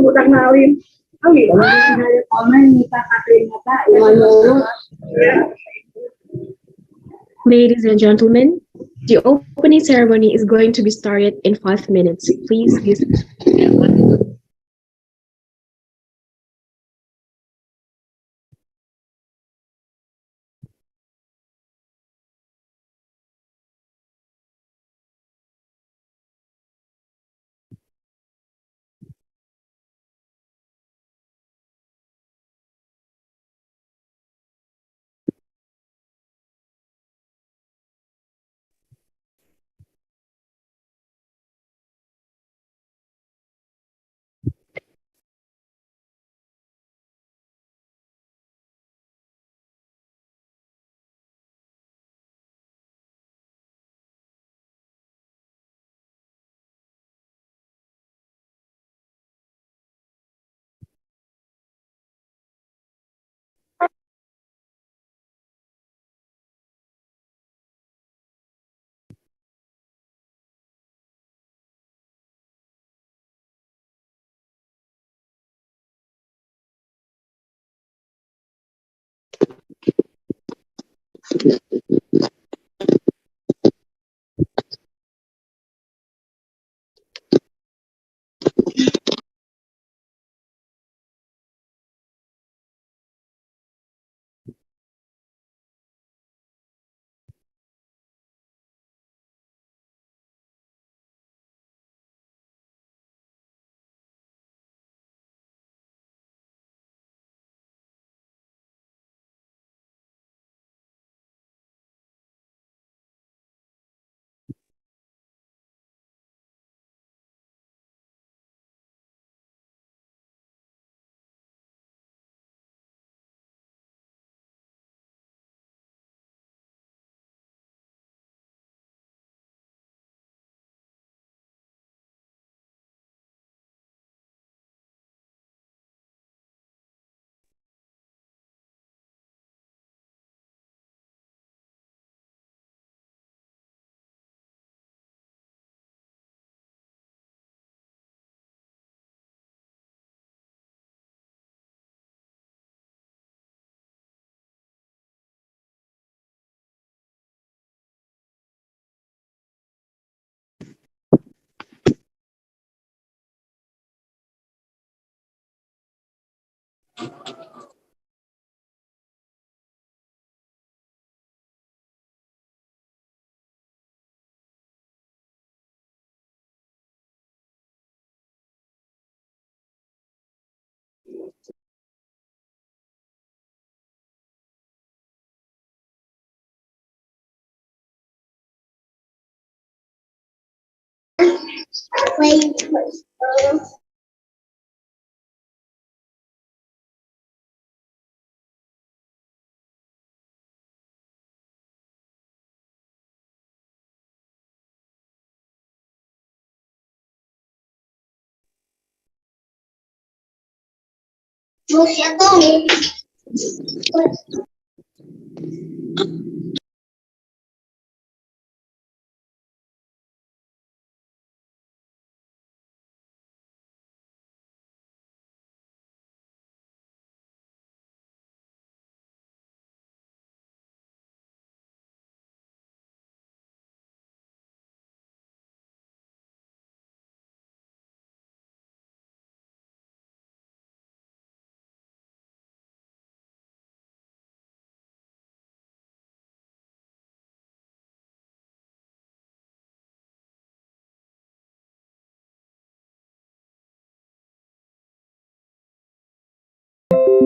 udah kenalin. Kali ada komen minta kata yang menurut. Ladies and gentlemen, the opening ceremony is going to be started in 5 minutes. Please listen.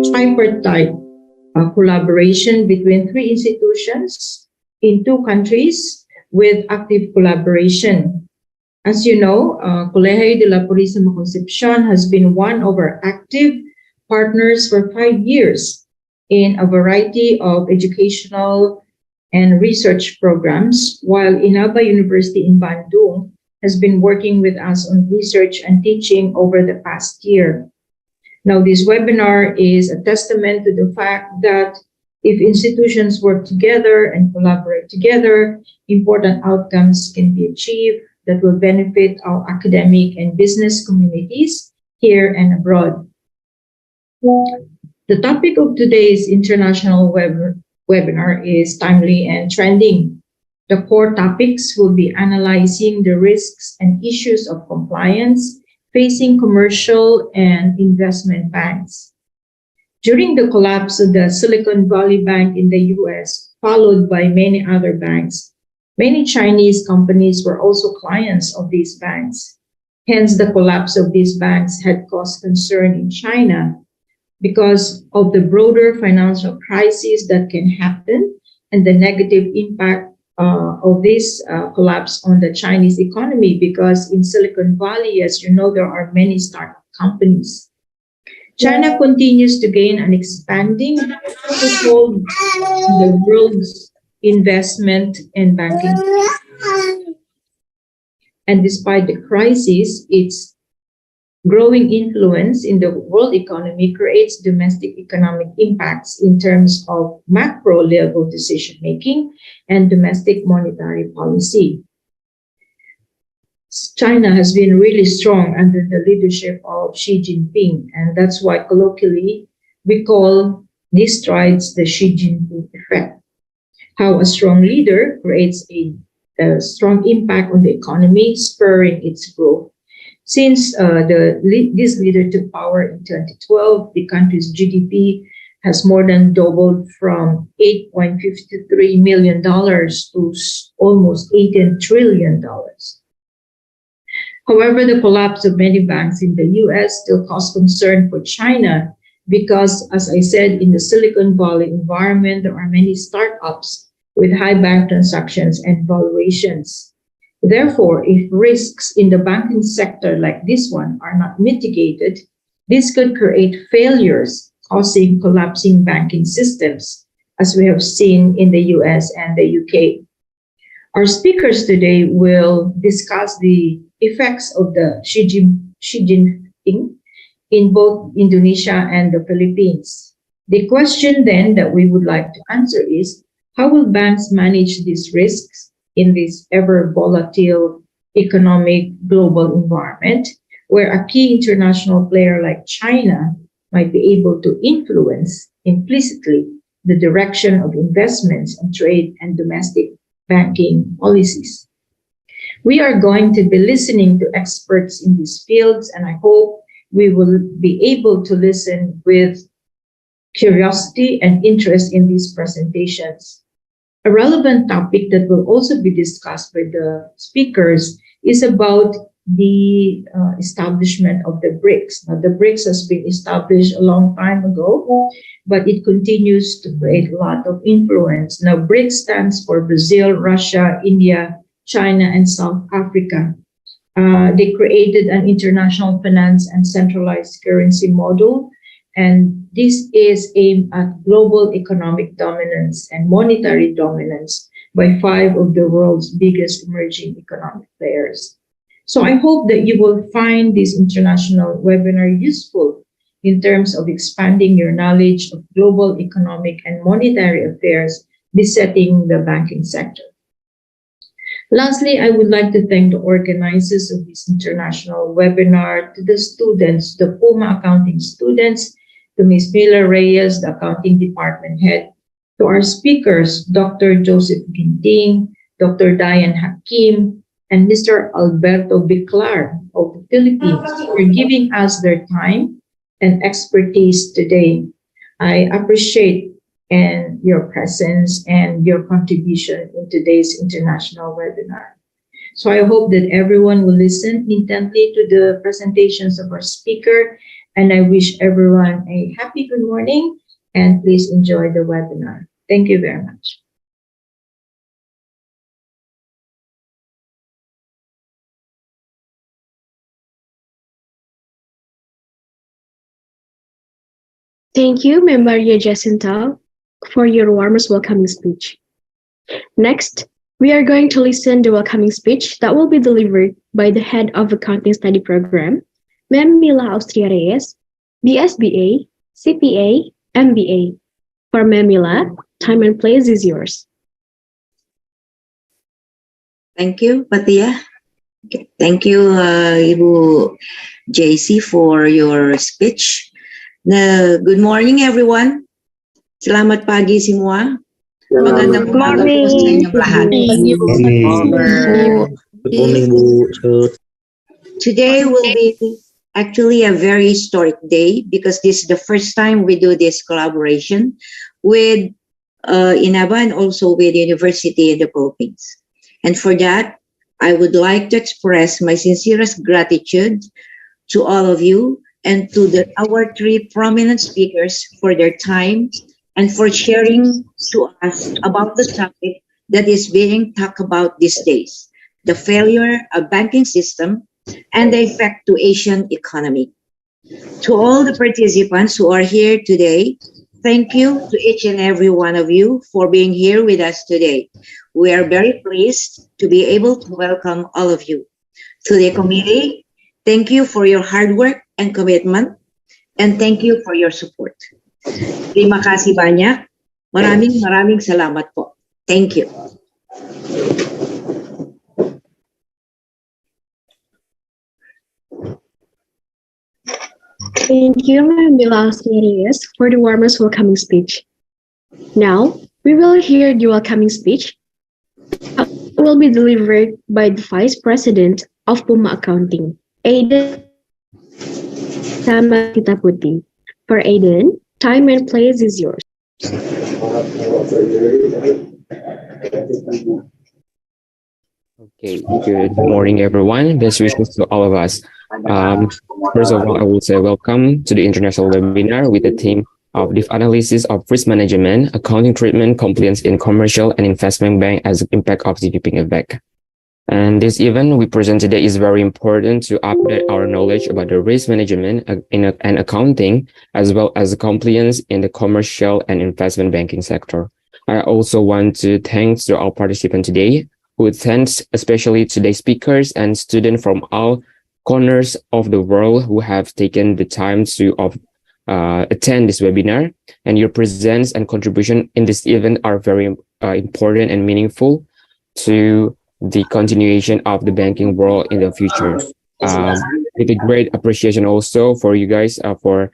Tripartite collaboration between 3 institutions in 2 countries with active collaboration. As you know, Colegio de la Purisima Concepcion has been one of our active partners for 5 years in a variety of educational and research programs, while Inaba University in Bandung has been working with us on research and teaching over the past year. Now, this webinar is a testament to the fact that if institutions work together and collaborate together, important outcomes can be achieved that will benefit our academic and business communities here and abroad. The topic of today's international webinar is timely and trending. The core topics will be analyzing the risks and issues of compliance facing commercial and investment banks. During the collapse of the Silicon Valley Bank in the US, followed by many other banks, many Chinese companies were also clients of these banks. Hence, the collapse of these banks had caused concern in China because of the broader financial crisis that can happen and the negative impact of this collapse on the Chinese economy, because in Silicon Valley, as you know, there are many startup companies. China continues to gain an expanding foothold in the world's investment and banking. And despite the crisis, its growing influence in the world economy creates domestic economic impacts in terms of macro level decision making and domestic monetary policy. China has been really strong under the leadership of Xi Jinping, and that's why colloquially we call these strides the Xi Jinping effect. How a strong leader creates a strong impact on the economy, spurring its growth. Since this leader took power in 2012, the country's GDP has more than doubled from $8.53 million to almost $18 trillion. However, the collapse of many banks in the US still caused concern for China because, as I said, in the Silicon Valley environment, there are many startups with high bank transactions and valuations. Therefore, if risks in the banking sector like this one are not mitigated, this could create failures, causing collapsing banking systems, as we have seen in the US and the UK. Our speakers today will discuss the effects of the Xi Jinping in both Indonesia and the Philippines. The question then that we would like to answer is, how will banks manage these risks in this ever volatile economic global environment where a key international player like China might be able to influence implicitly the direction of investments and trade and domestic banking policies? We are going to be listening to experts in these fields, and I hope we will be able to listen with curiosity and interest in these presentations. A relevant topic that will also be discussed by the speakers is about the establishment of the BRICS. Now, the BRICS has been established a long time ago, but it continues to create a lot of influence. Now, BRICS stands for Brazil, Russia, India, China, and South Africa. They created an international finance and centralized currency model, and this is aimed at global economic dominance and monetary dominance by 5 of the world's biggest emerging economic players. So I hope that you will find this international webinar useful in terms of expanding your knowledge of global economic and monetary affairs besetting the banking sector. Lastly, I would like to thank the organizers of this international webinar, to the students, the PUMA accounting students, to Ms. Miller Reyes, the accounting department head, to our speakers, Dr. Josep Ginting, Dr. Dayan Hakim, and Mr. Alberto A.Biclar of the Philippines for giving us their time and expertise today. I appreciate your presence and your contribution in today's international webinar. So I hope that everyone will listen intently to the presentations of our speaker, and I wish everyone a happy good morning, and please enjoy the webinar. Thank you very much. Thank you, Ms. Maria Jacinta, for your warmest welcoming speech. Next, we are going to listen to the welcoming speech that will be delivered by the head of Accounting Study Program, Ms. Mila Austria Reyes, BSBA, CPA, MBA. For Ms. Mila, time and place is yours. Thank you, Patia. Thank you, Ibu JC, for your speech. Good morning, everyone. Selamat pagi semua. Magandang umaga po sa inyong lahat. Good morning, Bu. Today will be actually a very historic day because this is the first time we do this collaboration with Inaba and also with the University in the Philippines. And for that, I would like to express my sincerest gratitude to all of you and to our three prominent speakers for their time and for sharing to us about the topic that is being talked about these days, the failure of banking system and the effect to Asian economy. To all the participants who are here today, thank you to each and every one of you for being here with us today. We are very pleased to be able to welcome all of you. To the committee, thank you for your hard work and commitment, and thank you for your support. Terima kasih banyak. Maraming salamat po. Thank you. Thank you, Ms. Velasquez, for the warmest welcoming speech. Now, we will hear the welcoming speech that will be delivered by the Vice President of Puma Accounting, Aiden Samatita Putih. For Aiden, time and place is yours. Okay, good morning, everyone. Best wishes to all of us. First of all, I will say welcome to the international webinar with the theme of Deep Analysis of Risk Management, Accounting Treatment, Compliance in Commercial and Investment Bank as Impact of the Jinping Effect. And this event we present today is very important to update our knowledge about the risk management and accounting, as well as compliance in the commercial and investment banking sector. I also want to thank to all participants today, who thanks especially to the speakers and students from all corners of the world who have taken the time to attend this webinar. And your presence and contribution in this event are very important and meaningful to the continuation of the banking world in the future. With a great appreciation also for you guys for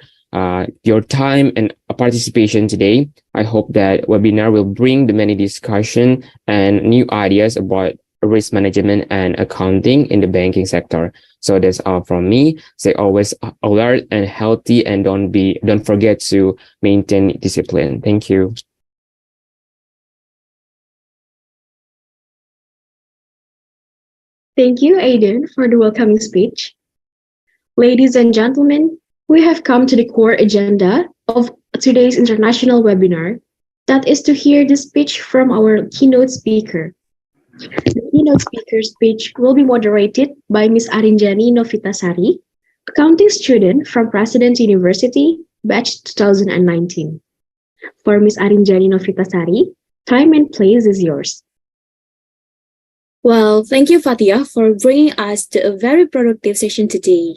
your time and participation today. I hope that webinar will bring the many discussion and new ideas about risk management and accounting in the banking sector. So that's all from me. Stay always alert and healthy, and don't forget to maintain discipline. Thank you. Thank you, Aiden, for the welcoming speech. Ladies and gentlemen, we have come to the core agenda of today's international webinar, that is to hear the speech from our keynote speaker. The keynote speaker's speech will be moderated by Ms. Arinjani Novitasari, accounting student from President University, batch 2019. For Ms. Arinjani Novitasari, time and place is yours. Well, thank you, Fatia, for bringing us to a very productive session today.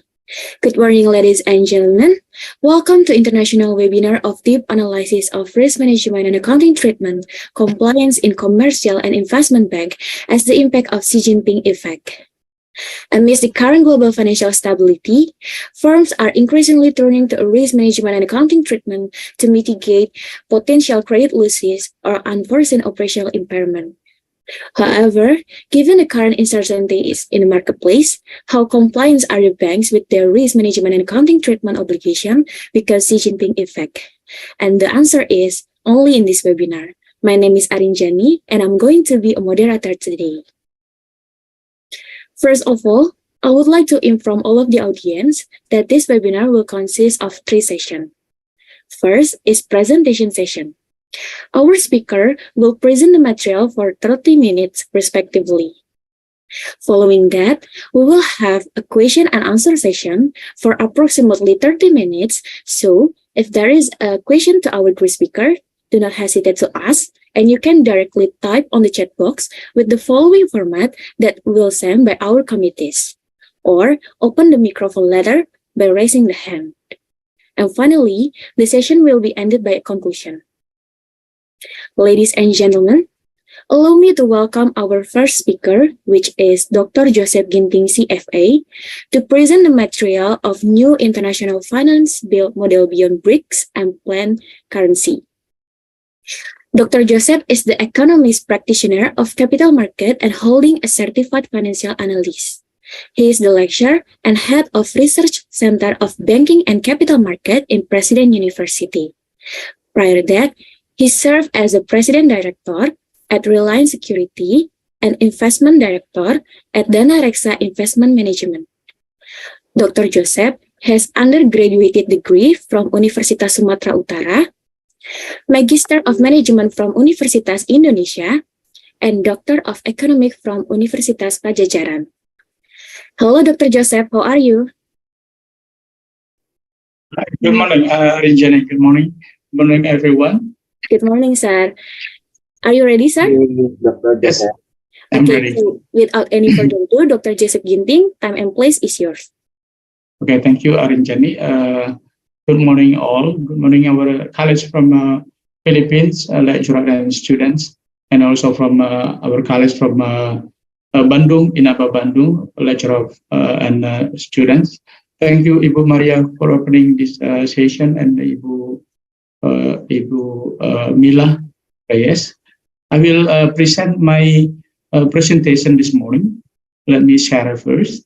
Good morning, ladies and gentlemen. Welcome to International Webinar of Deep Analysis of Risk Management and Accounting Treatment, Compliance in Commercial and Investment Bank as the Impact of Xi Jinping Effect. Amidst the current global financial stability, firms are increasingly turning to a risk management and accounting treatment to mitigate potential credit losses or unforeseen operational impairment. However, given the current uncertainties in the marketplace, how compliant are the banks with their risk management and accounting treatment obligation because Xi Jinping effect? And the answer is only in this webinar. My name is Arinjani, and I'm going to be a moderator today. First of all, I would like to inform all of the audience that this webinar will consist of 3 sessions. First is presentation session. Our speaker will present the material for 30 minutes respectively. Following that, we will have a question and answer session for approximately 30 minutes. So if there is a question to our guest speaker, do not hesitate to ask, and you can directly type on the chat box with the following format that will send by our committees, or open the microphone ladder by raising the hand. And finally, the session will be ended by a conclusion. Ladies and gentlemen, Allow me to welcome our first speaker, which is Dr. Josep Ginting, CFA, to present the material of new international finance build model beyond BRICS and plan currency. Dr. Josep is the economist practitioner of capital market and holding a certified financial analyst. He is the lecturer and head of Research Center of Banking and Capital Market in President University. Prior to that, he served as the President Director at Reliance Security and Investment Director at Dana Reksa Investment Management. Dr. Josep has undergraduate degree from Universitas Sumatera Utara, Magister of Management from Universitas Indonesia, and Doctor of Economics from Universitas Pajajaran. Hello, Dr. Josep, how are you? Good morning, Rinjani. Good morning. Good morning, everyone. Good morning, sir. Are you ready, sir? Yes, I'm Okay, ready. so without any further ado, Dr. Josep Ginting, time and place is yours. Okay, thank you, Rinjani. Good morning, all. Good morning, our colleagues from Philippines, lecturers and students, and also from our colleagues from Bandung, Inaba Bandung, lecturer and students. Thank you, Ibu Maria, for opening this session, and Ibu Mila Reyes. I will present my presentation this morning. Let me share it first.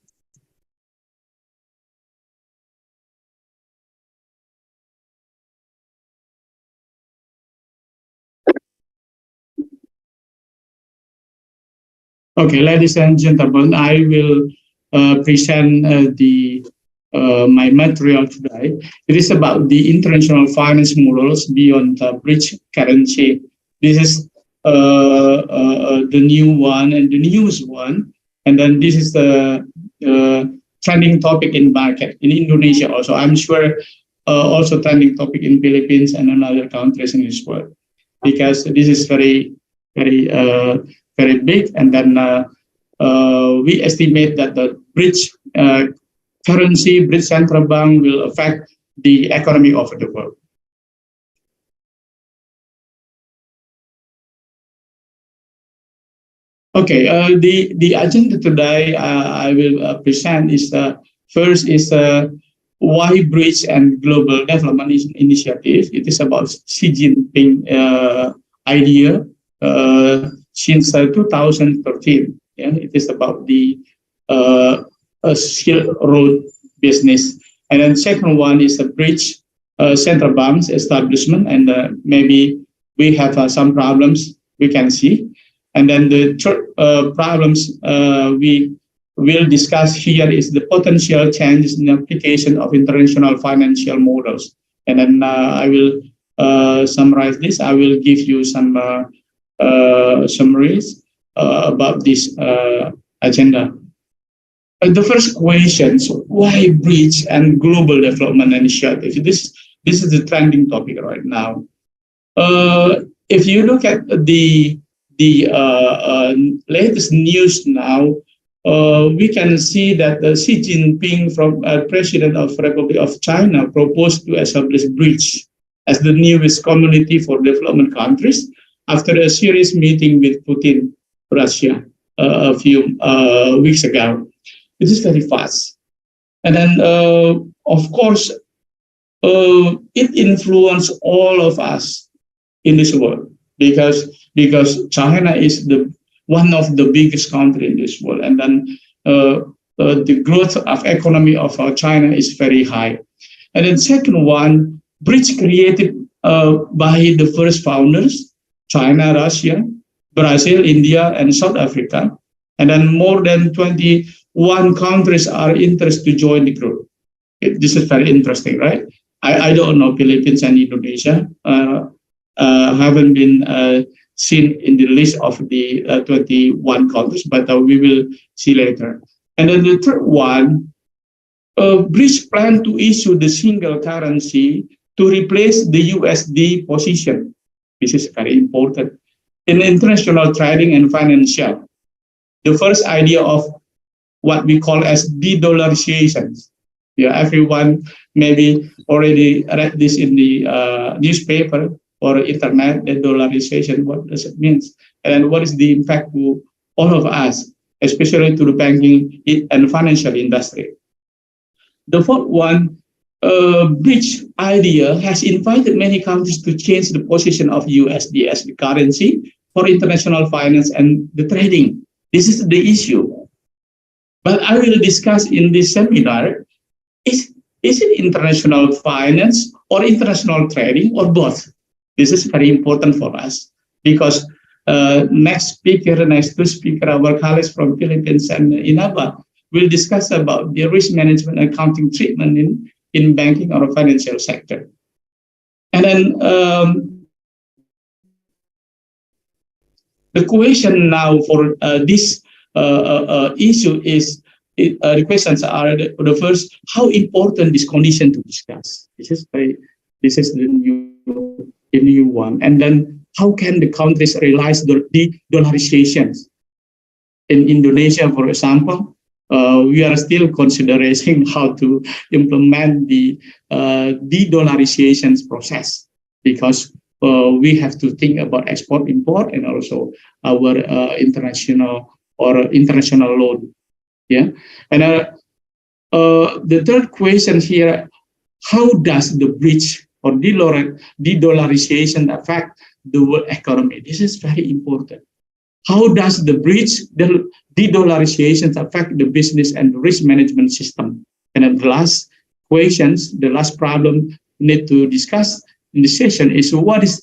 Okay, ladies and gentlemen, I will present my material today. It is about the international finance models beyond the bridge currency. This is the new one and the newest one, and then this is the trending topic in market in Indonesia also. I'm sure also trending topic in Philippines and in other countries in this world, because this is very big, and then we estimate that the bridge currency, bridge central bank will affect the economy of the world. Okay, the agenda today I will present is first is why bridge and global development initiative. It is about Xi Jinping idea since 2013. Yeah, it is about the Silk Road business, and then second one is the bridge central banks establishment, and maybe we have some problems we can see. And then the third problems we will discuss here is the potential changes in application of international financial models. And then I will summarize this. I will give you some summaries about this agenda. The first question: why bridge and global development initiative? This is the trending topic right now. If you look at the latest news now, we can see that Xi Jinping, from President of Republic of China, proposed to establish BRICS as the newest community for development countries after a serious meeting with Putin, Russia, a few weeks ago. It is very fast, and then of course it influenced all of us in this world, because China is one of the biggest country in this world, and then the growth of economy of China is very high. And then second one, BRICS created by the first founders, China, Russia, Brazil, India, and South Africa, and then more than 21 countries are interested to join the group. This is very interesting, right? I don't know, Philippines and Indonesia haven't been seen in the list of the 21 countries, but we will see later. And then the third one, BRICS plan to issue the single currency to replace the USD position. This is very important in international trading and financial. The first idea of what we call as de-dollarization. Yeah, everyone maybe already read this in the newspaper. or internet, the dollarization, what does it mean? And what is the impact to all of us, especially to the banking and financial industry? The fourth one, BRICS idea has invited many countries to change the position of USD as the currency for international finance and the trading. This is the issue. But I will discuss in this seminar, is it international finance or international trading or both? This is very important for us because next two speaker, our colleagues from Philippines and Inaba, will discuss about the risk management accounting treatment in banking or financial sector. And then the question now for this issue is, the questions are the first, how important this condition to discuss? This is the new one. And then how can the countries realize the de-dollarizations? In Indonesia, for example, we are still considering how to implement the de-dollarizations process because we have to think about export, import, and also our international loan. Yeah, and the third question here: how does the BRICS or de-dollarization affect the world economy? This is very important. How does the BRICS de-dollarization affect the business and risk management system? And then the last questions, the last problem we need to discuss in this session is what is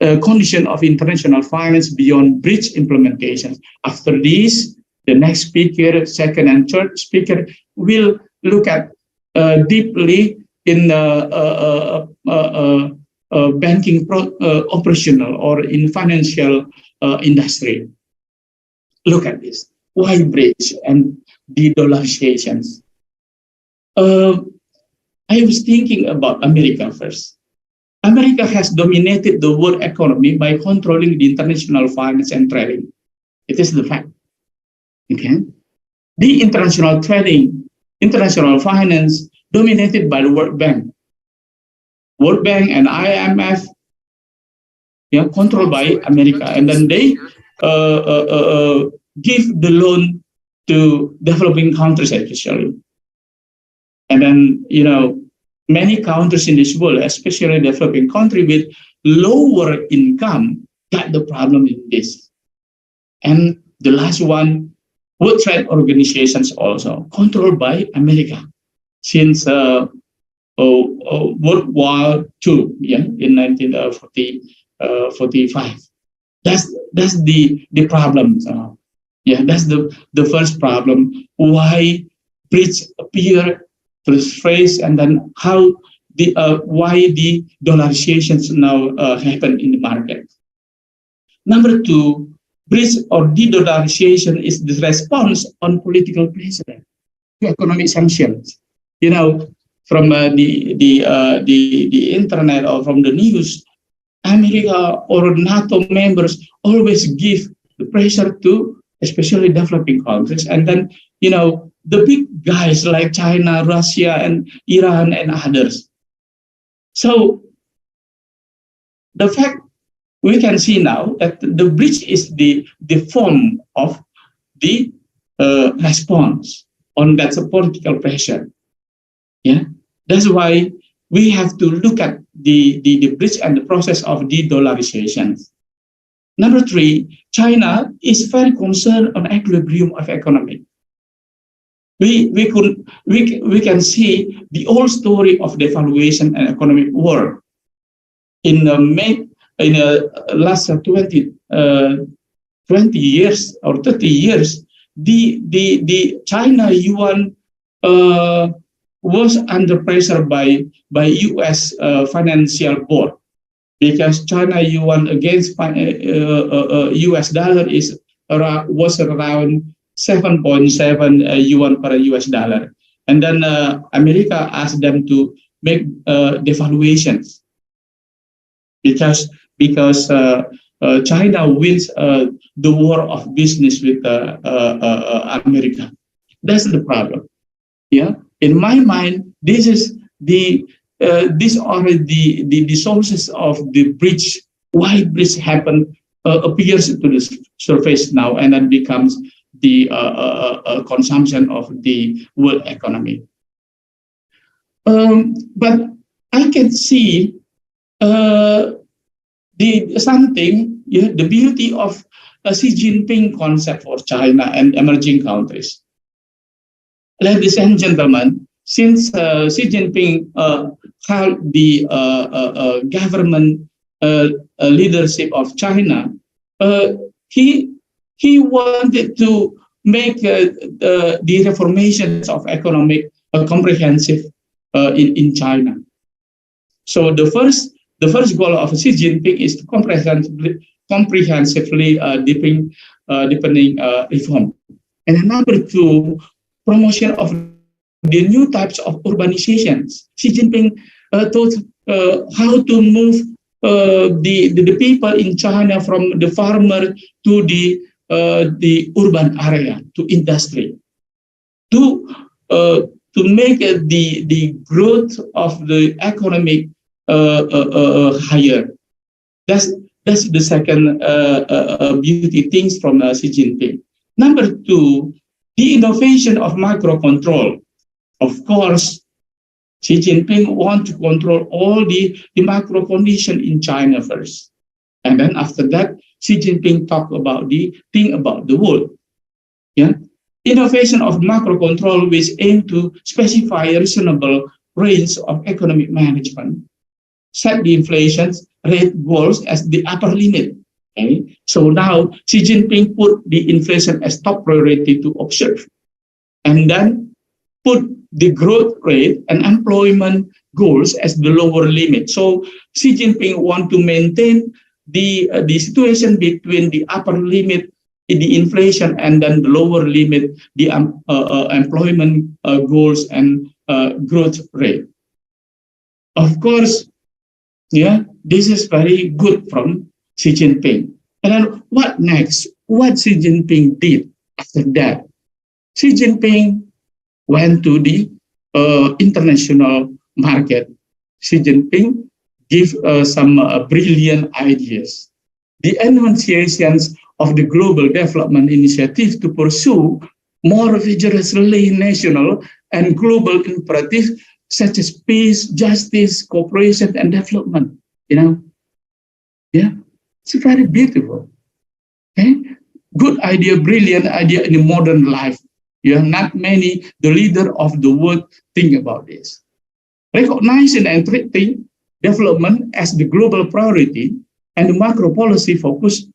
condition of international finance beyond BRICS implementation. After this, the next speaker, second and third speaker, will look at deeply in banking operational or in financial industry. Look at this. Why BRICS and de-dollarizations? I was thinking about America first. America has dominated the world economy by controlling the international finance and trading. It is the fact. Okay, the international trading, international finance dominated by the World Bank and IMF, controlled by America, and then they give the loan to developing countries especially, and then many countries in this world, especially developing countries with lower income, got the problem in this, and the last one. World Trade Organizations also controlled by America since World War II, in 1945. That's the problem. That's the first problem. Why BRICS appear to this phrase, and then how why the dollarizations now happen in the market. Number two. BRICS or de-dollarization is the response on political pressure to economic sanctions. From the internet or from the news, America or NATO members always give the pressure to especially developing countries, and then the big guys like China, Russia, and Iran and others. So the fact. We can see now that the BRICS is the form of the response on that political pressure. That's why we have to look at the BRICS and the process of de-dollarization. Number three, China is very concerned on equilibrium of economy. We can see the whole story of devaluation and economic war in the last 20 years or 30 years, the China yuan was under pressure by U.S. financial board, because China yuan against U.S. dollar was around 7.7 yuan per U.S. dollar, and then America asked them to make devaluations because China wins the war of business with America. That's the problem. In my mind, this is the these are the sources of the bridge. Why bridge happen appears to the surface now, and then becomes the consumption of the world economy. But I can see the beauty of Xi Jinping concept for China and emerging countries. Ladies and gentlemen, since Xi Jinping held the government leadership of China, he wanted to make the reformations of economic comprehensive in China. So the first goal of Xi Jinping is to comprehensively deepening reform. And number two, promotion of the new types of urbanizations. Xi Jinping taught how to move the people in China from the farmer to the urban area, to industry, to make the growth of the economic higher. That's the second beauty things from Xi Jinping. Number two, the innovation of macro control. Of course, Xi Jinping wants to control all the macro condition in China first. And then after that, Xi Jinping talk about the thing about the world. Yeah? Innovation of macro control which aim to specify a reasonable range of economic management, set the inflation rate goals as the upper limit. Okay? So now Xi Jinping put the inflation as top priority to observe, and then put the growth rate and employment goals as the lower limit. So Xi Jinping want to maintain the situation between the upper limit, the inflation, and then the lower limit, the employment goals and growth rate. Of course, yeah, this is very good from Xi Jinping. And then what next? What Xi Jinping did after that? Xi Jinping went to the international market. Xi Jinping gave some brilliant ideas. The enunciations of the Global Development Initiative to pursue more vigorously national and global imperatives such as peace, justice, cooperation, and development. You know, yeah, it's very beautiful. Okay, good idea, brilliant idea in the modern life. Yeah, not many the leader of the world think about this. Recognizing and treating development as the global priority and the macro policy focus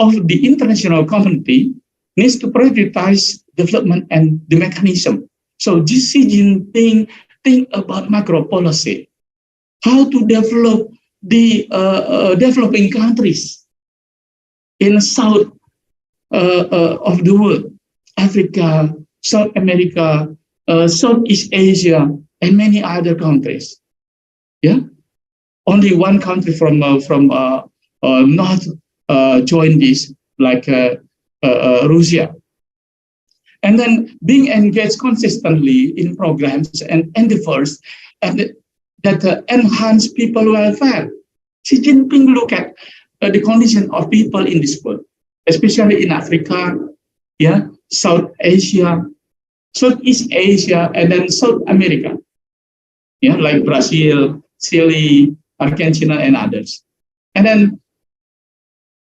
of the international community needs to prioritize development and the mechanism. So Xi Jinping think about macro policy, how to develop the developing countries in south of the world, Africa, South America, Southeast Asia, and many other countries. Yeah, only one country from North joined this, like Russia. And then being engaged consistently in programs and endeavors and that enhance people welfare. Xi Jinping look at the condition of people in this world, especially in Africa, yeah, South Asia, Southeast Asia, and then South America, yeah, like Brazil, Chile, Argentina, and others. And then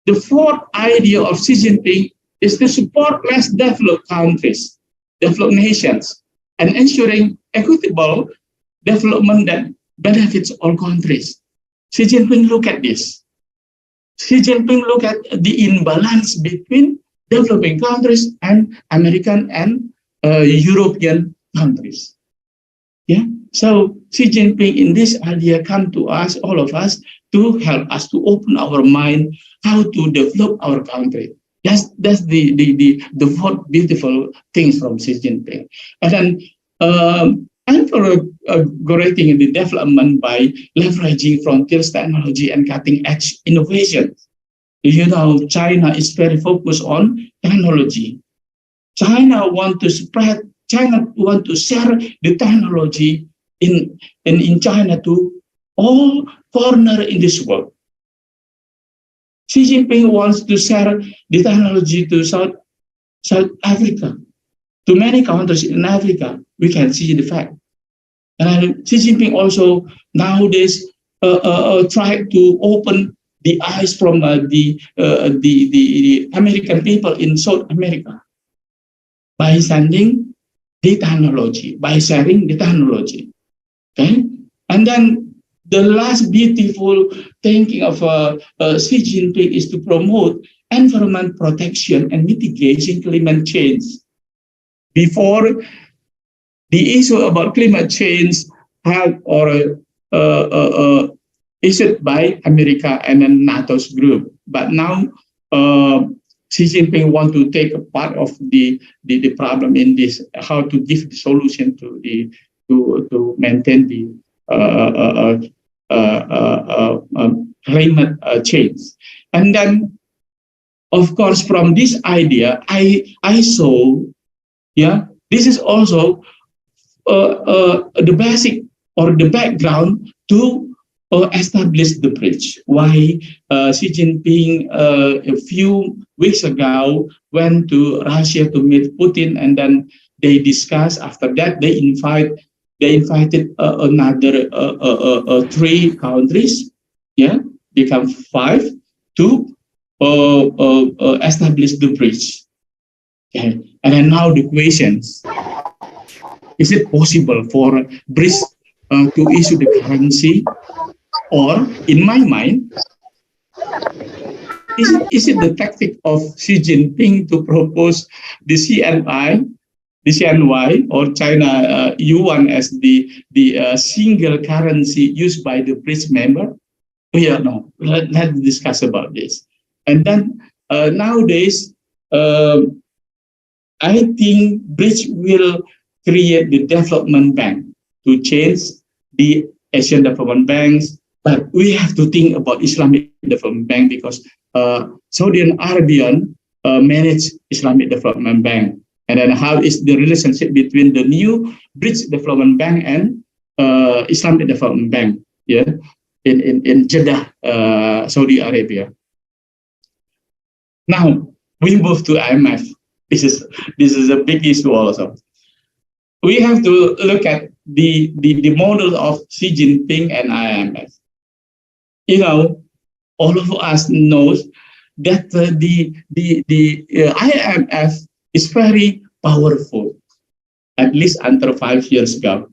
the fourth idea of Xi Jinping is to support less developed countries, developed nations, and ensuring equitable development that benefits all countries. Xi Jinping look at this. Xi Jinping look at the imbalance between developing countries and American and European countries. Yeah. So Xi Jinping in this idea come to us, all of us, to help us to open our mind how to develop our country. That's the fourth beautiful things from Xi Jinping. And then I'm corroborating the development by leveraging frontiers technology and cutting edge innovation. You know, China is very focused on technology. China want to share the technology in China to all corner in this world. Xi Jinping wants to share the technology to South Africa, to many countries in Africa. We can see the fact. And Xi Jinping also nowadays try to open the eyes from the American people in South America by sending the technology, by sharing the technology. Okay, and then the last beautiful thinking of Xi Jinping is to promote environment protection and mitigation climate change. Before, the issue about climate change had issued by America and then NATO's group, but now Xi Jinping want to take a part of the problem in this, how to give the solution to to maintain the climate change. And then, of course, from this idea, I saw, this is also the basic or the background to establish the bridge. Why Xi Jinping a few weeks ago went to Russia to meet Putin, and then they discussed. After that, they invited another 3 countries, become 5 to establish the bridge. Okay. And then now the questions: is it possible for BRICS to issue the currency? Or, in my mind, is it the tactic of Xi Jinping to propose the CNY or China yuan as the single currency used by the BRICS member? No. Let's discuss about this. And then nowadays, I think BRICS will create the development bank to change the Asian development banks. But we have to think about Islamic Development Bank because Saudi Arabia manage Islamic Development Bank. And then how is the relationship between the new BRICS Development Bank and Islamic Development Bank? In Jeddah, Saudi Arabia. Now we move to IMF. This is a big issue also. We have to look at the model of Xi Jinping and IMF. All of us knows that the IMF is very powerful, at least until 5 years ago.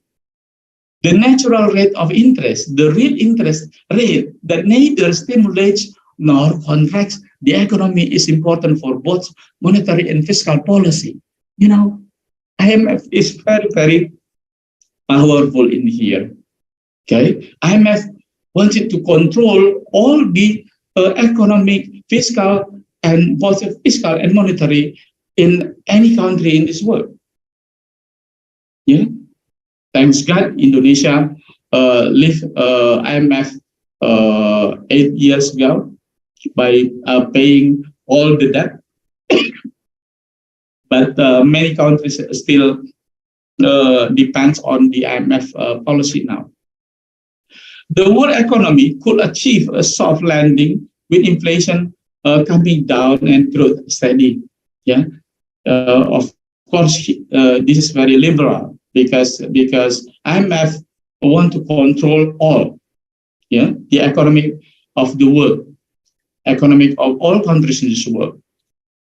The natural rate of interest, the real interest rate that neither stimulates nor contracts the economy is important for both monetary and fiscal policy. IMF is very, very powerful in here. Okay, IMF wanted to control all the economic, fiscal, and both fiscal and monetary in any country in this world. Thanks God, Indonesia left IMF 8 years ago by paying all the debt. But many countries still depends on the IMF policy now. The world economy could achieve a soft landing with inflation coming down and growth steady. Of course, this is very liberal because IMF want to control all, the economic of the world, economic of all countries in this world,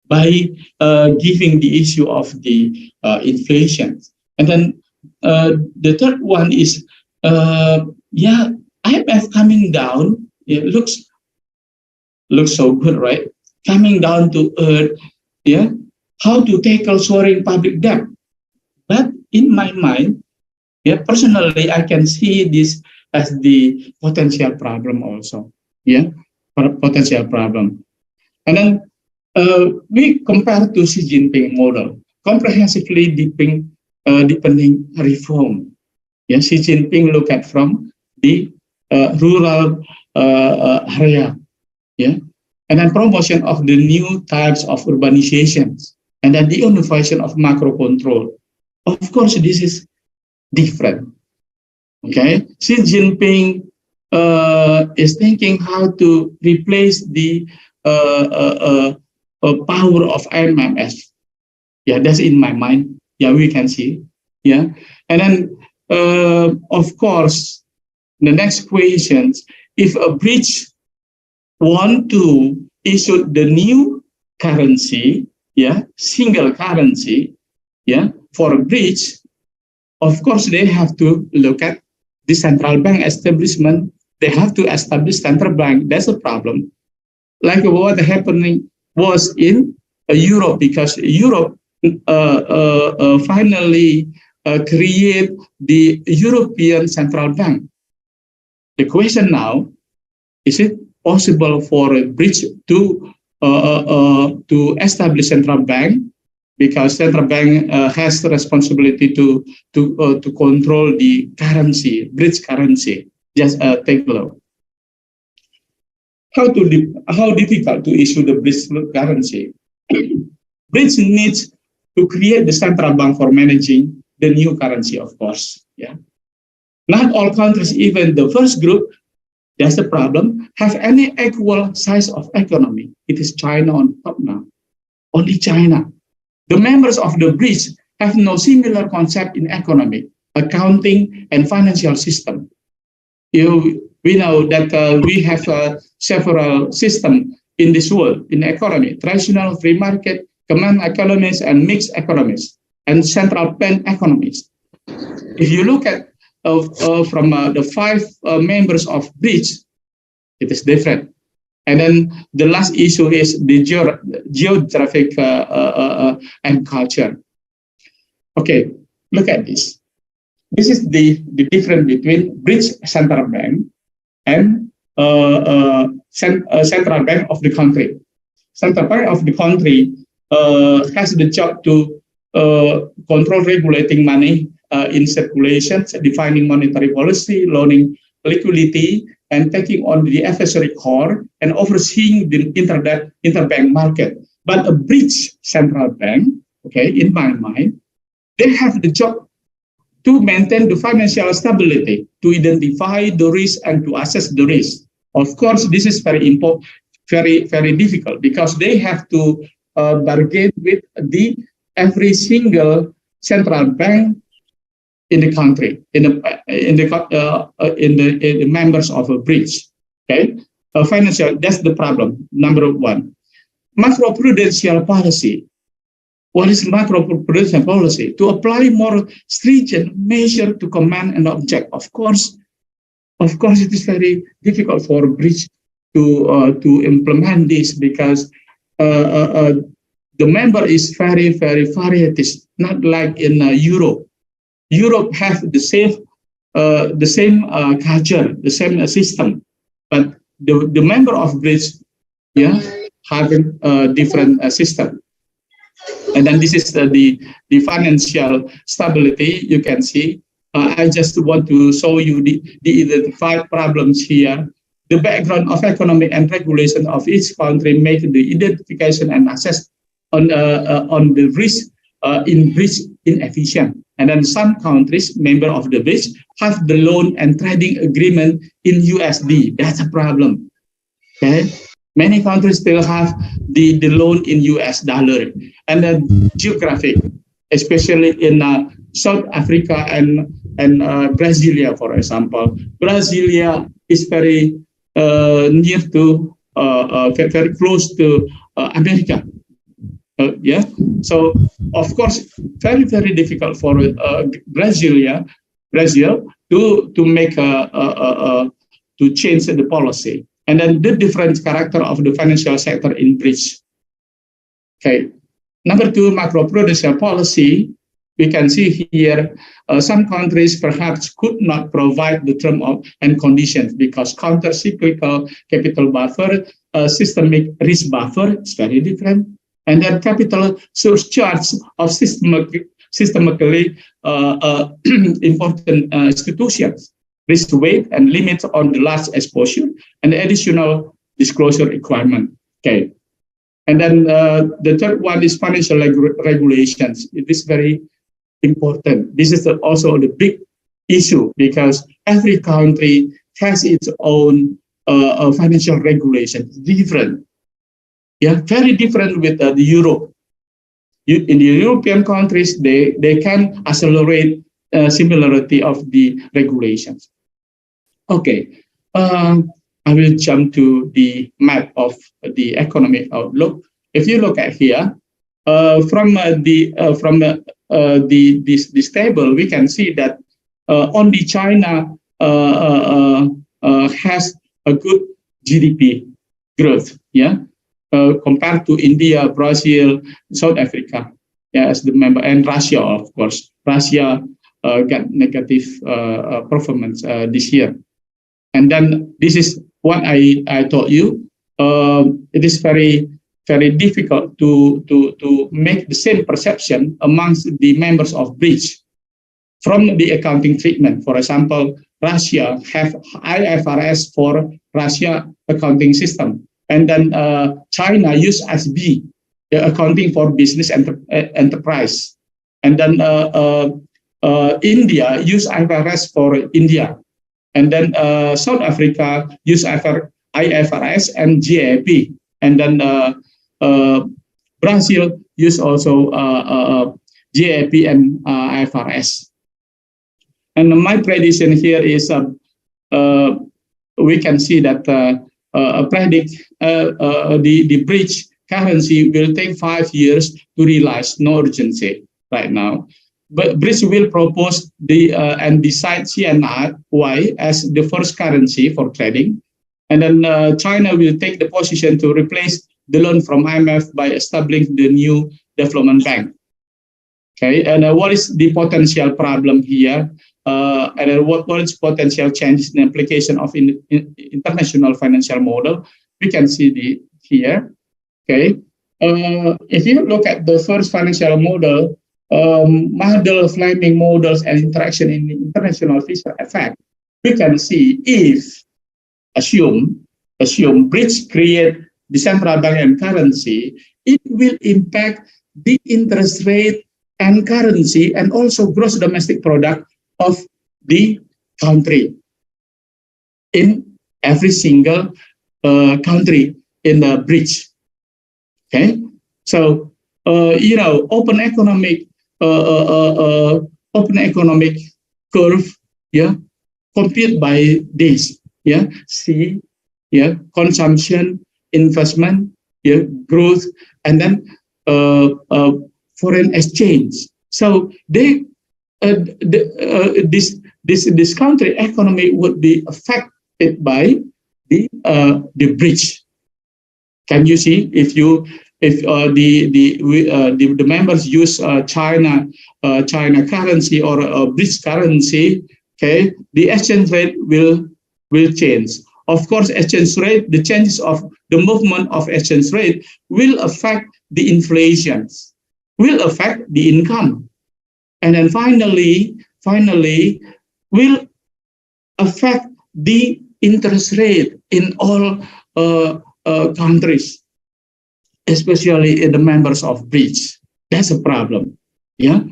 by giving the issue of the inflation. And then the third one is, IMF coming down, it looks so good, right? Coming down to earth, how to tackle soaring public debt. But in my mind, personally, I can see this as the potential problem also, potential problem. And then we compare to Xi Jinping model, comprehensively deepening reform. Xi Jinping look at from the rural area, and then promotion of the new types of urbanizations, and then the innovation of macro control. Of course, this is different. Okay, Xi Jinping is thinking how to replace the power of IMF. Yeah, that's in my mind. Yeah, we can see. Yeah, and then of course, the next question: if a BRICS want to issue the new currency, yeah, single currency, yeah, for a BRICS, of course they have to look at the central bank establishment. They have to establish central bank. That's a problem. Like what happening was in Europe, because Europe finally create the European Central Bank. The question now, is it possible for a BRICS to establish central bank? Because central bank has the responsibility to control the currency, BRICS currency. Just take a look. How difficult to issue the BRICS currency? BRICS needs to create the central bank for managing the new currency, of course. Yeah. Not all countries, even the first group, that's the problem, have any equal size of economy. It is China on top now. Only China. The members of the BRICS have no similar concept in economic, accounting, and financial system. We know that we have several systems in this world, in economy: traditional, free market, command economies, and mixed economies, and central bank economies. If you look at from the 5 members of BRICS, it is different. And then the last issue is the geographic and culture. Okay, look at this. This is the difference between BRICS central bank and central bank of the country. Central bank of the country has the job to control regulating money in circulation, defining monetary policy, loaning liquidity, and taking on the FSRI core and overseeing the interbank market. But a BRICS central bank, okay, in my mind, they have the job to maintain the financial stability, to identify the risk and to assess the risk. Of course, this is very important, very difficult, because they have to bargain with every single central bank in the country, in the members of a BRICS. Okay, financial. That's the problem. Number 1, macroprudential policy. What is macroprudential policy? To apply more stringent measure to command and object. Of course, it is very difficult for BRICS to implement this, because the member is very varieties. Not like in Europe. Europe has the same culture, the same system, but the member of BRICS, yeah, having a different system. And then this is the financial stability. You can see. I just want to show you the identified problems here. The background of economic and regulation of each country make the identification and assess on the risk in BRICS inefficient. And then some countries, member of the BRICS, have the loan and trading agreement in USD. That's a problem. Okay, many countries still have the loan in US dollar. And then geographic, especially in South Africa and Brasilia, for example. Brasilia is very near to, very close to America. Yeah, so of course, very difficult for Brazil to make to change the policy. And then the different character of the financial sector in BRICS. Okay, number 2, macroprudential policy. We can see here some countries perhaps could not provide the term of and conditions because counter-cyclical capital buffer, systemic risk buffer is very different. And then capital surcharge of systemically important institutions, risk weight and limits on the large exposure, and additional disclosure requirement. Okay, and then the third one is financial regulations. It is very important. This is also the big issue because every country has its own financial regulation, different. Yeah, very different with the Europe. In the European countries, they can accelerate similarity of the regulations. Okay, I will jump to the map of the economic outlook. If you look at here, from this table, we can see that only China has a good GDP growth, yeah, compared to India, Brazil, South Africa, yeah, as the member, and Russia, of course. Russia got negative performance this year. And then this is what I told you. It is very difficult to make the same perception amongst the members of BRICS from the accounting treatment. For example, Russia have IFRS for Russia accounting system, and then China use SB, the accounting for business enterprise, and then India use IFRS for India, and then South Africa use IFRS and GAAP, and then Brazil use also GAAP and IFRS. And my prediction here is we can see that predict the bridge currency will take 5 years to realize, no urgency right now. But BRICS will propose and decide CNY as the first currency for trading. And then China will take the position to replace the loan from IMF by establishing the new development bank. Okay, and what is the potential problem here? And what is potential changes in application of international financial model? We can see here. Okay, if you look at the first financial model, model, Fleming models, and interaction in the international fiscal effect, we can see if assume BRICS create the central bank and currency, it will impact the interest rate and currency and also gross domestic product of the country in every single country in the BRICS. Okay, so open economic curve, yeah, compute by this, yeah, C, yeah, consumption, investment, yeah, growth, and then foreign exchange. So this country economy would be affected by the BRICS. Can you see if the members use China currency or BRICS currency? Okay, the exchange rate will change. Of course, exchange rate, the changes of the movement of exchange rate will affect the inflations, will affect the income, and then finally will affect the interest rate in all countries, especially in the members of BRICS. That's a problem. Yeah,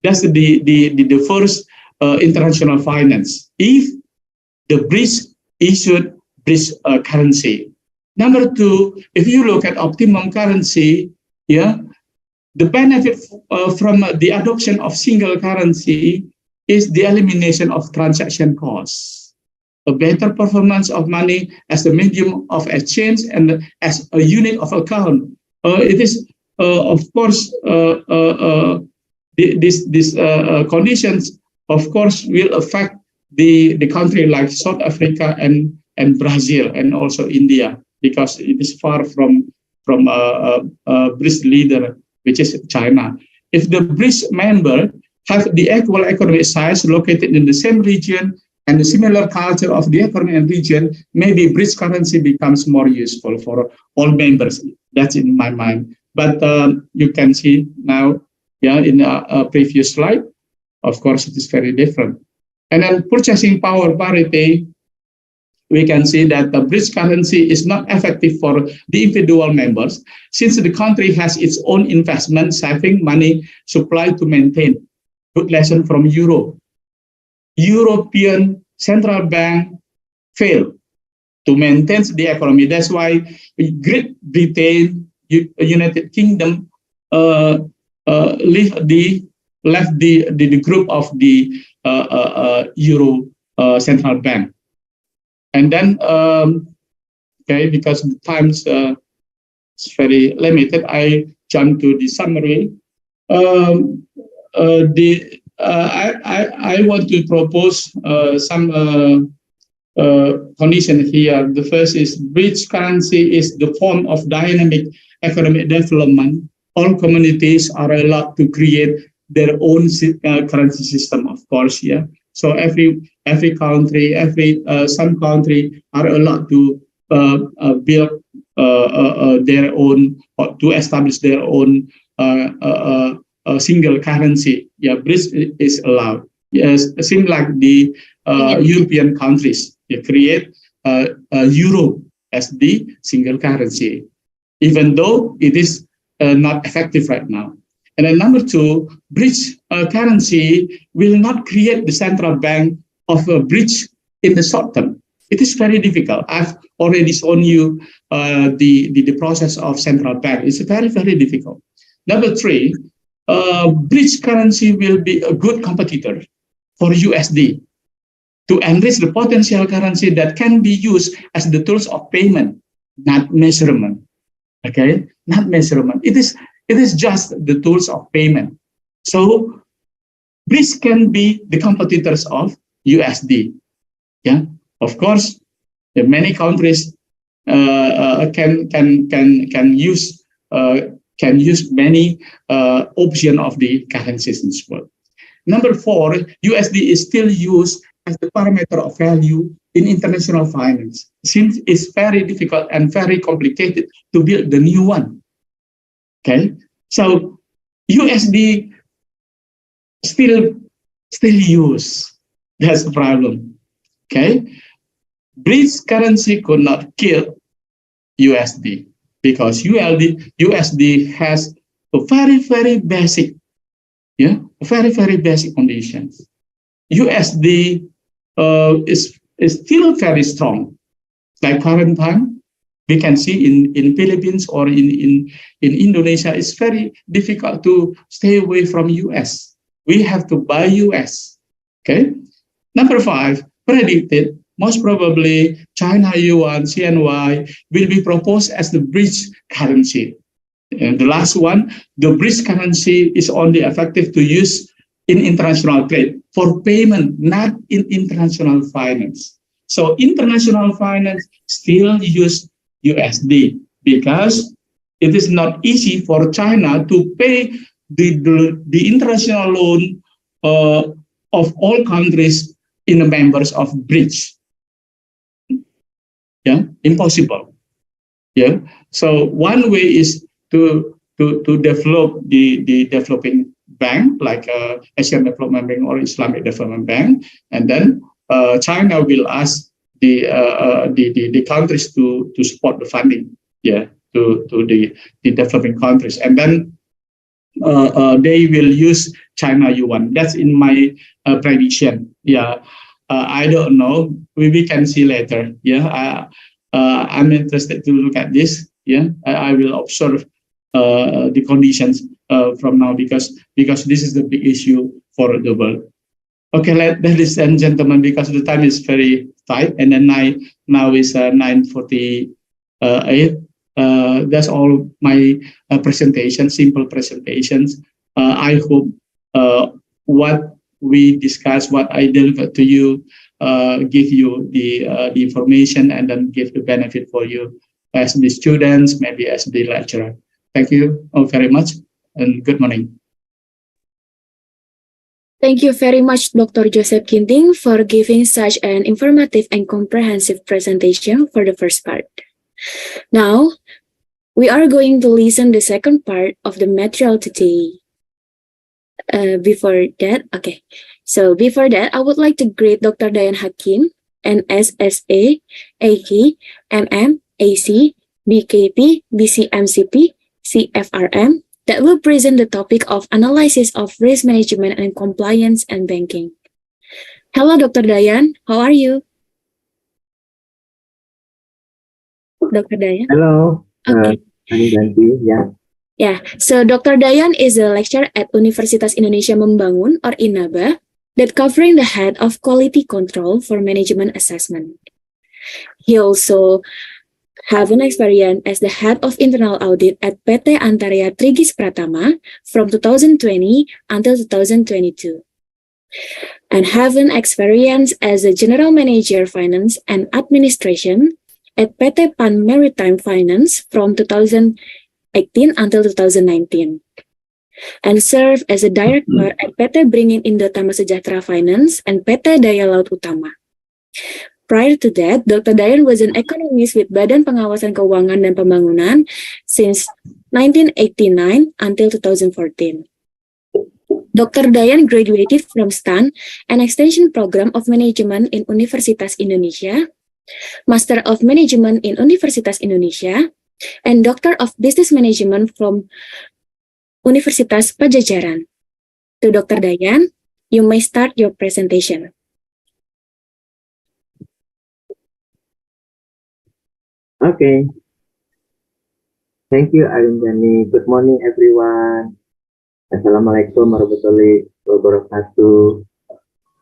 that's the first international finance. If the BRICS issued BRICS currency. Number two, if you look at optimum currency, yeah, the benefit from the adoption of single currency is the elimination of transaction costs, a better performance of money as a medium of exchange and as a unit of account. It is, of course, these conditions, of course, will affect the country like South Africa and Brazil and also India, because it is far from BRICS leader, which is China. If the BRICS member have the equal economic size located in the same region and the similar culture of the economy and region, maybe BRICS currency becomes more useful for all members. That's in my mind. But you can see now, yeah, in a previous slide, of course, it is very different. And then purchasing power parity, we can see that the BRICS currency is not effective for the individual members, since the country has its own investment, saving money supply to maintain. Good lesson from Europe. European Central Bank failed to maintain the economy. That's why Great Britain, United Kingdom, left the group of the Euro Central Bank. And then, because the time's is very limited, I jump to the summary. I want to propose some conditions here. The first is BRICS currency is the form of dynamic economic development. All communities are allowed to create their own currency system, of course. Yeah. So every country, some country are allowed to build their own, or to establish their own single currency. Yeah, BRICS is allowed. Yes, it seems like the European countries, they create euro as the single currency, even though it is not effective right now. And then number two, BRICS currency will not create the central bank of a BRICS in the short term. It is very difficult. I've already shown you the process of central bank. It's very, very difficult. Number three, BRICS currency will be a good competitor for USD to enrich the potential currency that can be used as the tools of payment, not measurement. Okay, not measurement. It is just the tools of payment. So BRICS can be the competitors of USD. Yeah, of course, many countries can use many options of the currencies in this world. Number four, USD is still used as the parameter of value in international finance, since it's very difficult and very complicated to build the new one. Okay, so USD still used. That's the problem. Okay, BRICS currency could not kill USD because USD has a very, very basic, very, very basic conditions. USD is still very strong. Like current time, we can see in Philippines or in Indonesia, it's very difficult to stay away from US. We have to buy US. Okay. Number five, predicted, most probably China Yuan, CNY will be proposed as the BRICS currency. And the last one, the BRICS currency is only effective to use in international trade for payment, not in international finance. So international finance still use USD because it is not easy for China to pay the international loan of all countries in the members of BRICS. Yeah, impossible. Yeah. So one way is to develop the developing bank like Asian Development Bank or Islamic Development Bank, and then China will ask the countries to support the funding, to the developing countries, and then they will use China Yuan. That's in my prediction. Yeah, I don't know. We can see later. Yeah, I'm interested to look at this. Yeah, I will observe the conditions from now because this is the big issue for the world. Okay, ladies and gentlemen, because the time is very tight, and then now is 9:48. That's all my presentation, simple presentations. I hope what we discussed, what I delivered to you, give you the information and then give the benefit for you as the students, maybe as the lecturer. Thank you all very much and good morning. Thank you very much, Dr. Josep Ginting, for giving such an informative and comprehensive presentation for the first part. Now, we are going to listen the second part of the material today. Before that, I would like to greet Dr. Dayan Hakim, NSSA, AG, MMAC, BKP, BCMCP, CFRM, that will present the topic of analysis of risk management and compliance and banking. Hello, Dr. Dayan. How are you? Dr. Dayan? Hello, Okay. I'm Ganti. Yeah. Yeah, so Dr. Dayan is a lecturer at Universitas Indonesia Membangun or Inaba that covering the head of quality control for management assessment. He also have an experience as the head of internal audit at PT Antarya Trigis Pratama from 2020 until 2022. And have an experience as a general manager finance and administration at PT Pan Maritime Finance from 2018 until 2019. And serve as a director at PT Beringin Indo Tama Sejahtera Finance and PT Daya Laut Utama. Prior to that, Dr. Dayan was an economist with Badan Pengawasan Keuangan dan Pembangunan since 1989 until 2014. Dr. Dayan graduated from STAN, an extension program of management in Universitas Indonesia, Master of Management in Universitas Indonesia, and Doctor of Business Management from Universitas Pajajaran. To Dr. Dayan, you may start your presentation. Okay. Thank you, Arindani. Good morning, everyone. Assalamualaikum warahmatullahi wabarakatuh.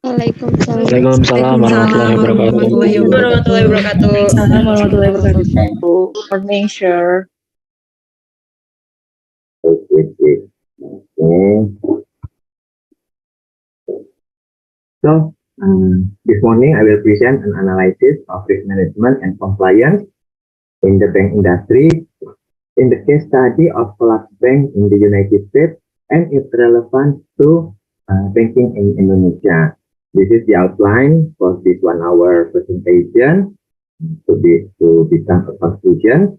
Waalaikumsalam warahmatullahi wabarakatuh. Morning, sir. Okay. So, this morning I will present an analysis of risk management and compliance in the bank industry in the case study of collapsed bank in the United States and its relevance to banking in Indonesia. This is the outline for this 1 hour presentation to become a conclusion.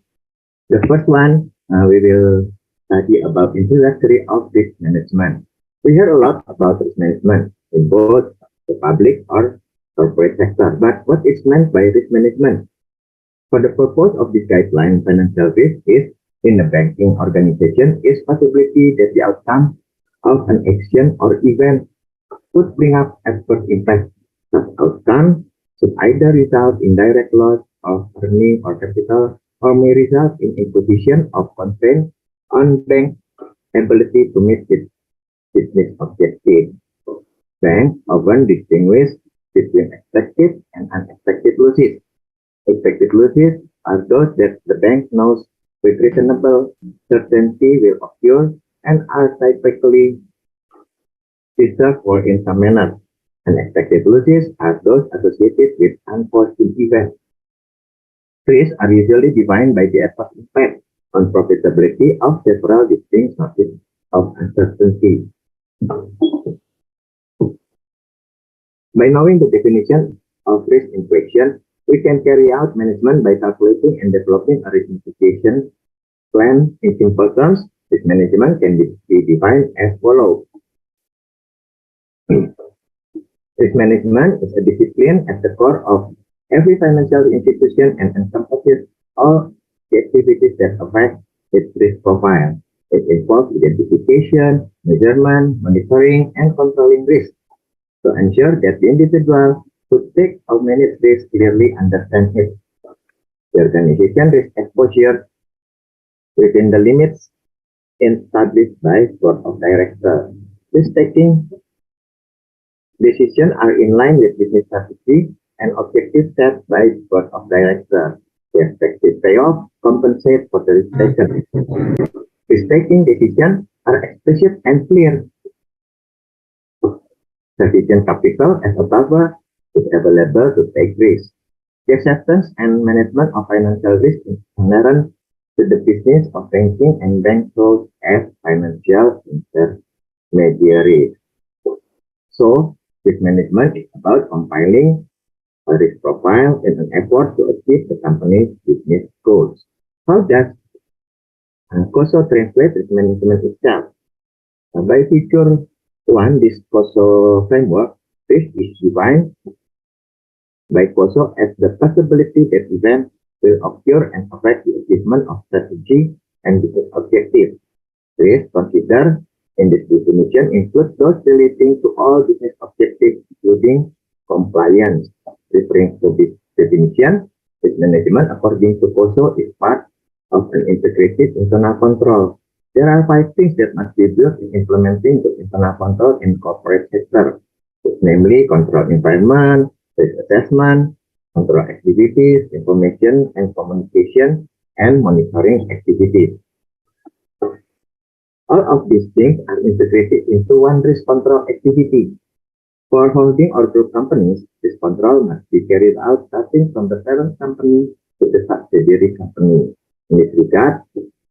The first one, we will study about introductory of risk management. We hear a lot about risk management in both the public or corporate sector, but what is meant by risk management? For the purpose of this guideline, financial risk is in a banking organization is possibility that the outcome of an action or event could bring up adverse impact. Such outcome should either result in direct loss of earning or capital or may result in imposition of constraint on bank ability to meet its business objectives. Banks often distinguish between expected and unexpected losses. Expected losses are those that the bank knows with reasonable certainty will occur and are typically reserved for in some manner. Unexpected losses are those associated with unforeseen events. Risks are usually defined by the adverse impact on profitability of several distinct sources of uncertainty. By knowing the definition of risk in question, we can carry out management by calculating and developing a risk mitigation plan. In simple terms, risk management can be defined as follows. Risk management is a discipline at the core of every financial institution and encompasses all the activities that affect its risk profile. It involves identification, measurement, monitoring, and controlling risk to ensure that the individual who takes or manages risk clearly understands it. The organization risk exposure within the limits established by Board of Directors. Risk-taking decisions are in line with business strategy and objectives set by Board of Directors. The expected payoff compensates for the risk taken. Risk-taking decisions are explicit and clear. Sufficient capital as a buffer is available to take risks. The acceptance and management of financial risk is inherent to the business of banking and bank roles as financial intermediaries. So, risk management is about compiling a risk profile in an effort to achieve the company's business goals. How does COSO translate risk management itself? By feature 1, this COSO framework, risk is defined by COSO as the possibility that events will occur and affect the achievement of strategy and business objectives. Risk considered in this definition includes those relating to all business objectives, including compliance. Referring to this definition, risk management according to COSO is part of an integrated internal control. There are 5 things that must be built in implementing the internal control in corporate sector, namely control environment, risk assessment, control activities, information and communication, and monitoring activities. All of these things are integrated into one risk control activity. For holding or group companies, this control must be carried out starting from the parent company to the subsidiary company. In this regard,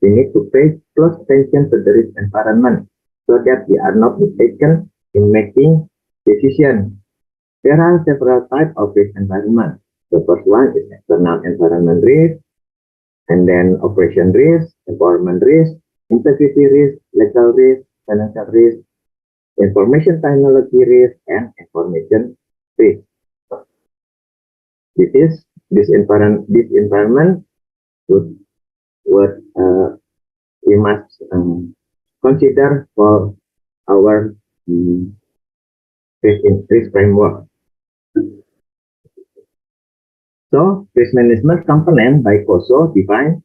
we need to pay close attention to the risk environment so that we are not mistaken in making decisions. There are several types of risk environment. The first one is external environment risk, and then operation risk, environment risk, integrity risk, legal risk, financial risk, information technology risk, and information risk. This environment would we must consider for our risk framework. So, risk management component by COSO define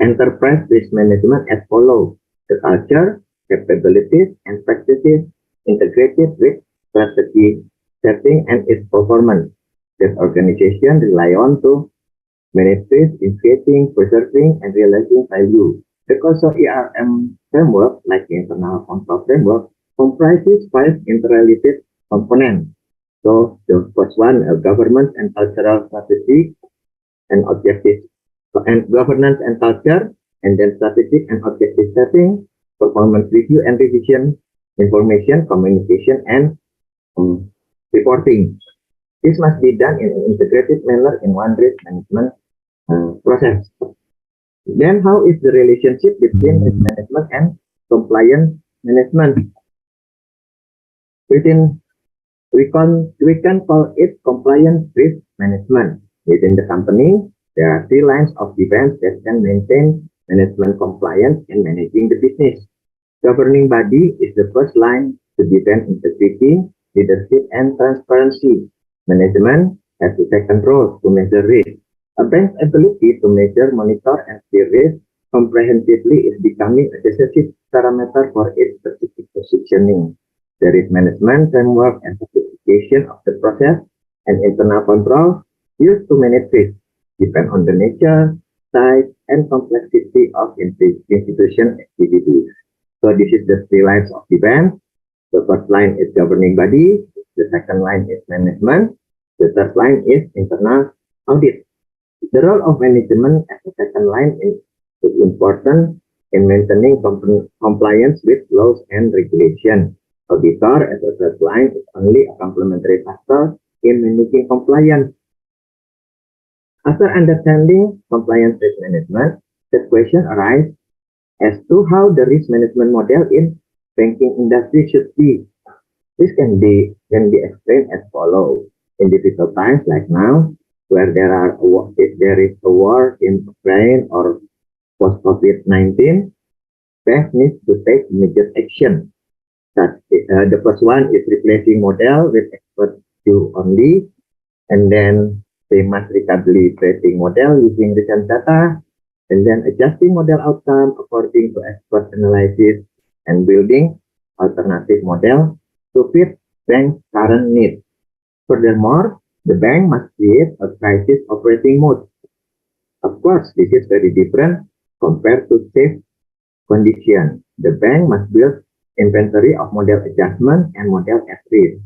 enterprise risk management as follows: the culture, capabilities, and practices integrated with strategy setting and its performance that organization rely on to manage risk in creating, preserving, and realizing value. The COSO ERM framework, like the internal control framework, comprises 5 interrelated components. So the first one, governance and cultural strategy and objectives, and governance and culture, and then strategic and objective setting, performance review and revision, information, communication, and reporting. This must be done in an integrated manner in one risk management process. Then, how is the relationship between risk management and compliance management? We can call it compliance risk management. Within the company, there are 3 lines of defense that can maintain management compliance in managing the business. Governing body is the first line to defend integrity, leadership, and transparency. Management has the second role to measure risk. A bank's ability to measure, monitor, and steer risk comprehensively is becoming a decisive parameter for its strategic positioning. The risk management framework and sophistication of the process and internal control used to manage risk depend on the nature, size, and complexity of institution activities. So this is the 3 lines of defense. The first line is governing body. The second line is management. The third line is internal audit. The role of management as a second line is important in maintaining compliance with laws and regulations. Auditor as a third line is only a complementary factor in managing compliance. After understanding compliance risk management, the question arises as to how the risk management model in banking industry should be. This can be explained as follows. In difficult times like now, where if there is a war in Ukraine or post-COVID-19, banks need to take immediate action. The first one is replacing model with expert view only, and then they must recalibrating model using recent data, and then adjusting model outcome according to expert analysis and building alternative model to fit bank's current needs. Furthermore, the bank must create a crisis operating mode. Of course, this is very different compared to safe condition. The bank must build inventory of model adjustment and model at risk,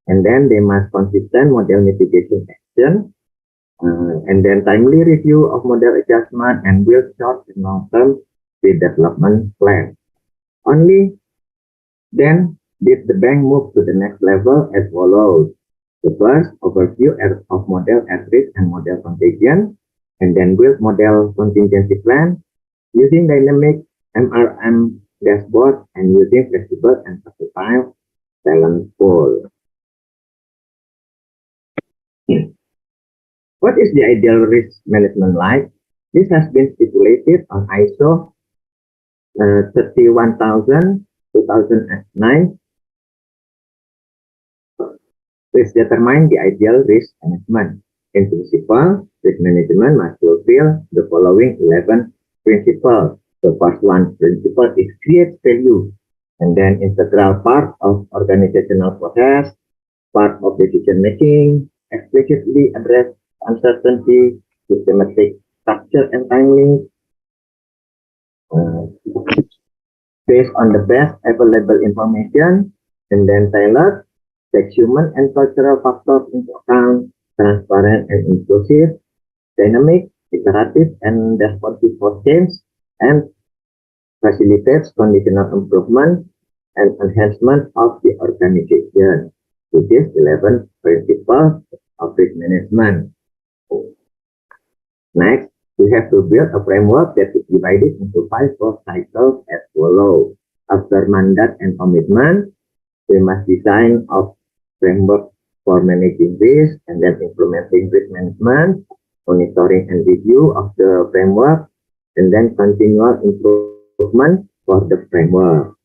and then they must consistent model mitigation action, and then timely review of model adjustment and build short and long-term development plan. Only then did the bank move to the next level as follows. The first, overview of model at risk and model contagion, and then build model contingency plan using dynamic MRM dashboard and using flexible and versatile talent pool. What is the ideal risk management like? This has been stipulated on ISO 31000 2009 which determine the ideal risk management. In principle, risk management must fulfill the following 11 principles. The first one principle is create value, and then integral part of organizational process, part of decision making, explicitly address uncertainty, systematic structure and timing, based on the best available information, and then tailored, take human and cultural factors into account, transparent and inclusive, dynamic, iterative, and responsive for change, and facilitates conditional improvement and enhancement of the organization. Which is 11 principles of risk management. Next, we have to build a framework that is divided into 5 core cycles as follows. After mandate and commitment, we must design a framework for managing risk and then implementing risk management, monitoring and review of the framework, and then continual improvement for the framework.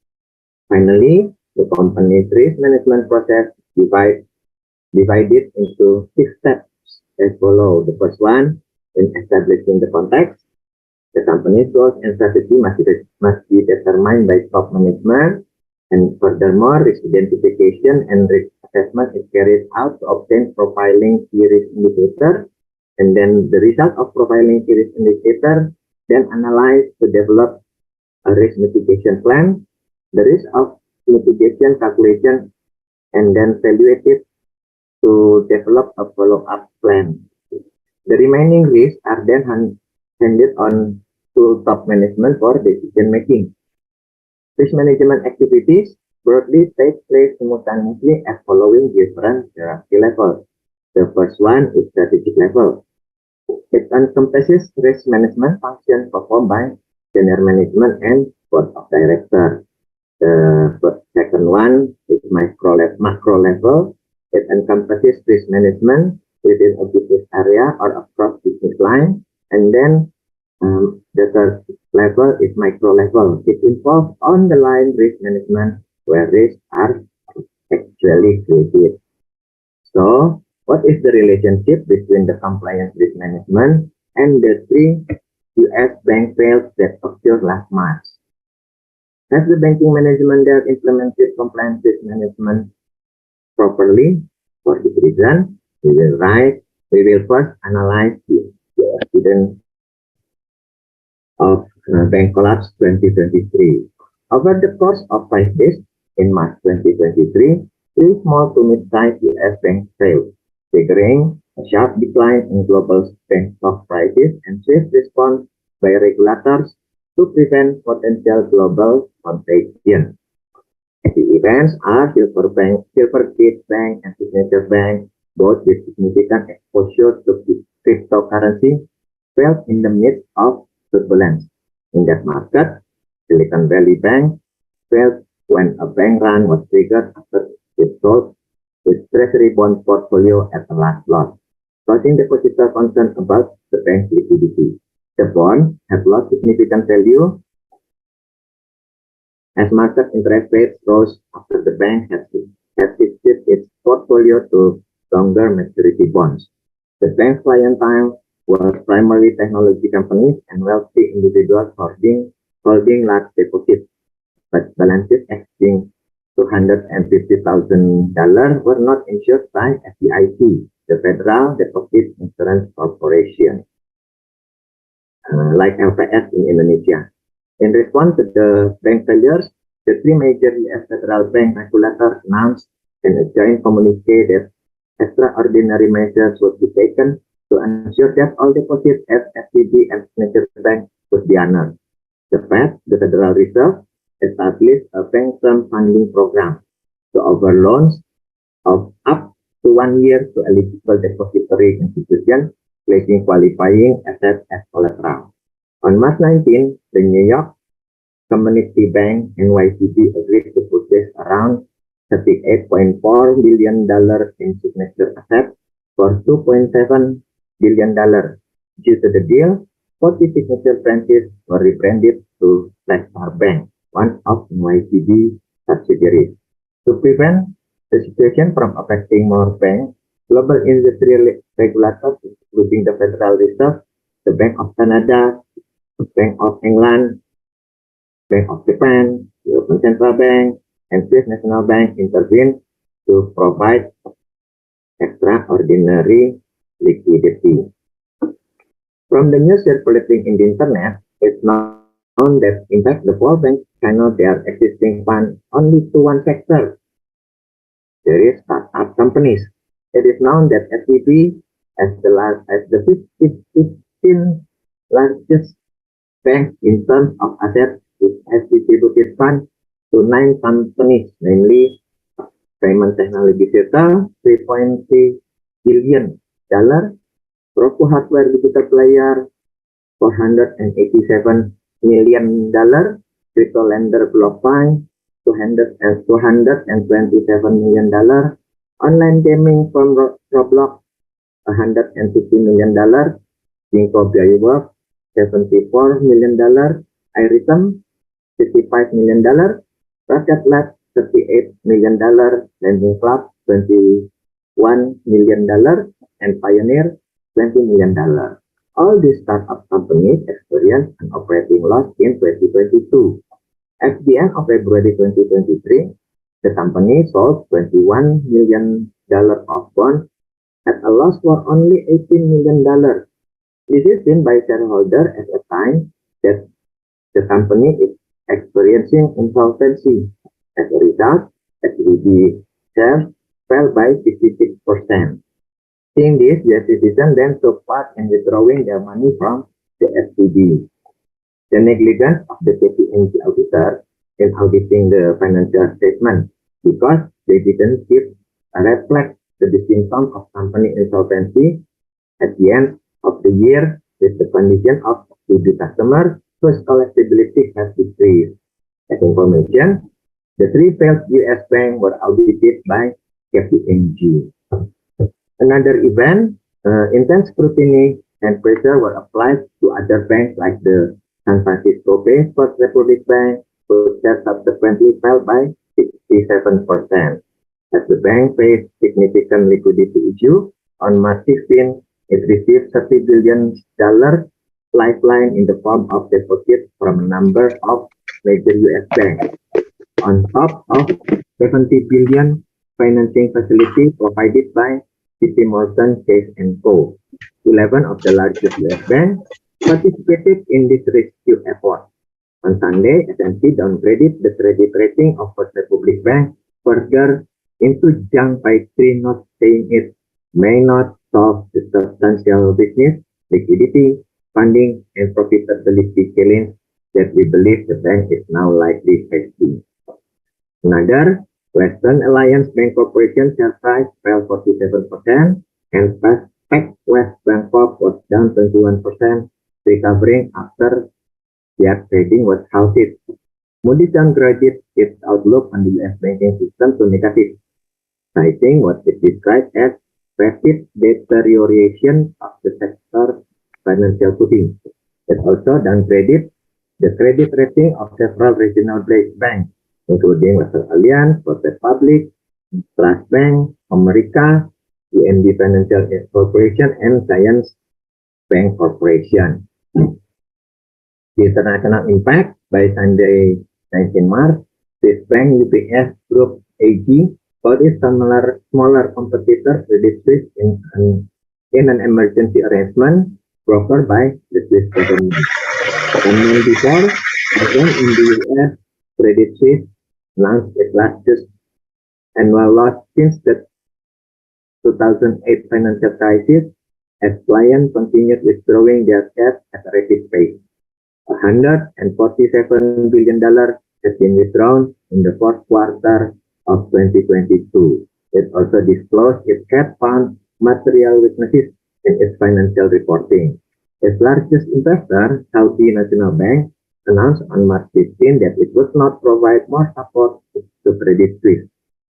Finally, the company's risk management process divided into 6 steps as follows. The first one, in establishing the context, the company's goals and strategy must be determined by top management, and furthermore, risk identification and risk assessment is carried out to obtain profiling key risk indicator, and then the result of profiling key risk indicator, then analyze to develop a risk mitigation plan, the risk of mitigation calculation, and then evaluate it to develop a follow-up plan. The remaining risks are then handed on to top management for decision making. Risk management activities broadly take place simultaneously at following different hierarchy levels. The first one is strategic level. It encompasses risk management functions performed by senior management and board of directors. The second one is macro level. It encompasses risk management within a business area or across business line. And then the third level is micro level. It involves on-the-line risk management where risks are actually created. So, what is the relationship between the compliance risk management and the 3 US bank fails that occurred last March? Has the banking management there implemented compliance risk management properly? For this reason, we will first analyze the evidence of bank collapse 2023. Over the course of 5 days, in March 2023, 3 small to mid-sized US banks failed, triggering a sharp decline in global bank stock prices and swift response by regulators to prevent potential global contagion. The events are Silvergate Bank and Signature Bank, both with significant exposure to cryptocurrency, failed in the midst of turbulence. In that market, Silicon Valley Bank failed when a bank run was triggered after it sold its treasury bond portfolio at a last loss, causing depositor concern about the bank's liquidity. The bonds have lost significant value as market interest rates rose after the bank has shifted its portfolio to longer maturity bonds. The bank's clientele were primarily technology companies and wealthy individuals holding large deposits, but balances exceeding $250,000 were not insured by FDIC, the Federal Deposit Insurance Corporation, like LPS in Indonesia. In response to the bank failures, the 3 major US federal bank regulators announced in a joint communique that extraordinary measures would be taken to ensure that all deposits at FTB and Signature Bank would be honored. The Fed, the Federal Reserve, established a bank term funding program to offer loans of up to 1 year to eligible depository institutions, placing qualifying assets as collateral. On March 19, the New York Community Bank NYCB agreed to purchase around $38.4 billion in signature assets for $2.7 billion. Due to the deal, 40 signature branches were rebranded to Flagstar Bank, one of NYCB subsidiaries. To prevent the situation from affecting more banks, global industry regulators, including the Federal Reserve, the Bank of Canada, Bank of England, Bank of Japan, European Central Bank, and Swiss National Bank intervened to provide extraordinary liquidity. From the news circulating in the internet, it's known that in fact the four banks channel their existing funds only to one sector. There is startup companies. It is known that SVB as the 15th largest bank in terms of assets, it has distributed funds to 9 companies, namely Payment Technology Sector, $3.3 billion, Roku Hardware Digital Player, $487 million, Crypto Lender BlockFi, $227 million, Online Gaming from Roblox, $150 million, Ginkgo Bioscience, $74 million, iRhythm, $55 million, Rocket Lab, $38 million, Landing Club, $21 million, and Pioneer, $20 million. All these startup companies experienced an operating loss in 2022. At the end of February 2023, the company sold $21 million of bonds at a loss for only $18 million. This is seen by shareholders at a time that the company is experiencing insolvency. As a result, SVB shares fell by 56%. Seeing this, the citizens then took part in withdrawing their money from the SVB. The negligence of the KPMG auditor in auditing the financial statement because they didn't give a reflect the symptom of company insolvency at the end of the year with the condition of the customer whose collectibility has decreased. As information, the 3 failed US banks were audited by KPMG. Another event, intense scrutiny and pressure were applied to other banks like the San Francisco Bay First Republic Bank, whose shares subsequently fell by 67%. As the bank faced significant liquidity issue, on March 16, it received $30 billion lifeline in the form of deposits from a number of major US banks, on top of $70 billion financing facility provided by JP Morgan Chase & Co. 11 of the largest US banks participated in this rescue effort. On Sunday, S&P downgraded the credit rating of First Republic Bank further into junk by 3 notes, saying it may not solve the substantial business, liquidity, funding, and profitability challenge that we believe the bank is now likely facing. Another, Western Alliance Bank Corporation share price fell 47%, and Pac West Bancorp was down 21%, recovering after their trading was halted. Moody's downgraded its outlook on the US banking system to negative, citing what it described as rapid deterioration of the sector's financial footing. It also downgraded the credit rating of several regional banks, including Western Alliance, First Republic, Trust Bank, America, UMB Financial Corporation, and Giants Bank Corporation. The international impact by Sunday, 19 March, Swiss Bank UBS Group AG called its smaller competitor Credit Suisse in an emergency arrangement brokered by the Swiss government. 1 month before, again in the US, Credit Suisse announced its largest annual loss since the 2008 financial crisis, as clients continued withdrawing their cash at a rapid pace. $147 billion has been withdrawn in the fourth quarter of 2022. It also disclosed it had found material weaknesses in its financial reporting. Its largest investor, Saudi National Bank, announced on March 15 that it would not provide more support to Credit Suisse.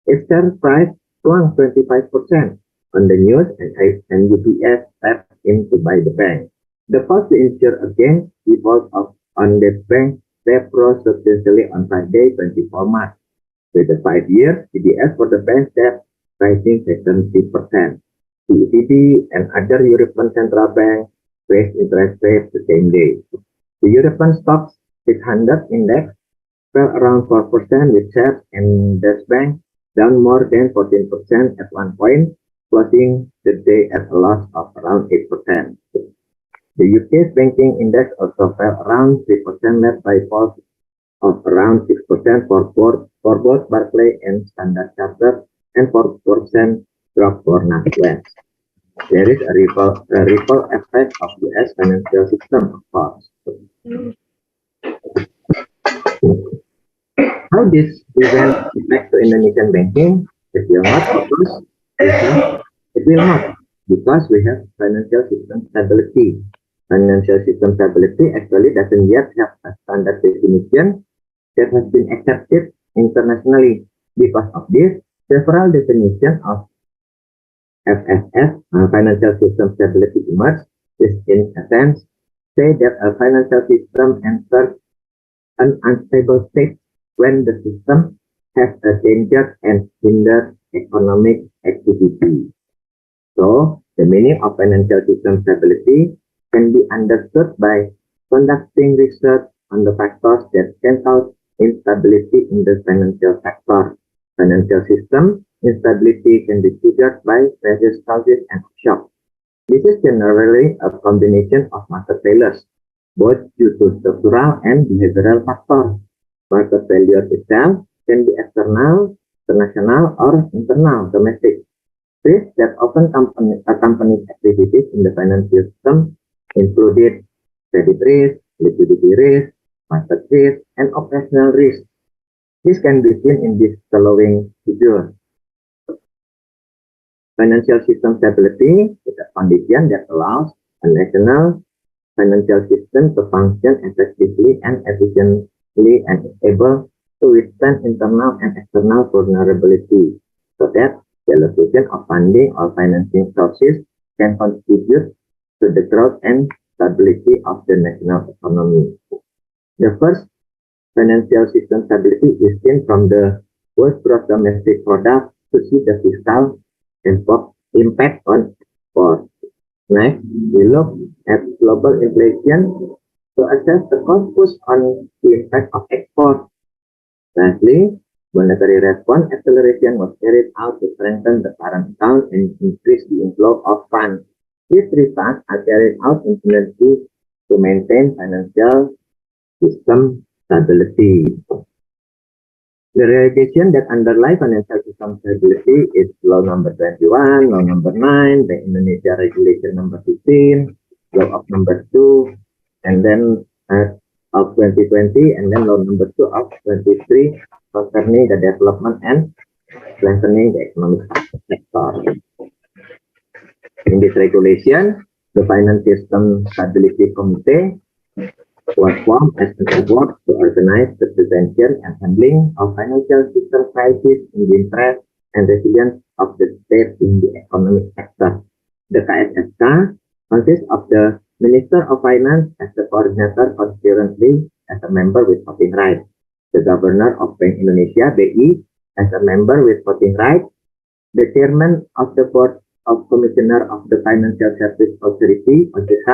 Its share price swung 25% on the news, and UBS stepped in to buy the bank. The cost to insure against default on that bank rose substantially on Friday, 24 March. With the 5 years, CDS for the bank debt rising 70%. The ECB and other European central banks raised interest rates the same day. The European Stoxx 600 index fell around 4%, with shares and Dutch banks down more than 14% at one point, closing the day at a loss of around 8%. The UK's banking index also fell around 3%, led by falls of around 6% for both Barclays and Standard Chartered, and 4% drop for NatWest. There is a ripple effect of US financial system, of course. How this event affect to Indonesian banking? It will not, of course. It will not, because we have financial system stability. Financial system stability actually doesn't yet have a standard definition that has been accepted internationally. Because of this, several definitions of FSS, financial system stability, emerged, which in essence say that a financial system enters an unstable state when the system has a danger and hinders economic activity. So, the meaning of financial system stability can be understood by conducting research on the factors that can cause instability in the financial sector. Financial system instability can be triggered by various causes and shocks. This is generally a combination of market failures, both due to structural and behavioral factors. Market failure itself can be external, international, or internal, domestic. Risks that often accompany activities in the financial system included credit risk, liquidity risk, market risk, and operational risk. This can be seen in this following figure. Financial system stability is a condition that allows a national financial system to function effectively and efficiently and able to withstand internal and external vulnerability, so that the allocation of funding or financing sources can contribute to the growth and stability of the national economy. The first financial system stability is seen from the worst gross domestic product to see the fiscal impact on exports. Next, we look at global inflation to assess the cost push on the impact of export. Lastly, monetary response acceleration was carried out to strengthen the current account and increase the inflow of funds. These three tasks are carried out in synergy to maintain financial system stability. The realization that underlie financial system stability is Law number 21, Law number 9, the Indonesia Regulation number 15, Law of number 2, and then of 2020, and then Law number 2 of 23 concerning the development and strengthening the economic sector. In this regulation, the Finance System Stability Committee was formed as an effort to organize the prevention and handling of financial system crisis in the interest and resilience of the state in the economic sector. The KSSK consists of the Minister of Finance as the coordinator, concurrently as a member with voting rights, the Governor of Bank Indonesia (BI) as a member with voting rights, the Chairman of the Board of Commissioner of the Financial Service Authority (OJK)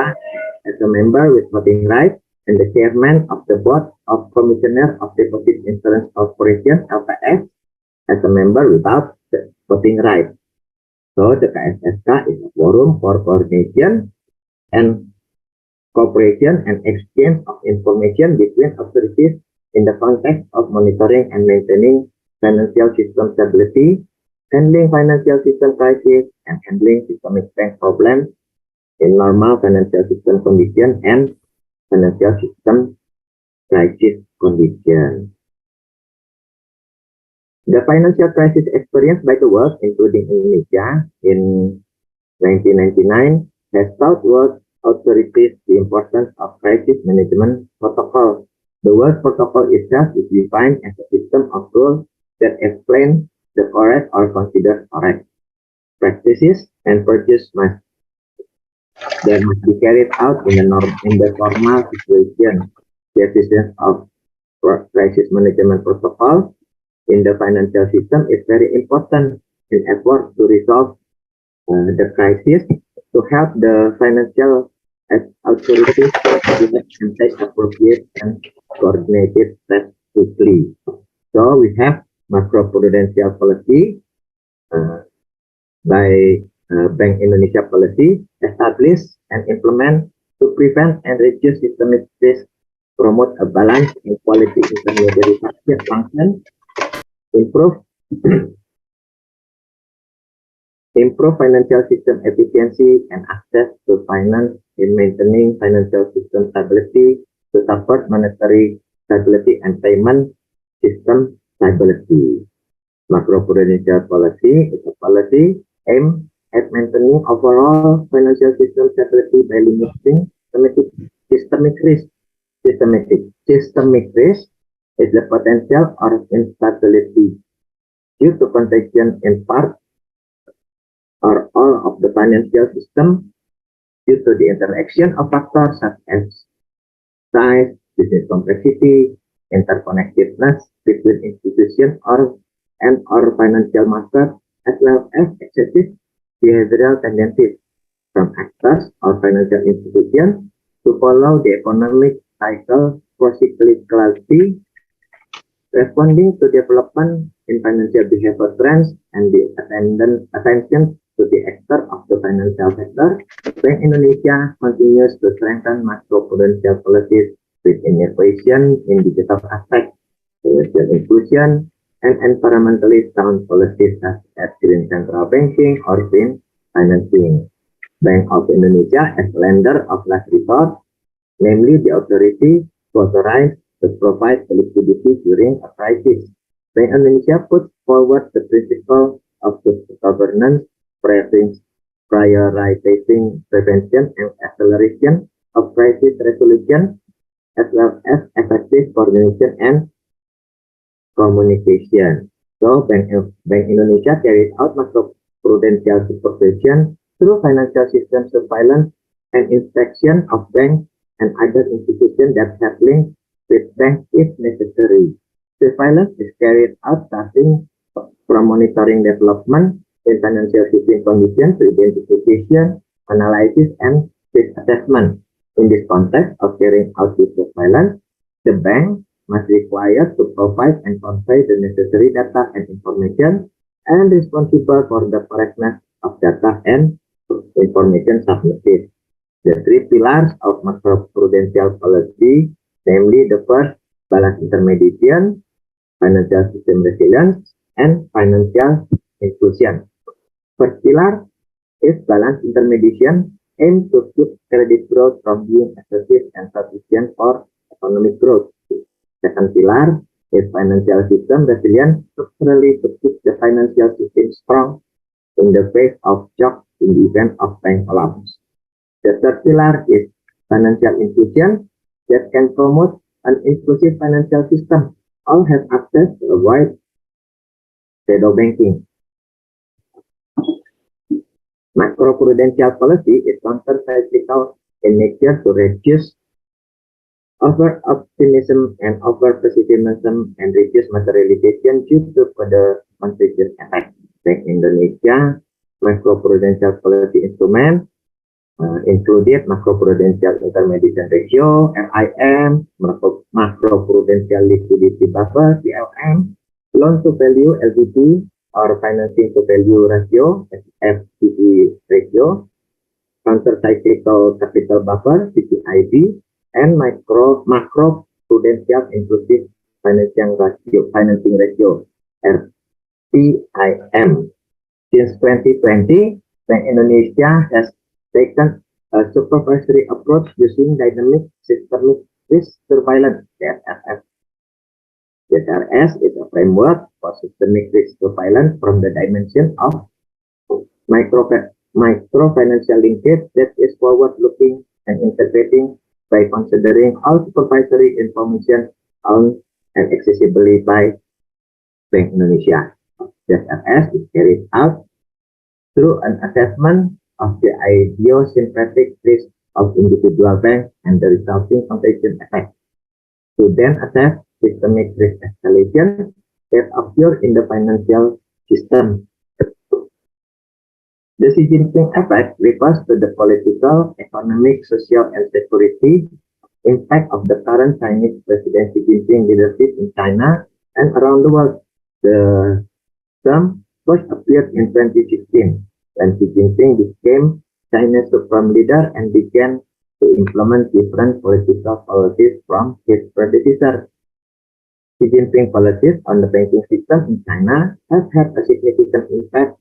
as a member with voting rights, and the Chairman of the Board of Commissioner of Deposit Insurance Corporation (LPS) as a member without voting rights. So the KSSK is a forum for coordination and cooperation and exchange of information between authorities in the context of monitoring and maintaining financial system stability, handling financial system crisis, and handling systemic bank problems in normal financial system condition and financial system crisis condition. The financial crisis experienced by the world, including Indonesia, in 1999 has taught world authorities the importance of crisis management protocol. The word protocol itself is defined as a system of rules that explain the correct or considered correct practices and procedures that must be carried out in the formal situation. The existence of crisis management protocol in the financial system is very important in effort to resolve the crisis, to help the financial authorities and take appropriate and coordinated steps quickly. So we have macroprudential policy by Bank Indonesia policy established and implement to prevent and reduce systemic risk, promote a balanced and quality intermediary function, improve financial system efficiency and access to finance in maintaining financial system stability to support monetary stability and payment system stability. Macroprudential policy is a policy aimed at maintaining overall financial system stability by limiting systemic risk. Systemic risk is the potential or instability due to contagion in part or all of the financial system due to the interaction of factors such as size, business complexity, interconnectedness between institutions or financial markets, as well as excessive behavioral tendencies from actors or financial institutions to follow the economic cycle procyclicality, responding to development in financial behavior trends and the attention to the actor of the financial sector. Bank Indonesia continues to strengthen macroprudential policies with innovation in digital aspects, social inclusion, and environmentally sound policies such as green central banking or green financing. Bank of Indonesia as lender of last resort, namely the authority authorized to provide liquidity during a crisis. Bank Indonesia puts forward the principle of good governance, prioritizing prevention and acceleration of crisis resolution, as well as effective coordination and communication. So, Bank Indonesia carries out macroprudential supervision through financial system surveillance and inspection of banks and other institutions that have links with banks if necessary. Surveillance is carried out starting from monitoring development in financial system conditions to identification, analysis, and risk assessment. In this context of carrying out this surveillance, the bank must require to provide and convey the necessary data and information and responsible for the correctness of data and information submitted. The three pillars of macroprudential policy, namely the first, balance intermediation, financial system resilience, and financial inclusion. First pillar is balance intermediation, aimed to keep credit growth from being excessive and sufficient for economic growth. Second pillar is financial system resilience, structurally to keep the financial system strong in the face of shock in the event of bank collapse. The third pillar is financial inclusion that can promote an inclusive financial system. All have access to avoid shadow banking. Macroprudential policy is counter-cyclical in nature to reduce over-optimism and over-pessimism and reduce materialization due to further contagious effect. Bank Indonesia macroprudential policy instrument included macroprudential intermediation ratio, MIM, macroprudential liquidity buffer, CLM, loan to value, LTV, or financing to value ratio, FTE ratio, counter-cyclical capital buffer, CCIB, and macroprudential inclusive financing ratio, RPIM. Since 2020, Bank Indonesia has taken a supervisory approach using dynamic systemic risk surveillance, (SSS). SSS is a framework for systemic risk surveillance from the dimension of micro-financial linkage that is forward-looking and integrating by considering all supervisory information owned and accessible by Bank Indonesia. SSS is carried out through an assessment of the idiosyncratic risk of individual banks and the resulting contagion effect. To then assess systemic risk escalation, that occur in the financial system. The Xi Jinping effect refers to the political, economic, social, and security impact of the current Chinese President Xi Jinping leadership in China and around the world. The term first appeared in 2016 when Xi Jinping became China's supreme leader and began to implement different political policies from his predecessor. Xi Jinping policies on the banking system in China have had a significant impact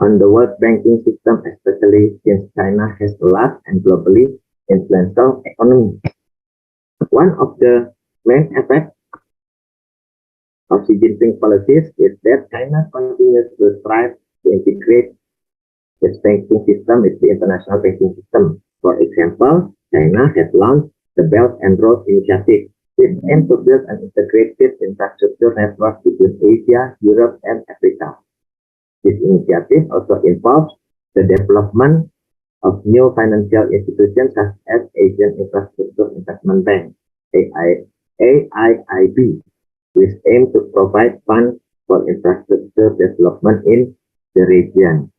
on the world banking system, especially since China has a large and globally influential economy. One of the main effects of Xi Jinping policies is that China continues to strive to integrate its banking system with the international banking system. For example, China has launched the Belt and Road Initiative, which aims to build an integrated infrastructure network between Asia, Europe, and Africa. This initiative also involves the development of new financial institutions such as Asian Infrastructure Investment Bank, AIIB, which aim to provide funds for infrastructure development in the region.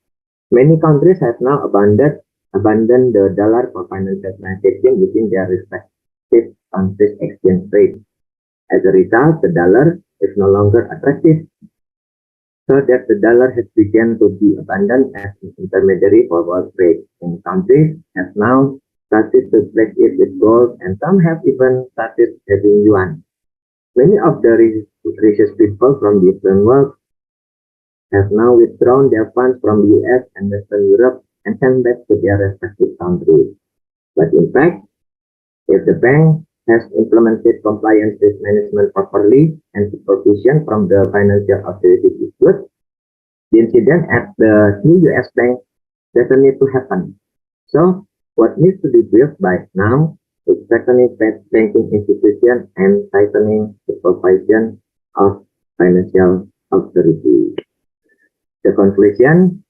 Many countries have now abandoned the dollar for financial transaction within their respective countries' exchange rate. As a result, the dollar is no longer attractive, so that the dollar has begun to be abandoned as an intermediary for world trade. Many countries have now started to replace it with gold, and some have even started having yuan. Many of the richest people from the Eastern world have now withdrawn their funds from the US and Western Europe and sent back to their respective countries. But in fact, if the bank has implemented compliance risk management properly and supervision from the financial authority is good, the incident at the new US bank doesn't need to happen. So what needs to be built by now is strengthening banking institutions and tightening supervision of financial authority. The conclusion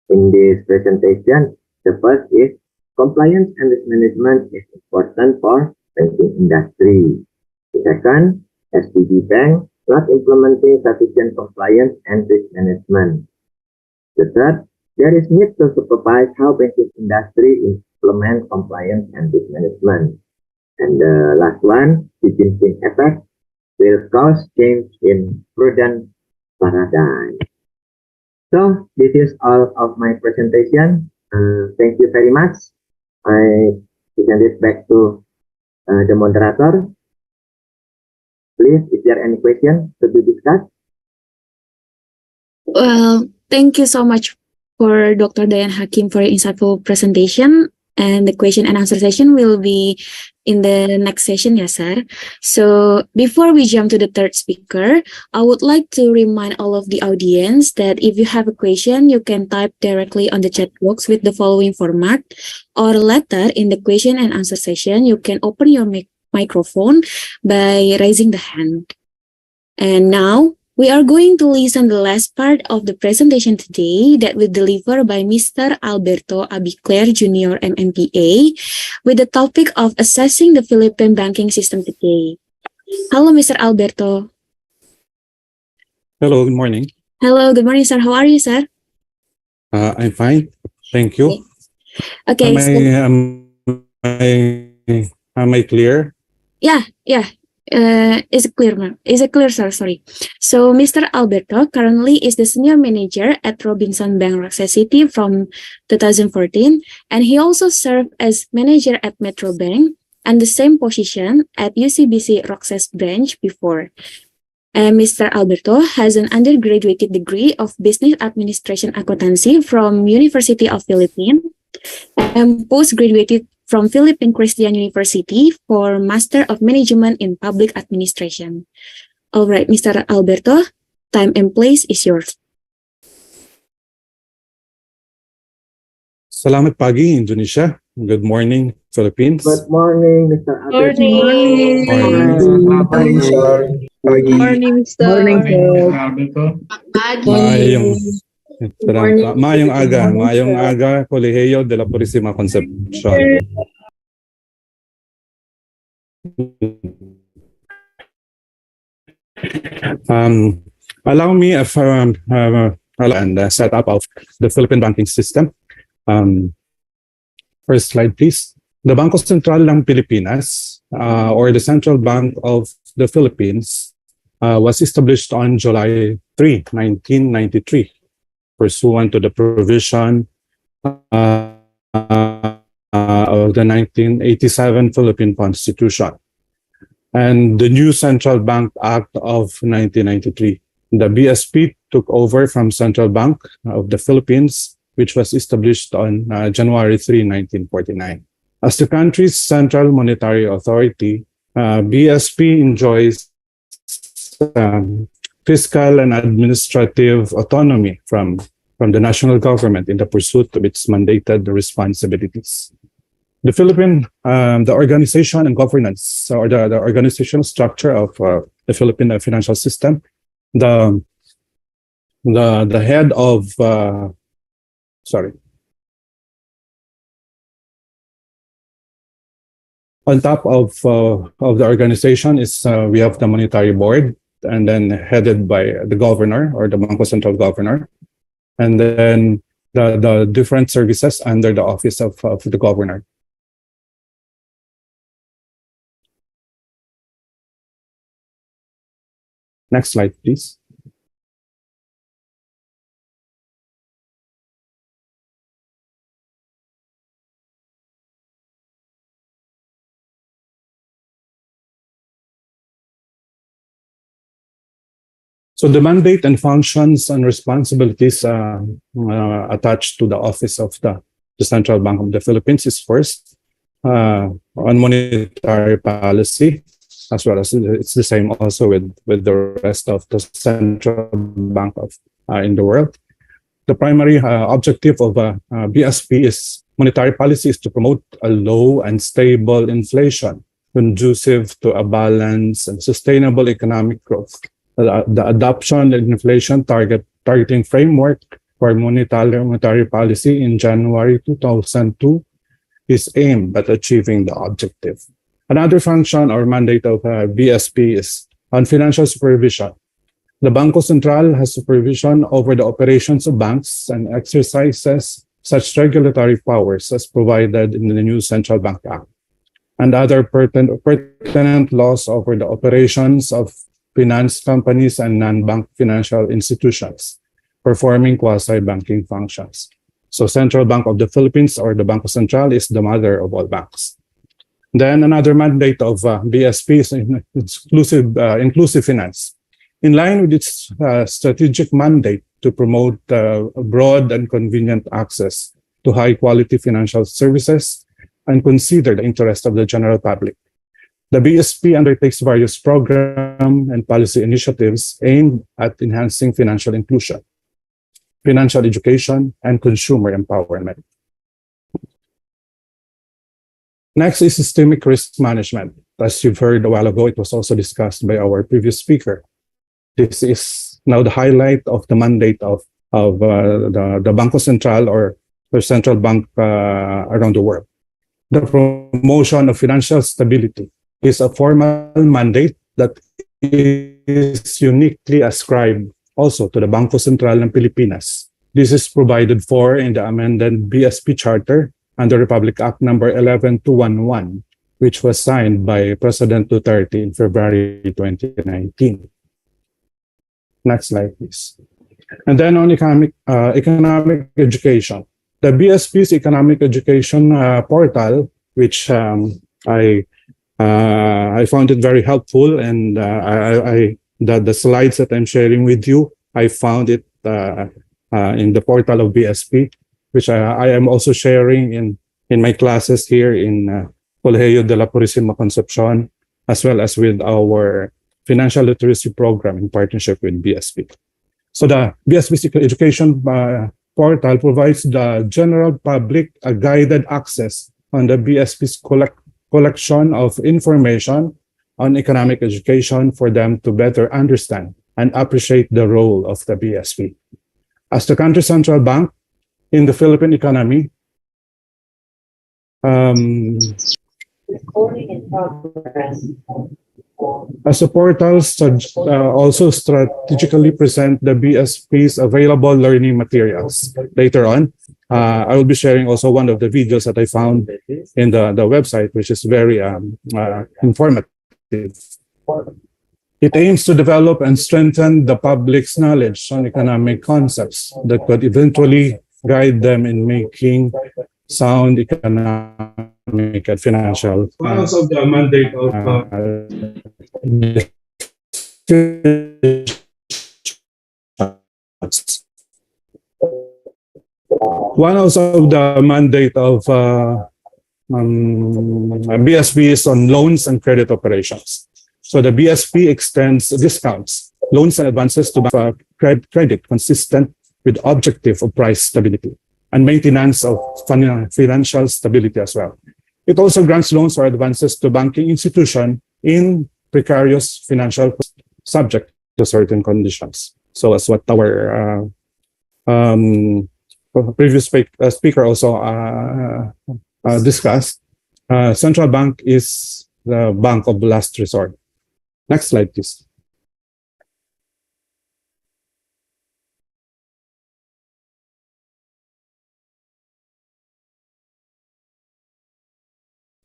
in this presentation, the first is compliance and risk management is important for banking industry. The second, SPB Bank not implementing sufficient compliance and risk management. The third, there is need to supervise how banking industry implement compliance and risk management. And the last one, the Jinping effect will cause change in prudent paradigm. So this is all of my presentation. Thank you very much. I present it back to the moderator. Please, if there are any questions to be discussed. Well, thank you so much for Dr. Dayan Hakim for your insightful presentation. And the question and answer session will be in the next session, yes, sir. So before we jump to the third speaker, I would like to remind all of the audience that if you have a question, you can type directly on the chat box with the following format, or later in the question and answer session, you can open your microphone by raising the hand. And now, we are going to listen the last part of the presentation today that will deliver by Mr. Alberto A.Biclar Jr. MMPA with the topic of assessing the Philippine banking system today. Hello, Mr. Alberto. Hello, good morning. Hello, good morning, sir. How are you, sir? I'm fine. Thank you. Okay. Am I clear? Yeah. Is it clear, ma'am? Is it clear, sir? Sorry. So, Mr. Alberto currently is the senior manager at Robinson Bank Roxas City from 2014, and he also served as manager at Metro Bank and the same position at UCBC Roxas branch before. And Mr. Alberto has an undergraduate degree of Business Administration Accountancy from University of Philippines and postgraduate from Philippine Christian University for Master of Management in Public Administration. All right, Mr. Alberto, time and place is yours. Selamat pagi, Indonesia. Good morning, Philippines. Good morning, Mr. Alberto. Morning. Morning. Morning, Mr. Alberto. Maayong aga, Colegio de la Purisima Concepcion. Allow me and setup of the Philippine banking system. First slide, please. The Bangko Sentral ng Pilipinas, or the Central Bank of the Philippines, was established on July 3, 1993, pursuant to the provision of the 1987 Philippine Constitution and the new Central Bank Act of 1993. The BSP took over from Central Bank of the Philippines, which was established on January 3, 1949. As the country's central monetary authority, BSP enjoys fiscal and administrative autonomy from the national government in the pursuit of its mandated responsibilities. The the organization and governance, or the organizational structure of the Philippine financial system, the head of on top of the organization is we have the monetary board, and then headed by the governor or the Bangko Central governor, and then the different services under the office of the governor. Next slide, please. So the mandate and functions and responsibilities attached to the office of the Central Bank of the Philippines is first on monetary policy, as well as it's the same also with the rest of the central bank of in the world. The primary objective of BSP is monetary policy is to promote a low and stable inflation conducive to a balanced and sustainable economic growth. The adoption and inflation targeting framework for monetary policy in January 2002 is aimed at achieving the objective. Another function or mandate of BSP is on financial supervision. The Bangko Sentral has supervision over the operations of banks and exercises such regulatory powers as provided in the new Central Bank Act and other pertinent laws over the operations of finance companies and non-bank financial institutions performing quasi-banking functions. So Central Bank of the Philippines, or the Bangko Sentral, is the mother of all banks. Then another mandate of BSP is inclusive finance. In line with its strategic mandate to promote broad and convenient access to high-quality financial services and consider the interest of the general public, the BSP undertakes various program and policy initiatives aimed at enhancing financial inclusion, financial education, and consumer empowerment. Next is systemic risk management. As you've heard a while ago, it was also discussed by our previous speaker. This is now the highlight of the mandate of the Bangko Sentral, or the central bank around the world. The promotion of financial stability is a formal mandate that is uniquely ascribed also to the Bangko Sentral ng Pilipinas. This is provided for in the amended BSP Charter under Republic Act number 11211, which was signed by President Duterte in February 2019. Next slide, please. And then on economic education. The BSP's economic education portal, which I found it very helpful, and the slides that I'm sharing with you, I found it in the portal of BSP, which I am also sharing in my classes here in Colegio de la Purisima Concepcion, as well as with our financial literacy program in partnership with BSP. So the BSP's education portal provides the general public a guided access on the BSP's collection of information on economic education for them to better understand and appreciate the role of the BSP. As the country's central bank in the Philippine economy, Recording in progress. As a portal also strategically present the BSP's available learning materials. Later on, I will be sharing also one of the videos that I found in the website, which is very informative. It aims to develop and strengthen the public's knowledge on economic concepts that could eventually guide them in making sound economic and financial. Also, the mandate of one also the mandate of BSP is on loans and credit operations. So the BSP extends discounts, loans and advances to credit consistent with objective of price stability and maintenance of financial stability as well. It also grants loans or advances to banking institutions in precarious financial subject to certain conditions. So as what our previous speaker also discussed, central bank is the bank of last resort. Next slide, please.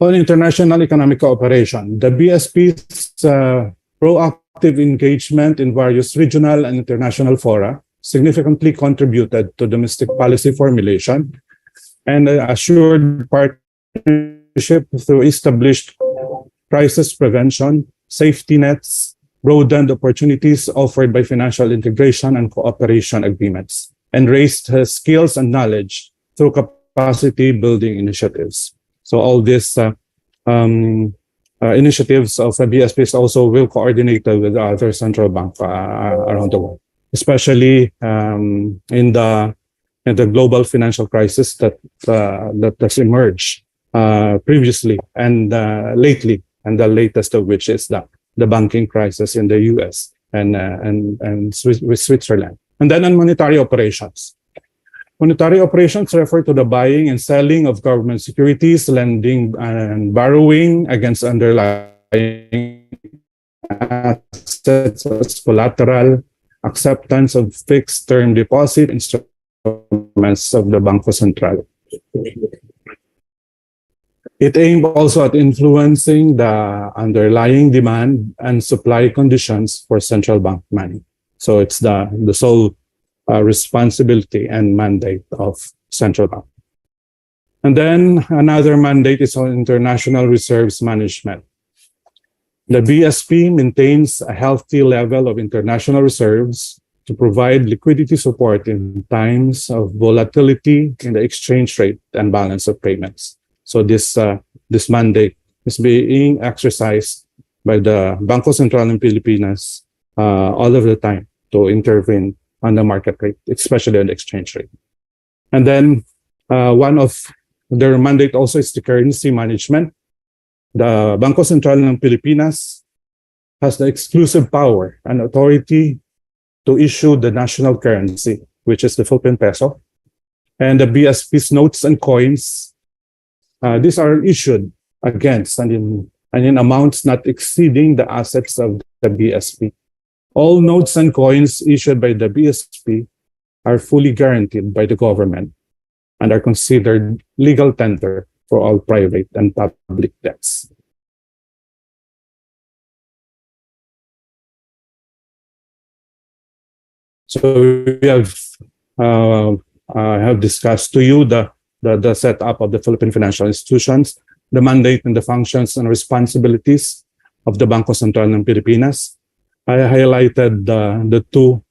On international economic cooperation, the BSP's proactive engagement in various regional and international fora significantly contributed to domestic policy formulation and assured partnership through established crisis prevention, safety nets, broadened opportunities offered by financial integration and cooperation agreements, and raised skills and knowledge through capacity building initiatives. So all these initiatives of BSP is also well coordinated with other central banks around the world, especially in the global financial crisis that has emerged previously and lately, and the latest of which is the banking crisis in the US and Switzerland. And then on monetary operations. Monetary operations refer to the buying and selling of government securities, lending and borrowing against underlying assets as collateral, acceptance of fixed-term deposit instruments of the Banco Central. It aimed also at influencing the underlying demand and supply conditions for central bank money. So it's the sole responsibility and mandate of central bank. And then another mandate is on international reserves management. The BSP maintains a healthy level of international reserves to provide liquidity support in times of volatility in the exchange rate and balance of payments. So this mandate is being exercised by the Bangko Sentral ng Pilipinas all of the time to intervene on the market rate, especially on the exchange rate. And then one of their mandate also is the currency management. The Bangko Sentral ng Pilipinas has the exclusive power and authority to issue the national currency, which is the Philippine peso. And the BSP's notes and coins, these are issued against and in amounts not exceeding the assets of the BSP. All notes and coins issued by the BSP are fully guaranteed by the government and are considered legal tender for all private and public debts. So we have discussed to you the setup of the Philippine financial institutions, the mandate and the functions and responsibilities of the Bangko Sentral ng Pilipinas. I highlighted the two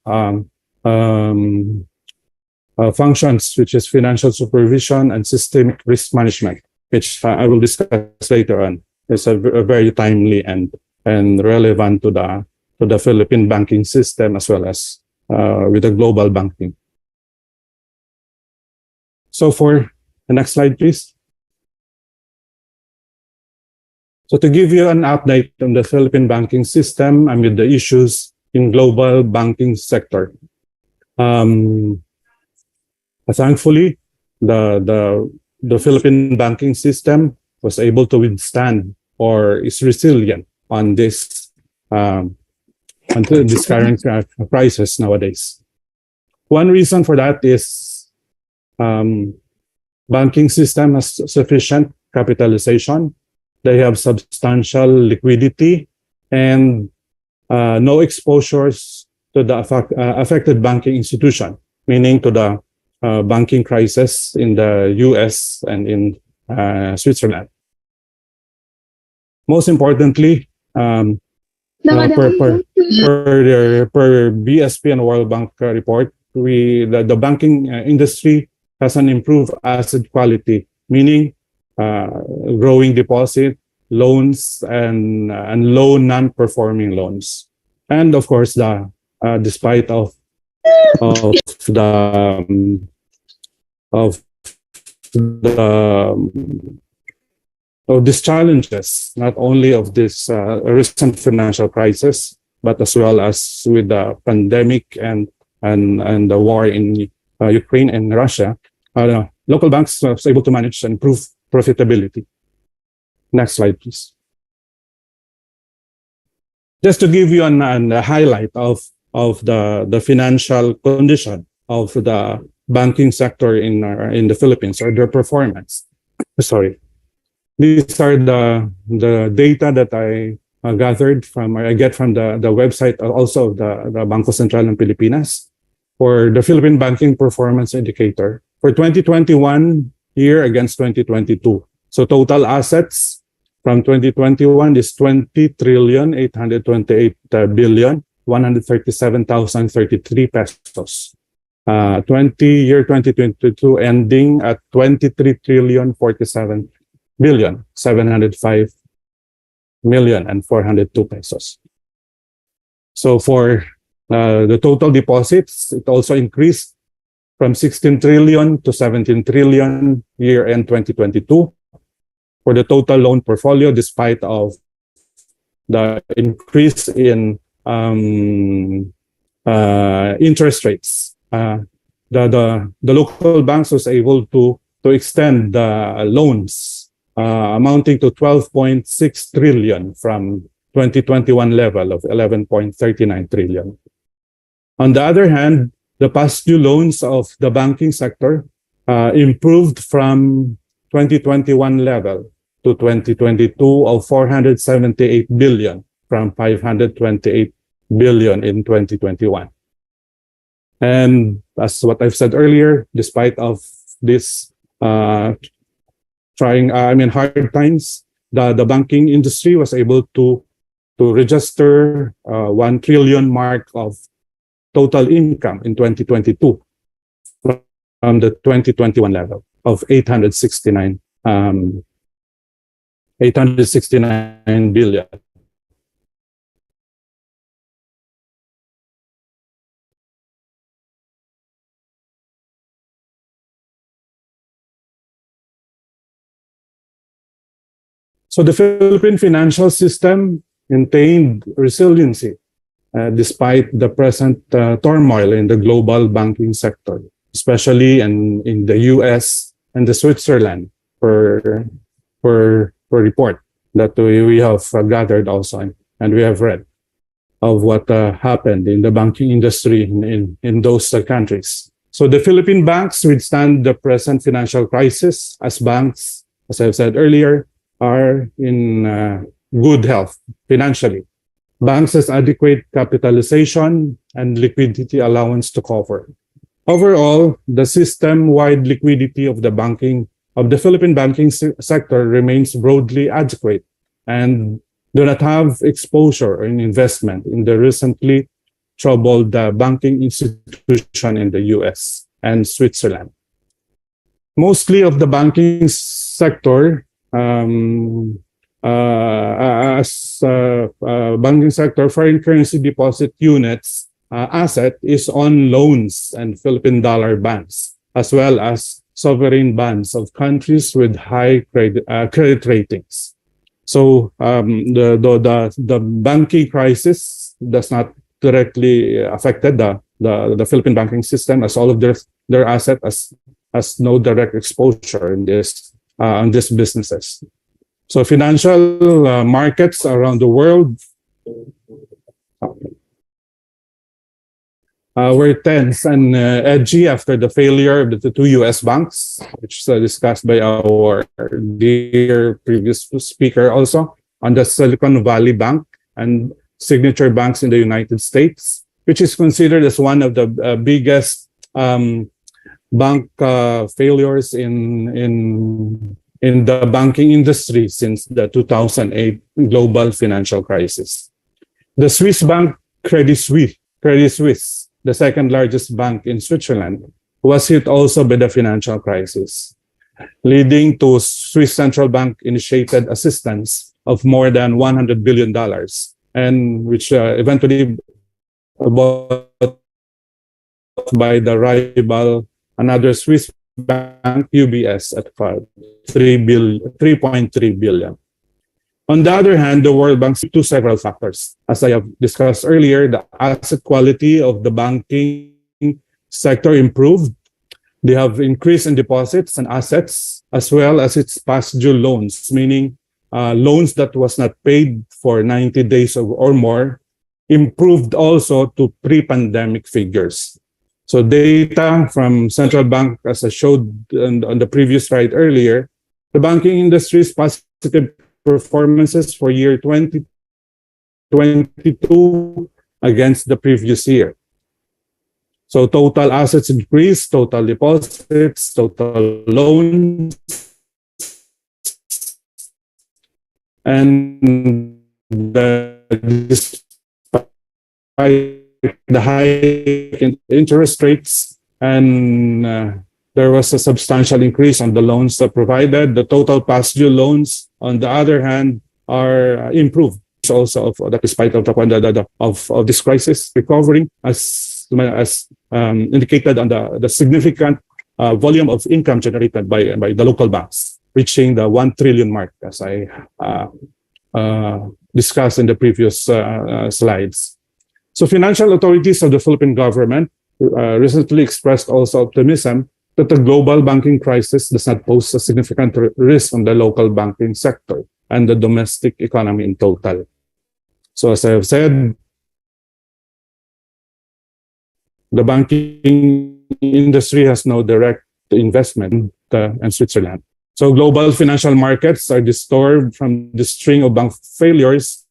functions, which is financial supervision and systemic risk management, which I will discuss later on. It's a very timely and relevant to the Philippine banking system as well as with the global banking. So for the next slide, please. So to give you an update on the Philippine banking system and with the issues in global banking sector. Thankfully, the Philippine banking system was able to withstand or is resilient on this until this current crisis nowadays. One reason for that is banking system has sufficient capitalization. They have substantial liquidity and no exposures to the affected banking institution, meaning to the banking crisis in the US and in Switzerland. Most importantly, per BSP and World Bank report, the banking industry has an improved asset quality, meaning growing deposit, loans, and low non-performing loans. And of course, despite of these challenges, not only of this recent financial crisis, but as well as with the pandemic and the war in Ukraine and Russia, local banks was able to manage and improve profitability. Next slide, please. Just to give you a highlight of the financial condition of the banking sector in the Philippines, or their performance. Sorry. These are the data that I gathered from, or I get from the website also of the Bangko Sentral ng Pilipinas for the Philippine Banking Performance Indicator for 2021 year against 2022. So total assets from 2021 is 20,828,137,033 pesos. 2022 ending at 23,047,705,402 pesos. So for the total deposits, it also increased from 16 trillion to 17 trillion year-end 2022. For the total loan portfolio, despite of the increase in interest rates, the local banks was able to extend the loans amounting to 12.6 trillion from 2021 level of 11.39 trillion. On the other hand, the past due loans of the banking sector improved from 2021 level to 2022 of 478 billion from 528 billion in 2021. And as what I've said earlier, despite of this hard times, the banking industry was able to register 1 trillion mark of total income in 2022 from the 2021 level of 869 billion. So the Philippine financial system maintained resiliency despite the present turmoil in the global banking sector, especially in the US and the Switzerland per report that we have gathered also, and we have read of what happened in the banking industry in those countries. So the Philippine banks withstand the present financial crisis as banks, as I've said earlier, are in good health financially. Banks has adequate capitalization and liquidity allowance to cover. Overall, the system-wide liquidity of the Philippine banking sector remains broadly adequate and do not have exposure in investment in the recently troubled banking institution in the US and Switzerland. Mostly of the banking sector banking sector foreign currency deposit units asset is on loans and Philippine dollar bonds, as well as sovereign bonds of countries with high credit ratings. So the banking crisis does not directly affected the Philippine banking system, as all of their asset has no direct exposure in this on these businesses. So financial markets around the world were tense and edgy after the failure of the two U.S. banks, which is discussed by our dear previous speaker also, on the Silicon Valley Bank and Signature Banks in the United States, which is considered as one of the biggest bank failures in the banking industry since the 2008 global financial crisis. The Swiss bank Credit Suisse, the second largest bank in Switzerland, was hit also by the financial crisis, leading to Swiss Central Bank initiated assistance of more than $100 billion, and which eventually bought by the rival, another Swiss bank, UBS, at 3.3 billion. On the other hand, the World Bank to several factors. As I have discussed earlier, the asset quality of the banking sector improved. They have increased in deposits and assets, as well as its past due loans, meaning loans that was not paid for 90 days or more, improved also to pre-pandemic figures. So data from central bank, as I showed on the previous slide earlier, the banking industry's positive performances for year 2022 against the previous year. So total assets increased, total deposits, total loans, and despite the high interest rates, and there was a substantial increase on the loans provided. The total past due loans, on the other hand, are improved. Also, despite of this crisis recovering, as indicated on the significant volume of income generated by the local banks, reaching the 1 trillion mark, as I discussed in the previous slides. So financial authorities of the Philippine government recently expressed also optimism that the global banking crisis does not pose a significant risk on the local banking sector and the domestic economy in total. So as I have said, the banking industry has no direct investment in Switzerland. So global financial markets are disturbed from the string of bank failures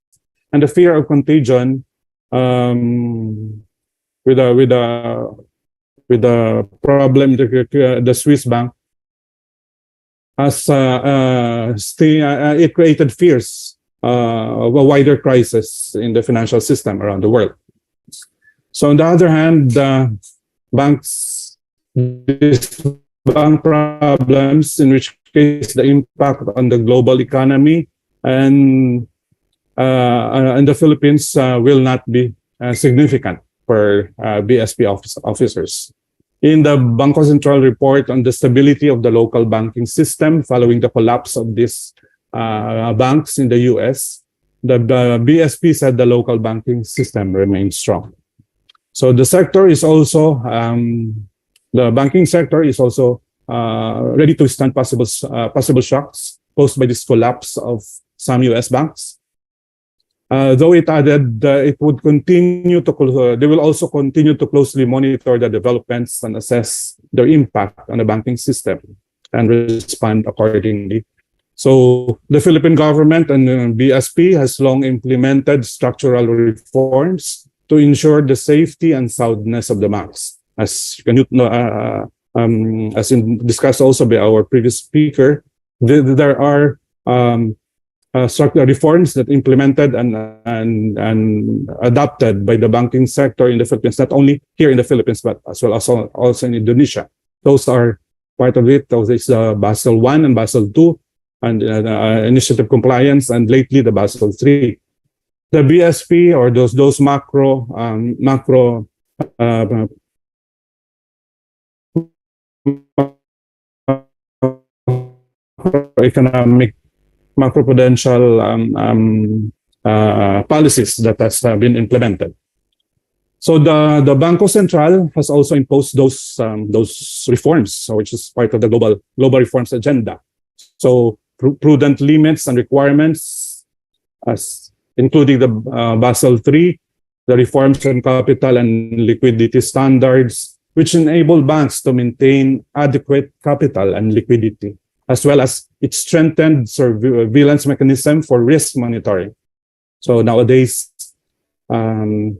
and the fear of contagion with the problem. The Swiss bank has it created fears of a wider crisis in the financial system around the world. So on the other hand, banks, these bank problems, in which case the impact on the global economy and the Philippines will not be significant for BSP officers. In the Bangko Sentral report on the stability of the local banking system following the collapse of these banks in the US, the BSP said the local banking system remains strong. So the sector is also, the banking sector is also ready to withstand possible shocks posed by this collapse of some US banks. Though it added it would continue to, they will also continue to closely monitor the developments and assess their impact on the banking system and respond accordingly. So the Philippine government and BSP has long implemented structural reforms to ensure the safety and soundness of the banks. As discussed also by our previous speaker, there are structural reforms that implemented and adopted by the banking sector in the Philippines, not only here in the Philippines, but as well as also in Indonesia. Those are part of it. Those is Basel I and Basel II, and initiative compliance, and lately the Basel III. The BSP, or those macro economic macroprudential policies that has been implemented. So the Bangko Sentral has also imposed those reforms, which is part of the global reforms agenda. So prudent limits and requirements, as including the Basel III, the reforms in capital and liquidity standards, which enable banks to maintain adequate capital and liquidity, as well as it strengthened surveillance mechanism for risk monitoring. So nowadays, banking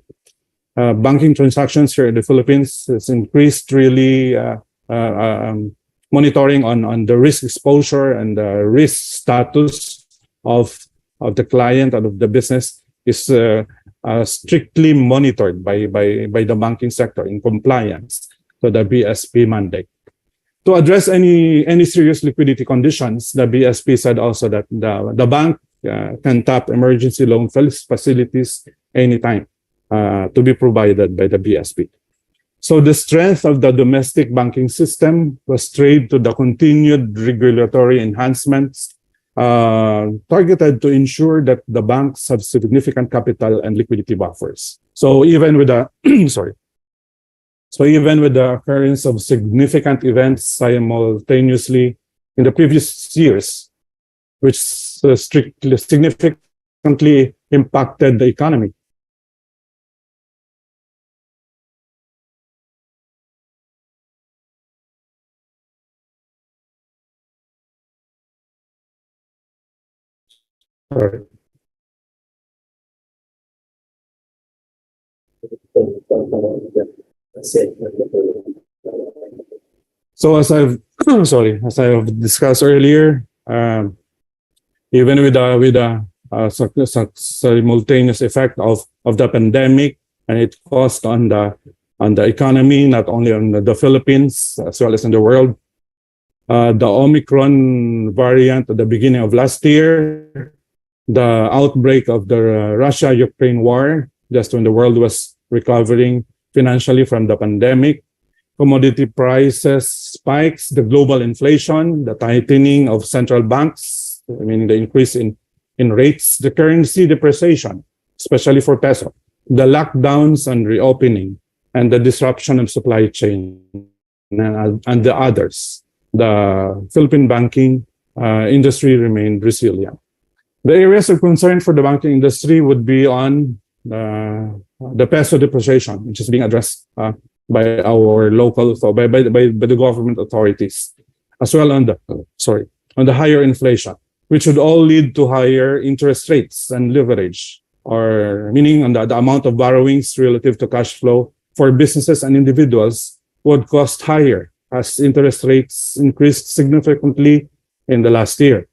transactions here in the Philippines has increased really monitoring on the risk exposure and the risk status of the client and of the business is strictly monitored by the banking sector in compliance to the BSP mandate. To address any serious liquidity conditions, the BSP said also that the bank can tap emergency loan facilities anytime to be provided by the BSP. So the strength of the domestic banking system was traced to the continued regulatory enhancements targeted to ensure that the banks have significant capital and liquidity buffers. So even with the even with the occurrence of significant events simultaneously in the previous years, which significantly impacted the economy. Sorry. So as I've as I've discussed earlier, even with the simultaneous effect of the pandemic and its cost on the economy, not only on the Philippines as well as in the world, the Omicron variant at the beginning of last year, the outbreak of the Russia-Ukraine war, just when the world was recovering financially from the pandemic, commodity prices spikes, the global inflation, the tightening of central banks, meaning the increase in rates, the currency depreciation, especially for peso, the lockdowns and reopening, and the disruption of supply chain, and the others. The Philippine banking industry remained resilient. The areas of concern for the banking industry would be on the peso depreciation, which is being addressed by our local, by the government authorities, as well on the higher inflation, which would all lead to higher interest rates and leverage, or meaning on the amount of borrowings relative to cash flow for businesses and individuals would cost higher as interest rates increased significantly in the last year.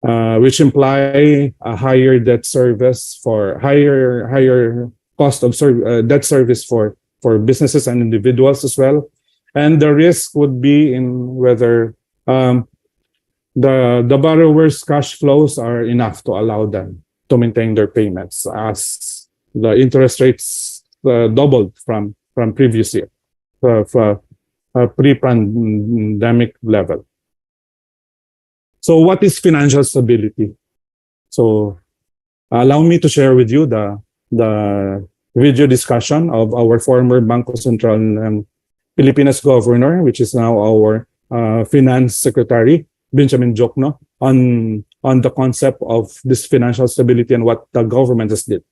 Which imply a higher debt service for higher cost of debt service for businesses and individuals as well, and the risk would be in whether the borrowers' cash flows are enough to allow them to maintain their payments, as the interest rates doubled from previous year, pre-pandemic level. So what is financial stability? So allow me to share with you the video discussion of our former Bangko Sentral Pilipinas governor, which is now our finance secretary, Benjamin Jokno, on the concept of this financial stability and what the government has did.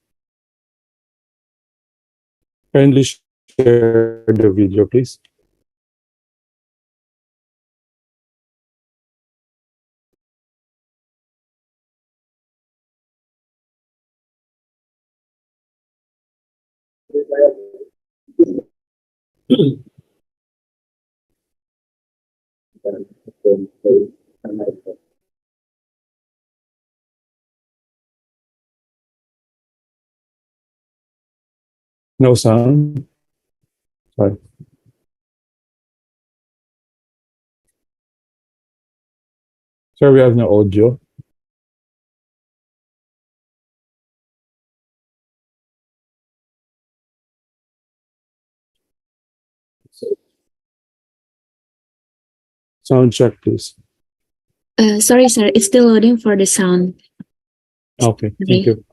Kindly share the video, please. No sound. Sorry. Sir, we have no audio. Sound check, please. Sorry, sir. It's still loading for the sound. Okay, thank you.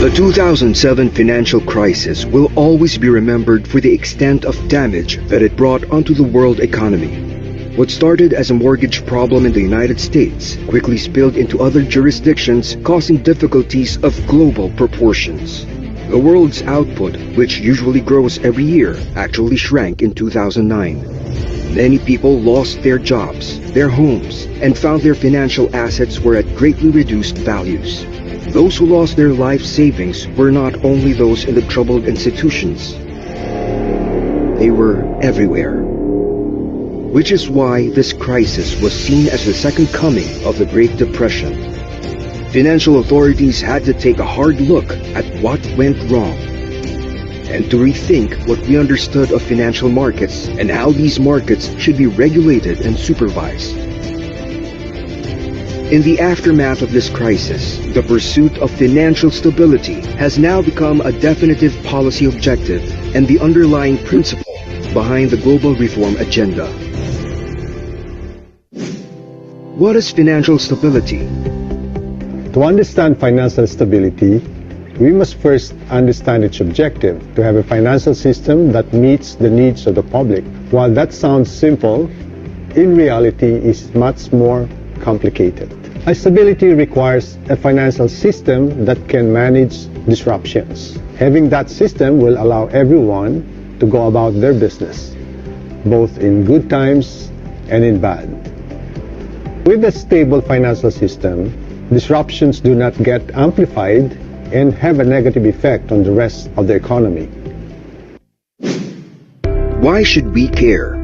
The 2007 financial crisis will always be remembered for the extent of damage that it brought onto the world economy. What started as a mortgage problem in the United States quickly spilled into other jurisdictions, causing difficulties of global proportions. The world's output, which usually grows every year, actually shrank in 2009. Many people lost their jobs, their homes, and found their financial assets were at greatly reduced values. Those who lost their life savings were not only those in the troubled institutions. They were everywhere. Which is why this crisis was seen as the second coming of the Great Depression. Financial authorities had to take a hard look at what went wrong and to rethink what we understood of financial markets and how these markets should be regulated and supervised. In the aftermath of this crisis, the pursuit of financial stability has now become a definitive policy objective and the underlying principle behind the global reform agenda. What is financial stability? To understand financial stability, we must first understand its objective, to have a financial system that meets the needs of the public. While that sounds simple, in reality it's much more complicated. Stability requires a financial system that can manage disruptions. Having that system will allow everyone to go about their business, both in good times and in bad. With a stable financial system, disruptions do not get amplified and have a negative effect on the rest of the economy. Why should we care?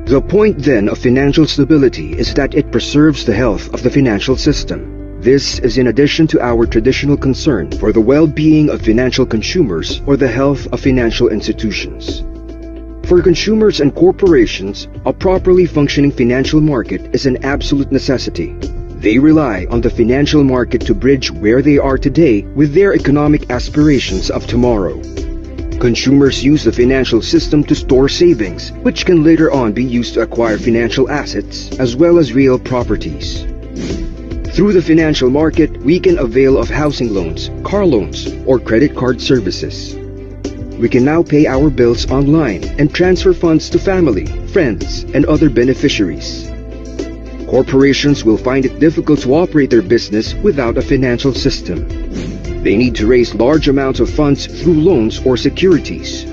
The point then of financial stability is that it preserves the health of the financial system. This is in addition to our traditional concern for the well-being of financial consumers or the health of financial institutions. For consumers and corporations, a properly functioning financial market is an absolute necessity. They rely on the financial market to bridge where they are today with their economic aspirations of tomorrow. Consumers use the financial system to store savings, which can later on be used to acquire financial assets as well as real properties. Through the financial market, we can avail of housing loans, car loans, or credit card services. We can now pay our bills online and transfer funds to family, friends, and other beneficiaries. Corporations will find it difficult to operate their business without a financial system. They need to raise large amounts of funds through loans or securities.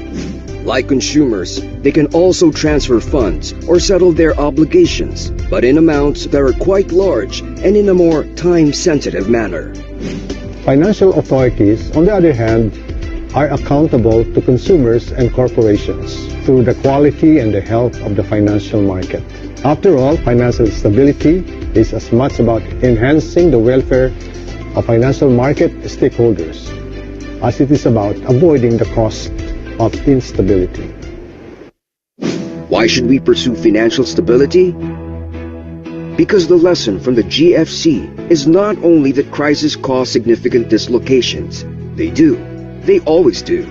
Like consumers, they can also transfer funds or settle their obligations, but in amounts that are quite large and in a more time-sensitive manner. Financial authorities, on the other hand, are accountable to consumers and corporations through the quality and the health of the financial market. After all, financial stability is as much about enhancing the welfare of financial market stakeholders as it is about avoiding the cost of instability. Why should we pursue financial stability? Because the lesson from the GFC is not only that crises cause significant dislocations. They do. They always do.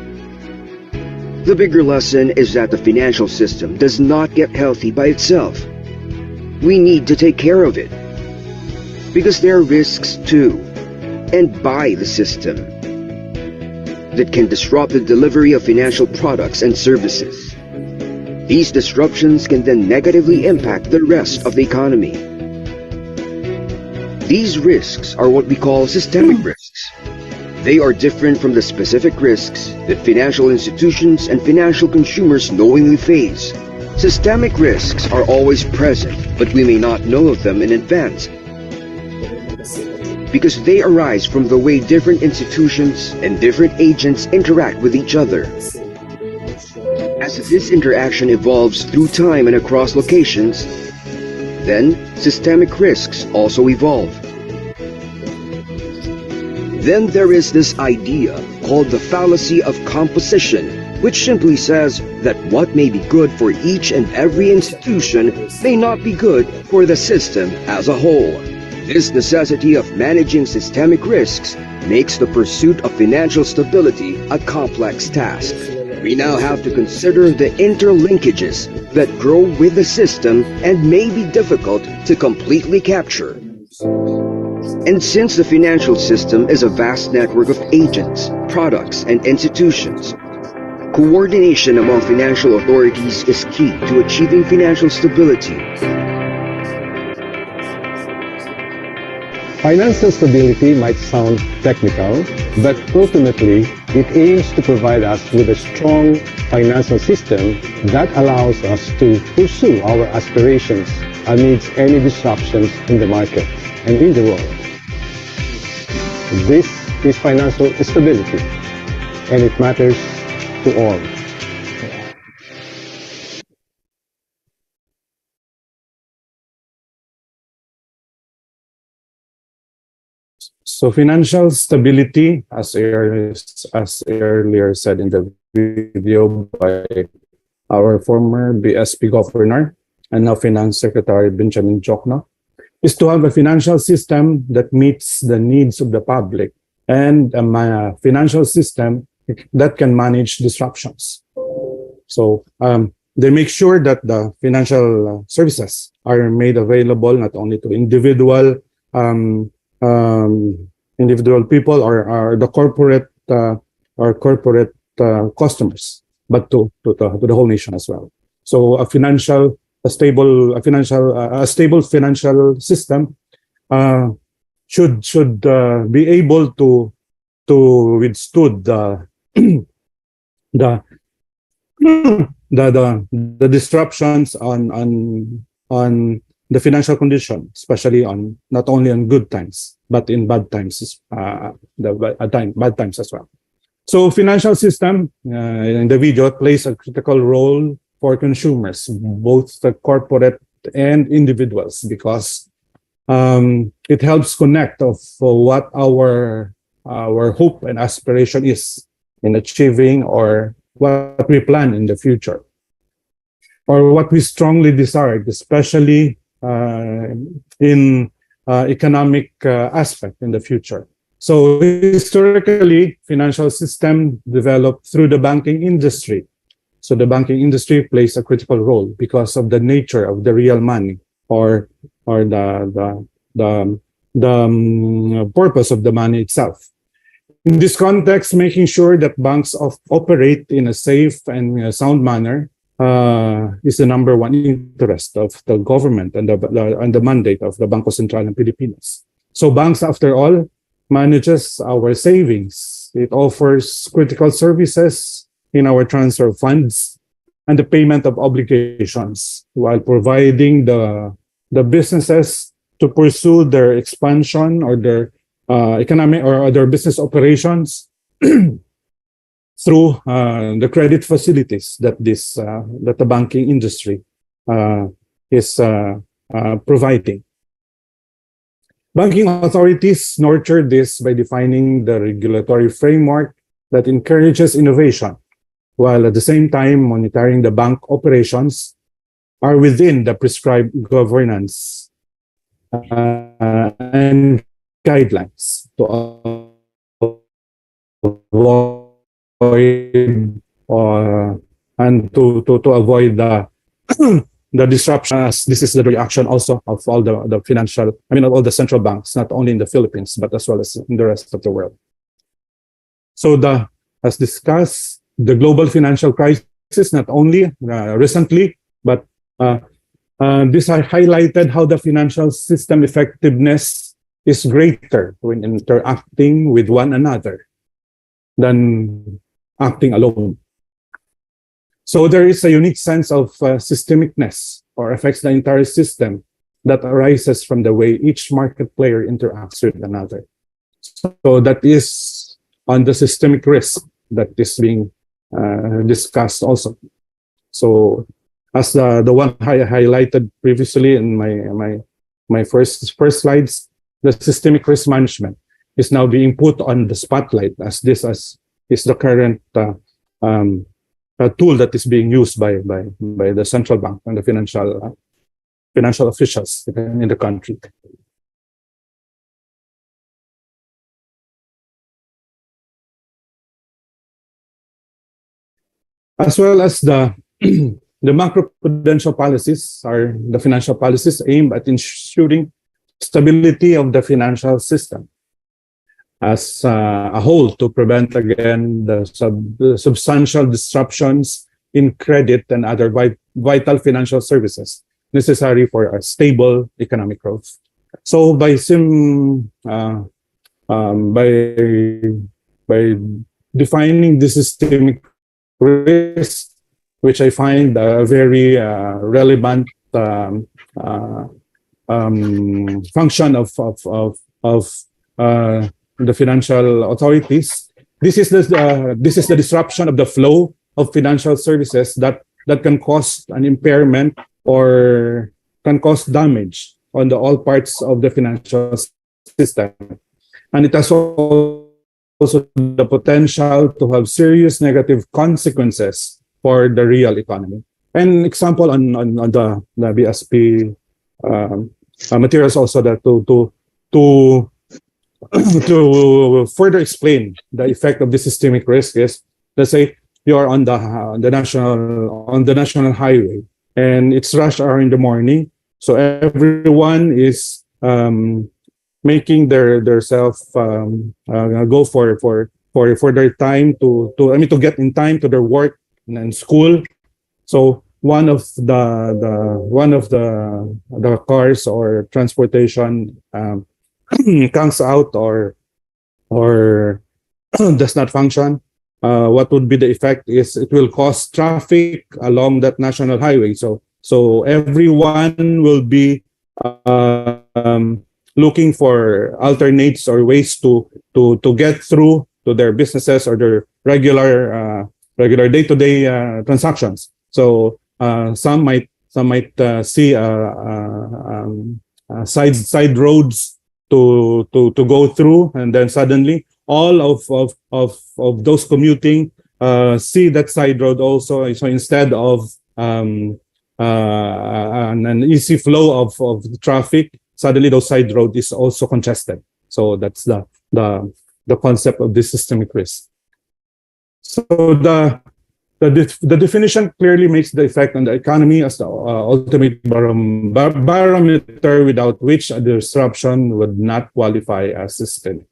The bigger lesson is that the financial system does not get healthy by itself. We need to take care of it. Because there are risks to and by the system that can disrupt the delivery of financial products and services. These disruptions can then negatively impact the rest of the economy. These risks are what we call systemic risks. They are different from the specific risks that financial institutions and financial consumers knowingly face. Systemic risks are always present, but we may not know of them in advance because they arise from the way different institutions and different agents interact with each other. As this interaction evolves through time and across locations, then systemic risks also evolve. Then there is this idea called the fallacy of composition, which simply says that what may be good for each and every institution may not be good for the system as a whole. This necessity of managing systemic risks makes the pursuit of financial stability a complex task. We now have to consider the interlinkages that grow with the system and may be difficult to completely capture. And since the financial system is a vast network of agents, products, and institutions, coordination among financial authorities is key to achieving financial stability. Financial stability might sound technical, but ultimately it aims to provide us with a strong financial system that allows us to pursue our aspirations amidst any disruptions in the market and in the world. This is financial stability, and it matters to all. So financial stability, as earlier said in the video by our former BSP governor and now Finance Secretary Benjamin Jokno, is to have a financial system that meets the needs of the public and a financial system that can manage disruptions. So they make sure that the financial services are made available not only to individual people or the corporate customers, but to the whole nation as well. So a stable financial system should be able to withstood the disruptions on the financial condition, especially on not only on good times but in bad times, bad times as well. So financial system in the video plays a critical role for consumers, both the corporate and individuals, because it helps connect of what our hope and aspiration is in achieving or what we plan in the future or what we strongly desire, especially in economic aspect in the future. So historically, financial system developed through the banking industry. So the banking industry plays a critical role because of the nature of the real money or the purpose of the money itself. In this context, making sure that banks operate in a safe and sound manner is the number one interest of the government and the mandate of the Bangko Sentral ng Pilipinas. So banks, after all, manages our savings. It offers critical services in our transfer of funds and the payment of obligations while providing the businesses to pursue their expansion or their economic or other business operations through the credit facilities that the banking industry is providing. Banking authorities nurture this by defining the regulatory framework that encourages innovation, while at the same time monitoring the bank operations are within the prescribed governance and guidelines to avoid and to avoid the disruption, as this is the reaction also of all the financial, of all the central banks, not only in the Philippines, but as well as in the rest of the world. So as discussed, the global financial crisis, not only recently, but this highlighted how the financial system effectiveness is greater when interacting with one another than acting alone. So there is a unique sense of systemicness or affects the entire system that arises from the way each market player interacts with another. So that is on the systemic risk that is being discussed also. So as the one I highlighted previously in my first slides, the systemic risk management is now being put on the spotlight as this is the current tool that is being used by the central bank and the financial officials in the country. As well as the macroprudential policies are the financial policies aimed at ensuring stability of the financial system as a whole to prevent again the substantial disruptions in credit and other vital financial services necessary for a stable economic growth. So by defining the systemic risk, which I find a very relevant function of the financial authorities. This is the disruption of the flow of financial services that can cause an impairment or can cause damage on all parts of the financial system, and it has also the potential to have serious negative consequences for the real economy. An example on the BSP materials also that to further explain the effect of the systemic risk is, let's say you are on the national highway and it's rush hour in the morning, so everyone is making their self go for their time to get in time to their work and school. So one of the cars or transportation comes out or does not function. What would be the effect is it will cause traffic along that national highway. So everyone will be looking for alternates or ways to get through to their businesses or their regular day-to-day transactions. So some might see side roads to go through, and then suddenly all of those commuting see that side road also. So instead of an easy flow of traffic, suddenly those side road is also congested. So that's the concept of this systemic risk. So the definition clearly makes the effect on the economy as the ultimate barometer without which a disruption would not qualify as systemic.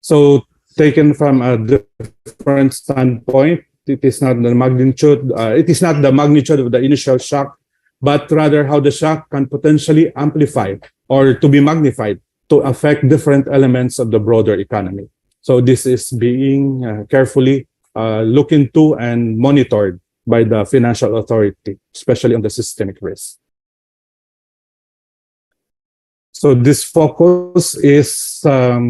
So taken from a different standpoint, it is not the magnitude of the initial shock, but rather how the shock can potentially amplify or to be magnified to affect different elements of the broader economy. So this is being carefully looked into and monitored by the financial authority, especially on the systemic risk. So this focus is a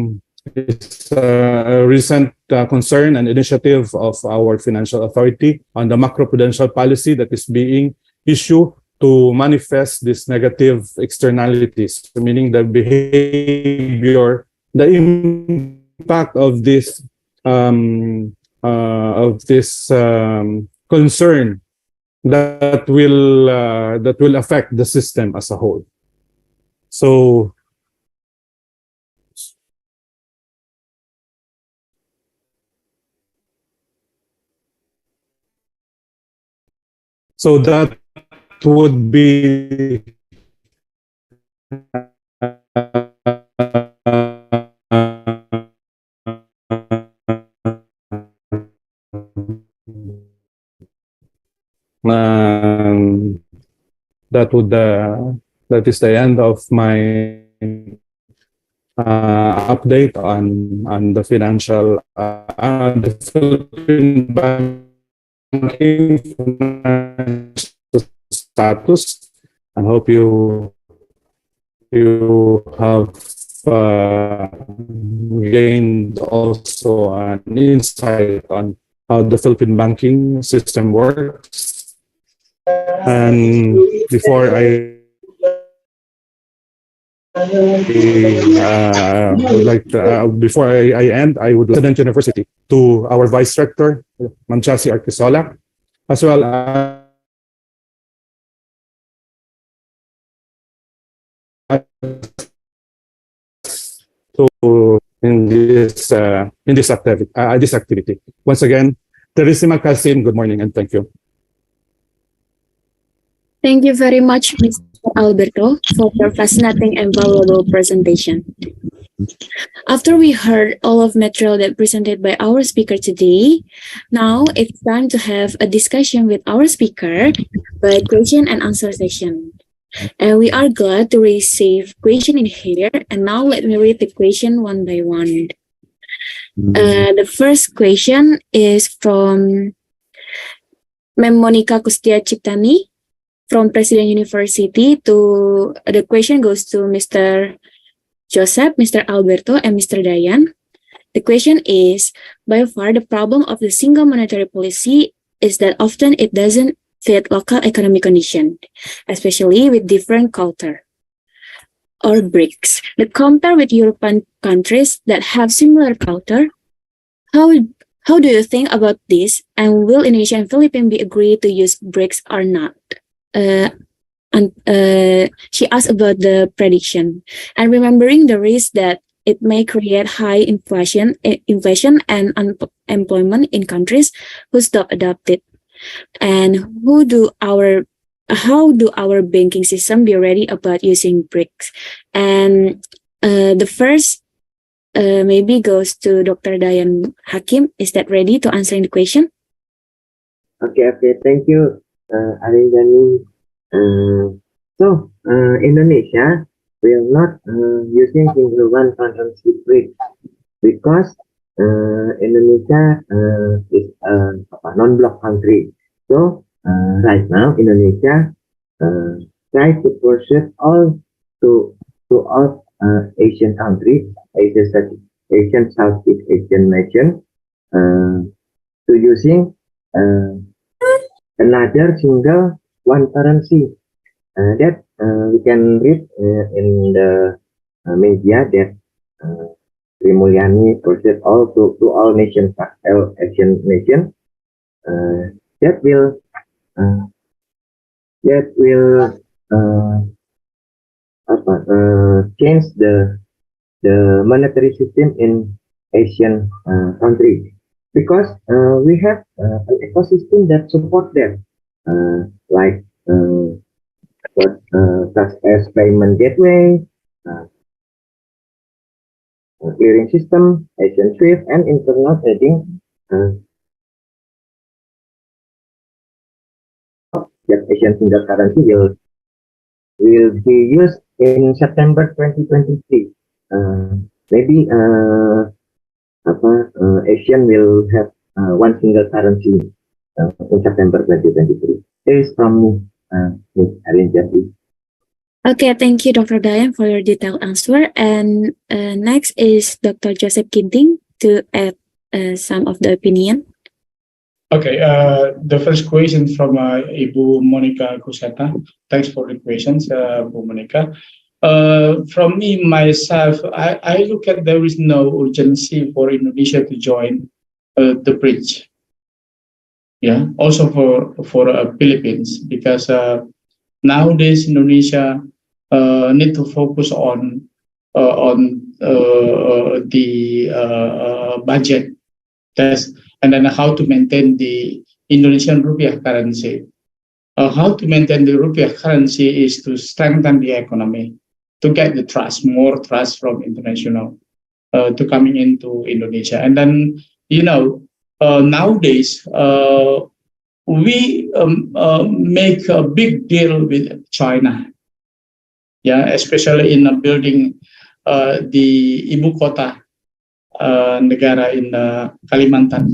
recent concern and initiative of our financial authority on the macroprudential policy that is being issued to manifest these negative externalities, meaning the behavior, the impact of this concern that will affect the system as a whole. So that would be that is the end of my update on the financial the Philippine banking status, and hope you have gained also an insight on how the Philippine banking system works. And before I end, I would like to University to our Vice Rector, Manchasi Arquisola, as well as in this activity. Once again, Purisima Kasim, good morning and thank you. Thank you very much, Mr. Alberto, for your fascinating and valuable presentation. After we heard all of material that presented by our speaker today, now it's time to have a discussion with our speaker by question and answer session. And we are glad to receive question in here. And now let me read the question one by one. The first question is from Mem Monica Kustia Ciptani from President University. The question goes to Mr. Josep, Mr. Alberto, and Mr. Dayan. The question is, by far the problem of the single monetary policy is that often it doesn't fit local economic condition, especially with different culture or BRICS. But compare with European countries that have similar culture, how do you think about this? And will Indonesia and Philippines be agreed to use BRICS or not? She asked about the prediction and remembering the risk that it may create high inflation and unemployment in countries who stop adopted. And how do our banking system be ready about using BRICS? And the first maybe goes to Dr. Dayan Hakim. Is that ready to answering the question? Okay, thank you, Arinjani. Indonesia will not using single one currency BRICS because Indonesia is a non-block country. So right now Indonesia try to pursue all Asian countries, Asian Southeast Asian nation to using another single one currency. That we can read in the media that Sri Mulyani pursued all to all nations, Asian nations. That will change the monetary system in Asian countries because we have an ecosystem that support them, like such as payment gateway, clearing system, Asian SWIFT, and internal trading. That Asian single currency will be used in September 2023. Maybe Asian will have one single currency in September 2023. This is from me, Ms. Arinjani. Okay, thank you, Dr. Dayan, for your detailed answer. And next is Dr. Josep Ginting to add some of the opinion. Okay, the first question from Ibu Monica Kuseta. Thanks for the questions, Ibu Monica. From me, myself, I look at there is no urgency for Indonesia to join the BRICS. Yeah, also for Philippines, because nowadays Indonesia need to focus on the budget test, and then how to maintain the Indonesian rupiah currency. How to maintain the rupiah currency is to strengthen the economy, to get the trust, more trust from international to coming into Indonesia. And then, nowadays, we make a big deal with China. Yeah, especially in building the Ibu Kota negara in Kalimantan.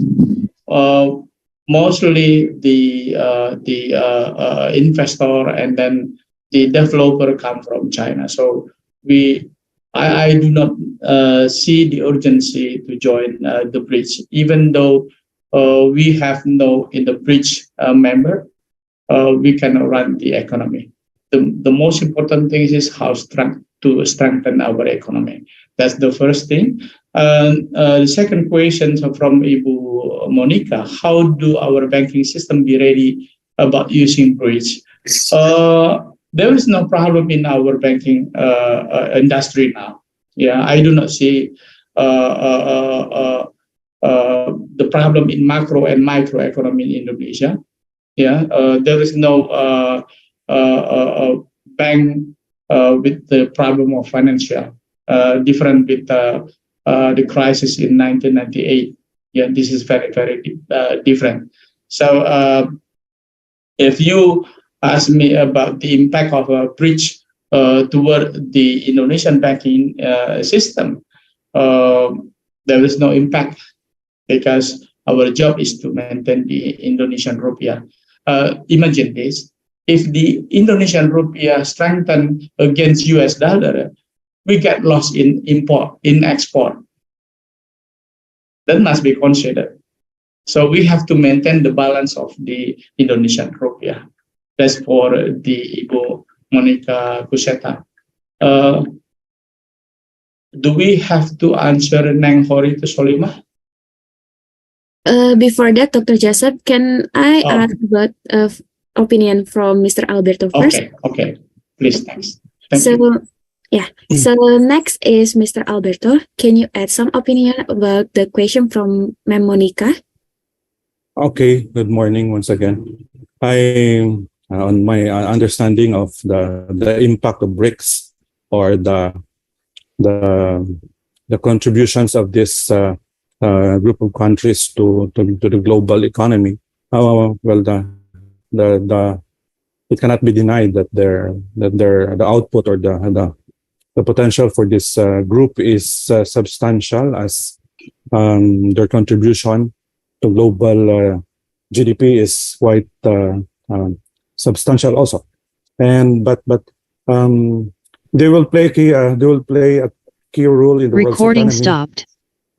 Mostly the investor and then the developer come from China. So I do not see the urgency to join the BRICS, even though we have no in the BRICS member, we can run the economy. The most important thing is how to strengthen our economy. That's the first thing. The second question from Ibu Monica: how do our banking system be ready about using BRICS? There is no problem in our banking industry now. Yeah, I do not see the problem in macro and micro economy in Indonesia. Yeah, there is no bank with the problem of financial, different with the crisis in 1998. Yeah, this is very, very different. So if you ask me about the impact of a breach toward the Indonesian banking system, there is no impact because our job is to maintain the Indonesian rupiah. Imagine this: if the Indonesian rupiah strengthen against US dollar, we get lost in export. That must be considered. So we have to maintain the balance of the Indonesian rupiah. That's for the Ibu Monica Kuseta. Do we have to answer Neng Hori to Solimah? Before that, Dr. Josep, can I ask about opinion from Mr. Alberto first? Okay. Please, thanks. Thank you. Yeah. So next is Mr. Alberto. Can you add some opinion about the question from Ma'am Monica? Okay, good morning once again. On my understanding of the impact of BRICS or the contributions of this group of countries to the global economy, it cannot be denied that the output or the potential for this group is substantial, as their contribution to global GDP is quite substantial also, but they will play a key role in the world's economy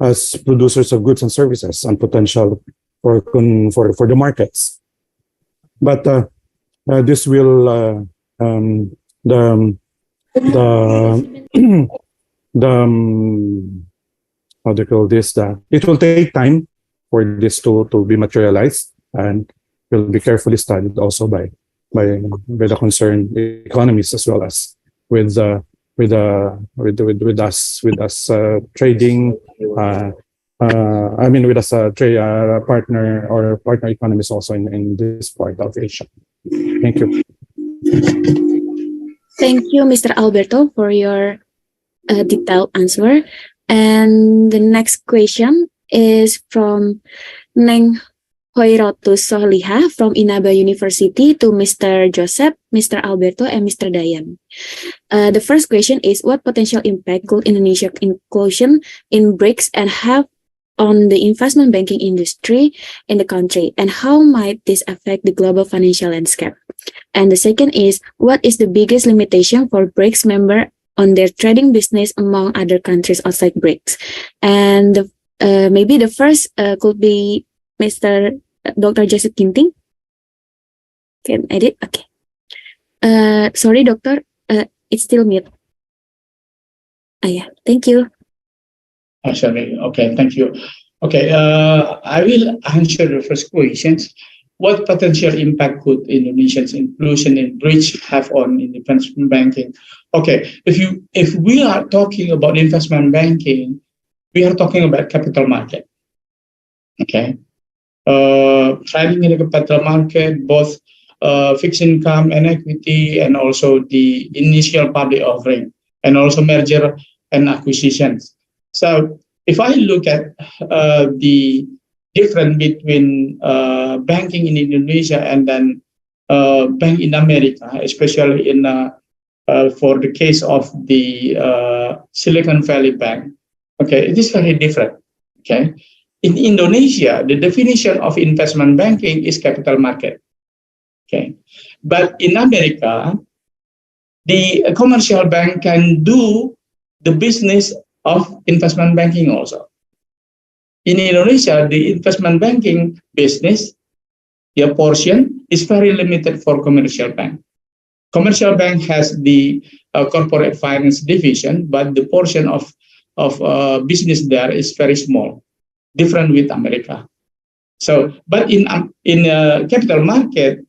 as producers of goods and services and potential for the markets. But this will how do you call this? It will take time for this to be materialized, and will be carefully studied also by the concerned economies, as well as with us trading. With us partner economies also in this part of Asia. Thank you. Thank you, Mr. Alberto, for your detailed answer. And the next question is from Neng Hoirotus Soliha from Inaba University to Mr. Josep, Mr. Alberto, and Mr. Dayan. The first question is, what potential impact could Indonesia's inclusion in BRICS and have on the investment banking industry in the country, and how might this affect the global financial landscape? And the second is, what is the biggest limitation for BRICS members on their trading business among other countries outside BRICS? And maybe the first could be Mr. Dr. Josep Ginting. Can I edit? Okay. Sorry, doctor. It's still mute. Yeah. Thank you. Sorry. Okay. Thank you. Okay. I will answer the first questions. What potential impact could Indonesia's inclusion in BRICS have on investment banking? Okay. If we are talking about investment banking, we are talking about capital market. Okay. Trading in the capital market, both fixed income and equity, and also the initial public offering, and also merger and acquisitions. So if I look at the difference between banking in Indonesia and then bank in America, especially in for the case of the Silicon Valley Bank, okay, it is very different. Okay. In Indonesia, the definition of investment banking is capital market. Okay. But in America, the commercial bank can do the business of investment banking also. In Indonesia, the investment banking business, the portion is very limited for commercial bank. Commercial bank has the corporate finance division, but the portion of business there is very small, different with America. So, but in capital market,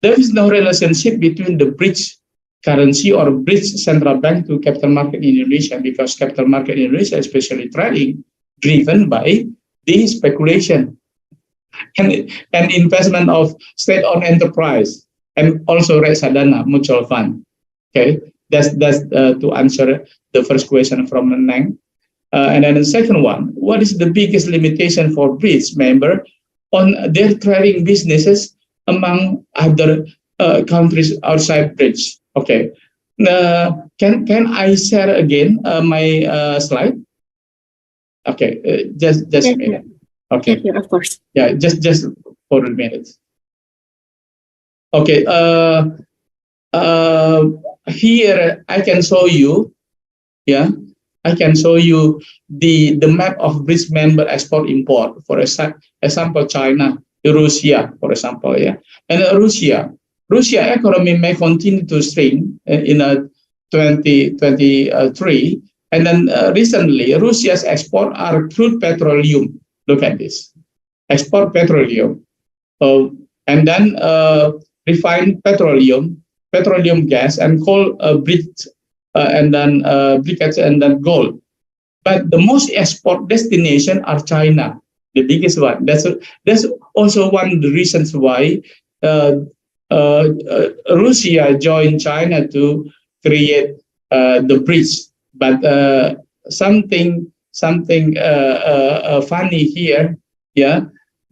there is no relationship between the BRICS currency or BRICS central bank to capital market in Indonesia, because capital market in Indonesia, especially trading, driven by the speculation and investment of state-owned enterprise. and also reksadana mutual fund. Okay, that's to answer the first question from Neng. And then the second one, what is the biggest limitation for BRICS member on their trading businesses among other countries outside BRICS? Okay, can I share again my slide? Okay, just a minute. Okay, Yeah, of course. yeah, just for a minute. Okay, here I can show you, yeah, I can show you the map of BRICS member export import. For example, China, Russia, for example, yeah, and Russia economy may continue to shrink in 2023, and then recently Russia's export are crude petroleum. Look at this, export petroleum, and then refined petroleum gas, and coal, briquettes, and then briquettes, and then gold. But the most export destination are China, the biggest one. That's also one of the reasons why Russia joined China to create the BRICS. But something funny here, yeah,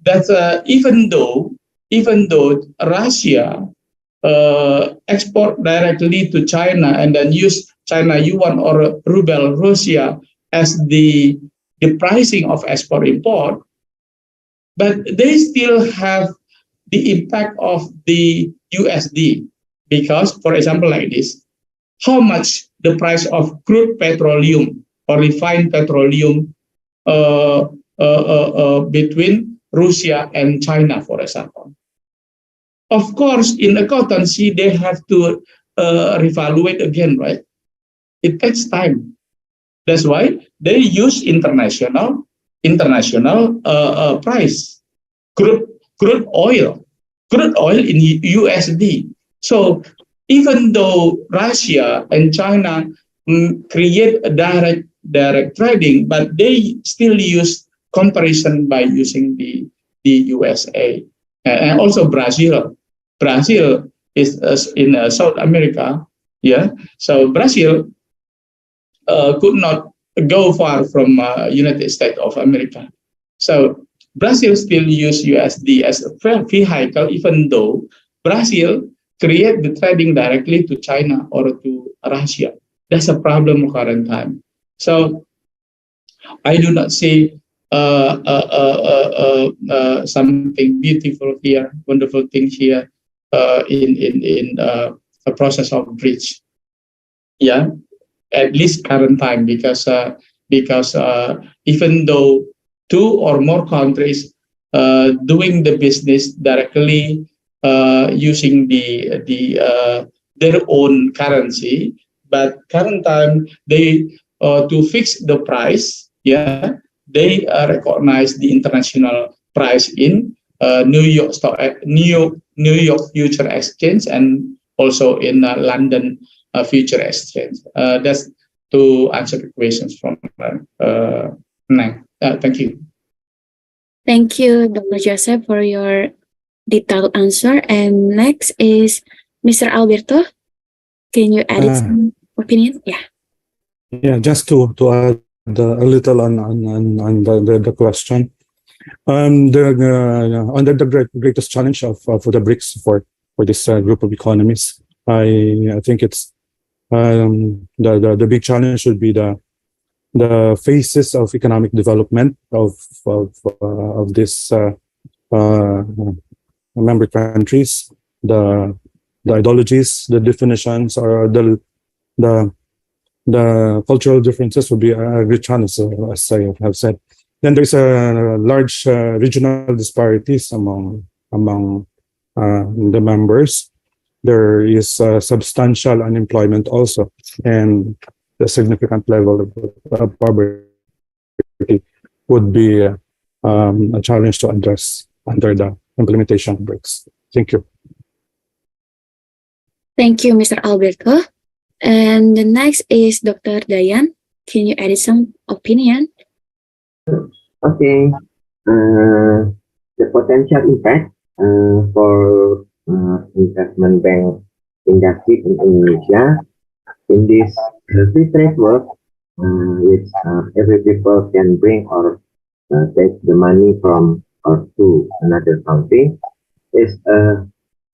that even though Russia export directly to China and then use China yuan or ruble Russia as the pricing of export import, but they still have the impact of the USD, because, for example, like this, how much the price of crude petroleum or refined petroleum between Russia and China, for example. Of course, in accountancy, they have to reevaluate again, right? It takes time. That's why they use international price. Crude oil in USD. So even though Russia and China create a direct trading, but they still use comparison by using the USA, and also Brazil. Brazil is in South America, yeah. So Brazil could not go far from United States of America. So Brazil still use USD as a vehicle, even though Brazil create the trading directly to China or to Russia. That's a problem current time. So I do not see something beautiful here, wonderful things here in a process of bridge. Yeah, at least current time, because even though two or more countries doing the business directly using their own currency, but current time they to fix the price, yeah, they recognize the international price in New York Future Exchange, and also in London Future Exchange. That's to answer the questions from Nang. Thank you. Thank you, Dr. Joseph, for your detailed answer. And next is Mr. Alberto. Can you add some opinion? Yeah. Yeah, just to add a little on the question. Under the greatest challenge for the BRICS for this group of economies, I think it's the big challenge should be the phases of economic development of this member countries, the ideologies, the definitions, or the cultural differences will be a great challenge, as I have said. Then there's a large regional disparities among the members. There is substantial unemployment also, and a significant level of poverty would be a challenge to address under the implementation of BRICS. Thank you. Thank you, Mr. Alberto. And the next is Dr. Dayan. Can you add some opinion? Okay. The potential impact for investment bank industry in Indonesia. In this free trade work, which every people can bring or take the money from or to another country, is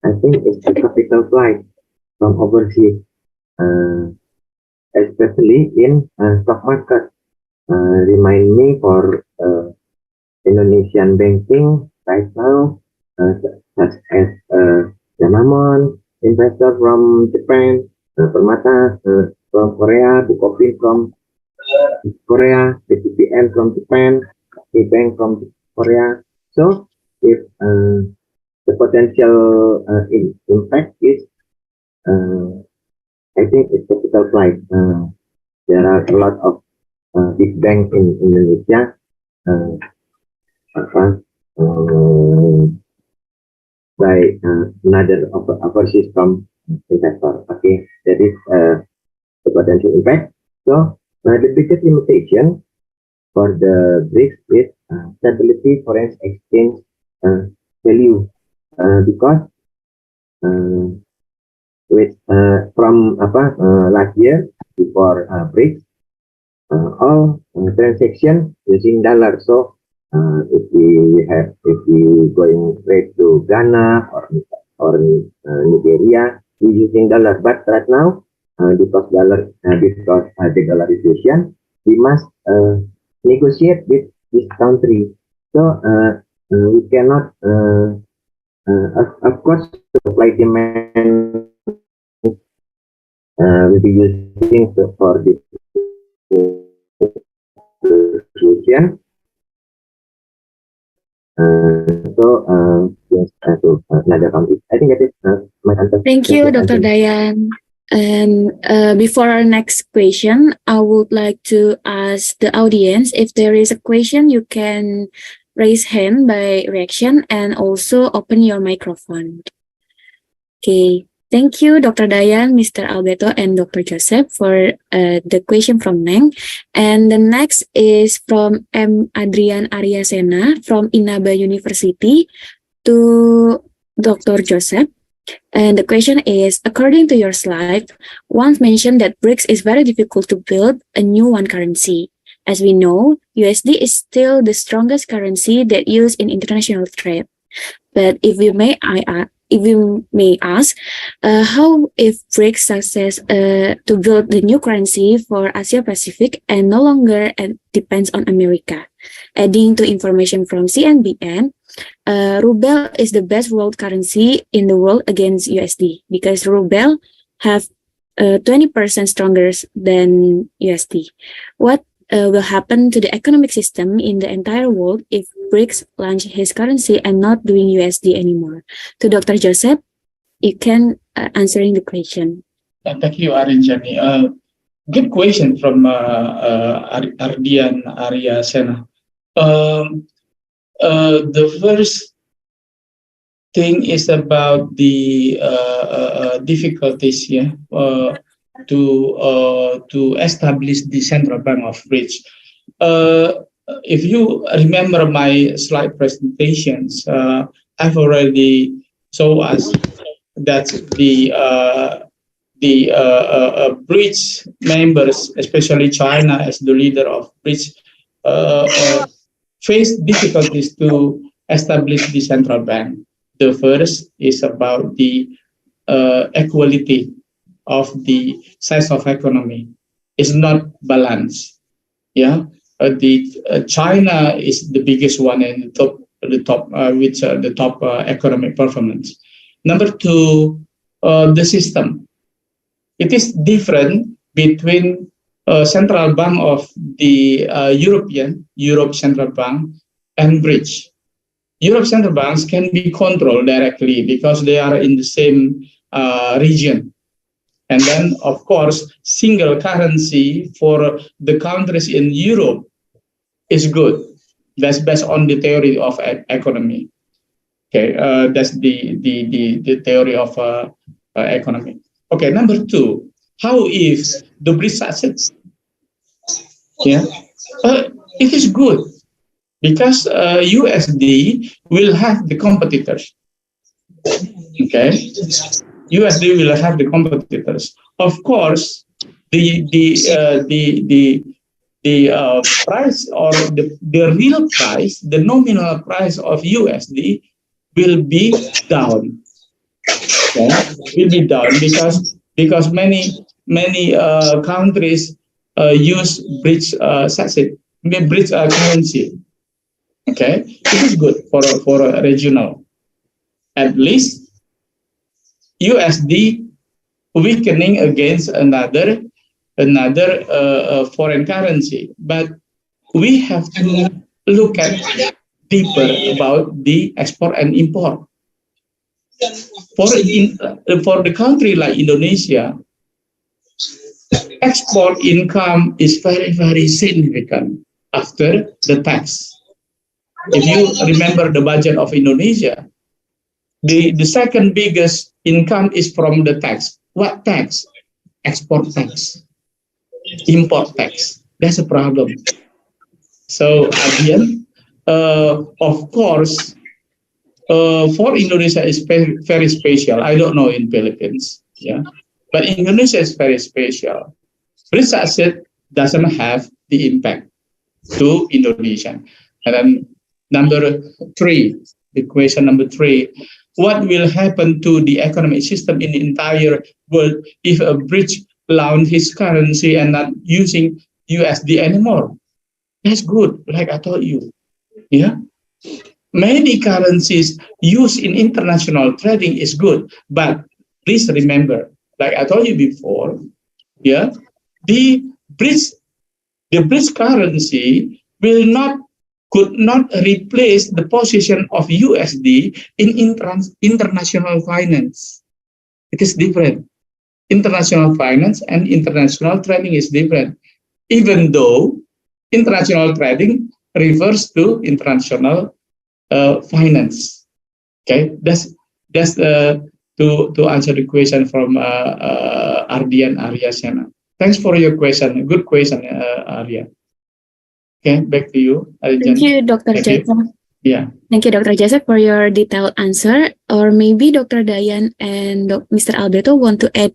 I think it's a capital flight from overseas, especially in stock market. Remind me for Indonesian banking right now, such as Janamon, investor from Japan, Permata from Korea, Bukopin from Korea, BCPN from Japan, Bank from Korea. So if the potential impact is, I think it's capital flight. There are a lot of big banks in Indonesia. By another overseas from investor. Okay, that is the potential impact. So the biggest limitation for the BRICS is stability foreign exchange value, because with from last year before BRICS, all transaction using dollar. So if we going straight to Ghana or Nigeria, we using dollar. But right now, because the dollarization, we must negotiate with this country. So we cannot, of course, supply demand will be using for this solution. To another country. I think that is my answer. Thank you, Dr. Dayan. And before our next question, I would like to ask the audience if there is a question, you can raise hand by reaction and also open your microphone. Okay. Thank you, Dr. Dayan, Mr. Alberto, and Dr. Josep for the question from Neng. And the next is from M. Adrian Aryasena from Inaba University to Dr. Josep. And the question is, according to your slide, once mentioned that BRICS is very difficult to build a new one currency. As we know, USD is still the strongest currency that used in international trade. But if we may ask, how if BRICS success to build the new currency for Asia Pacific and no longer depends on America? Adding to information from CNBN, ruble is the best world currency in the world against USD because ruble have 20% stronger than USD. What will happen to the economic system in the entire world if BRICS launch his currency and not doing USD anymore? To Dr. Joseph, you can answering the question. Thank you, Arinjani. Good question from Ardian Arya Sena. The first thing is about the difficulties here to establish the central bank of BRICS. If you remember my slide presentations, I've already shown us that the BRICS members, especially China as the leader of BRICS, face difficulties to establish the central bank. The first is about the equality of the size of economy. It's not balanced. Yeah, China is the biggest one in the top economic performance. Number two, the system. It is different between central bank of the Europe Central Bank and BRICS. Europe Central Banks can be controlled directly because they are in the same region. And then, of course, single currency for the countries in Europe is good. That's based on the theory of economy. Okay, that's the theory of economy. Okay, number two, how if the BRICS success? Yeah, it is good because USD will have the competitors. Okay, USD will have the competitors. Of course, the price or the real price, the nominal price of USD will be down. Okay? Will be down because many countries use bridge currency. Okay, this is good for a regional. At least USD weakening against another foreign currency, but we have to look at deeper about the export and import. For the country like Indonesia, export income is very significant after the tax. If you remember the budget of Indonesia, the second biggest income is from the tax. What tax? Export tax, import tax. That's a problem. So at the end, of course, for Indonesia is very special. I don't know in Philippines, yeah, but Indonesia is very special. BRICS asset doesn't have the impact to Indonesia. And then number three, the question number three, what will happen to the economic system in the entire world if a BRICS launch his currency and not using USD anymore? That's good, like I told you. Yeah, many currencies used in international trading is good, but please remember, like I told you before, yeah, the BRICS currency could not replace the position of USD in international finance. It is different. International finance and international trading is different, even though international trading refers to international finance. Okay, that's to answer the question from Ardian Aryasena. Thanks for your question. Good question, Arya. Okay, back to you, Arjan. Thank you, Dr. Josep. Yeah. Thank you, Dr. Josep, for your detailed answer. Or maybe Dr. Dayan and Mr. Alberto want to add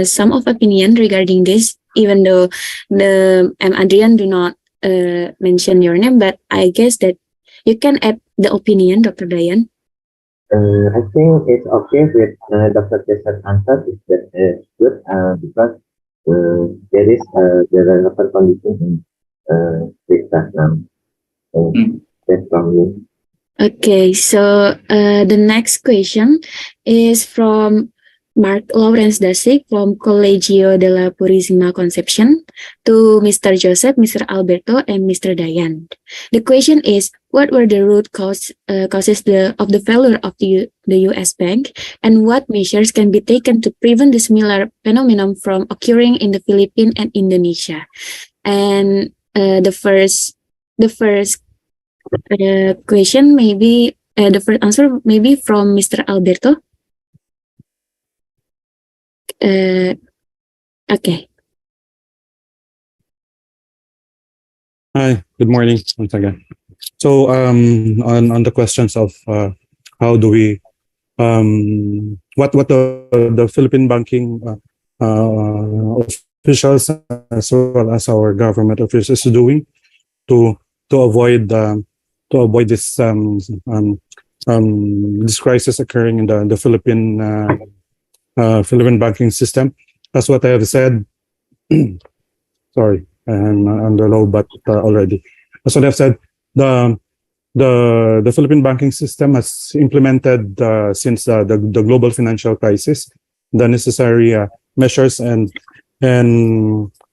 some of opinion regarding this, even though the Adrian do not mention your name, but I guess that you can add the opinion, Dr. Dayan. I think it's okay with Dr. Joseph's answer. It's good because there is the relevant condition in BRICS now. That's from me. Okay, so the next question is from Mark Lawrence Dasik from Colegio de la Purisima Concepcion to Mr. Joseph, Mr. Alberto, and Mr. Dayan. The question is, what were the root causes of the failure of the U.S. bank, and what measures can be taken to prevent the similar phenomenon from occurring in the Philippines and Indonesia? And the first question, maybe the first answer maybe from Mr. Alberto. Okay. Hi, good morning once again. So on the questions of how do we what the Philippine banking officials as well as our government officials are doing to avoid this this crisis occurring in the Philippine banking system. That's what I have said. Sorry, I'm on the low but already. That's what I've said. The Philippine banking system has implemented since the global financial crisis the necessary measures and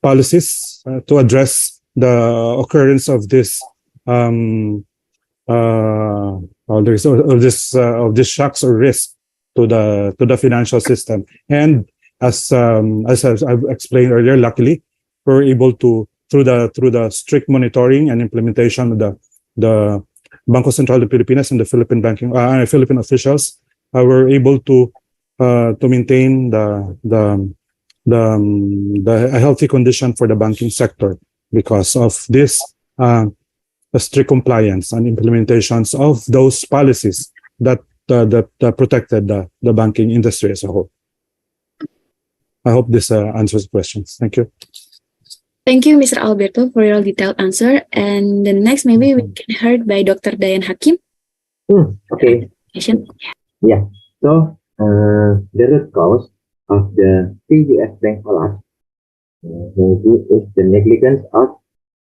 policies to address the occurrence of this this shocks or risk to the financial system. And as I've explained earlier, luckily we're able to through the strict monitoring and implementation of the Bangko Sentral de Pilipinas and the Philippine banking Philippine officials were able to maintain the healthy condition for the banking sector because of this strict compliance and implementations of those policies that protected the banking industry as a whole. I hope this answers the questions. Thank you. Thank you, Mr. Alberto, for your detailed answer. And the next, maybe we can heard by Dr. Dayan Hakim. Okay. Yeah. So the root cause of the U.S. bank collapse maybe is the negligence of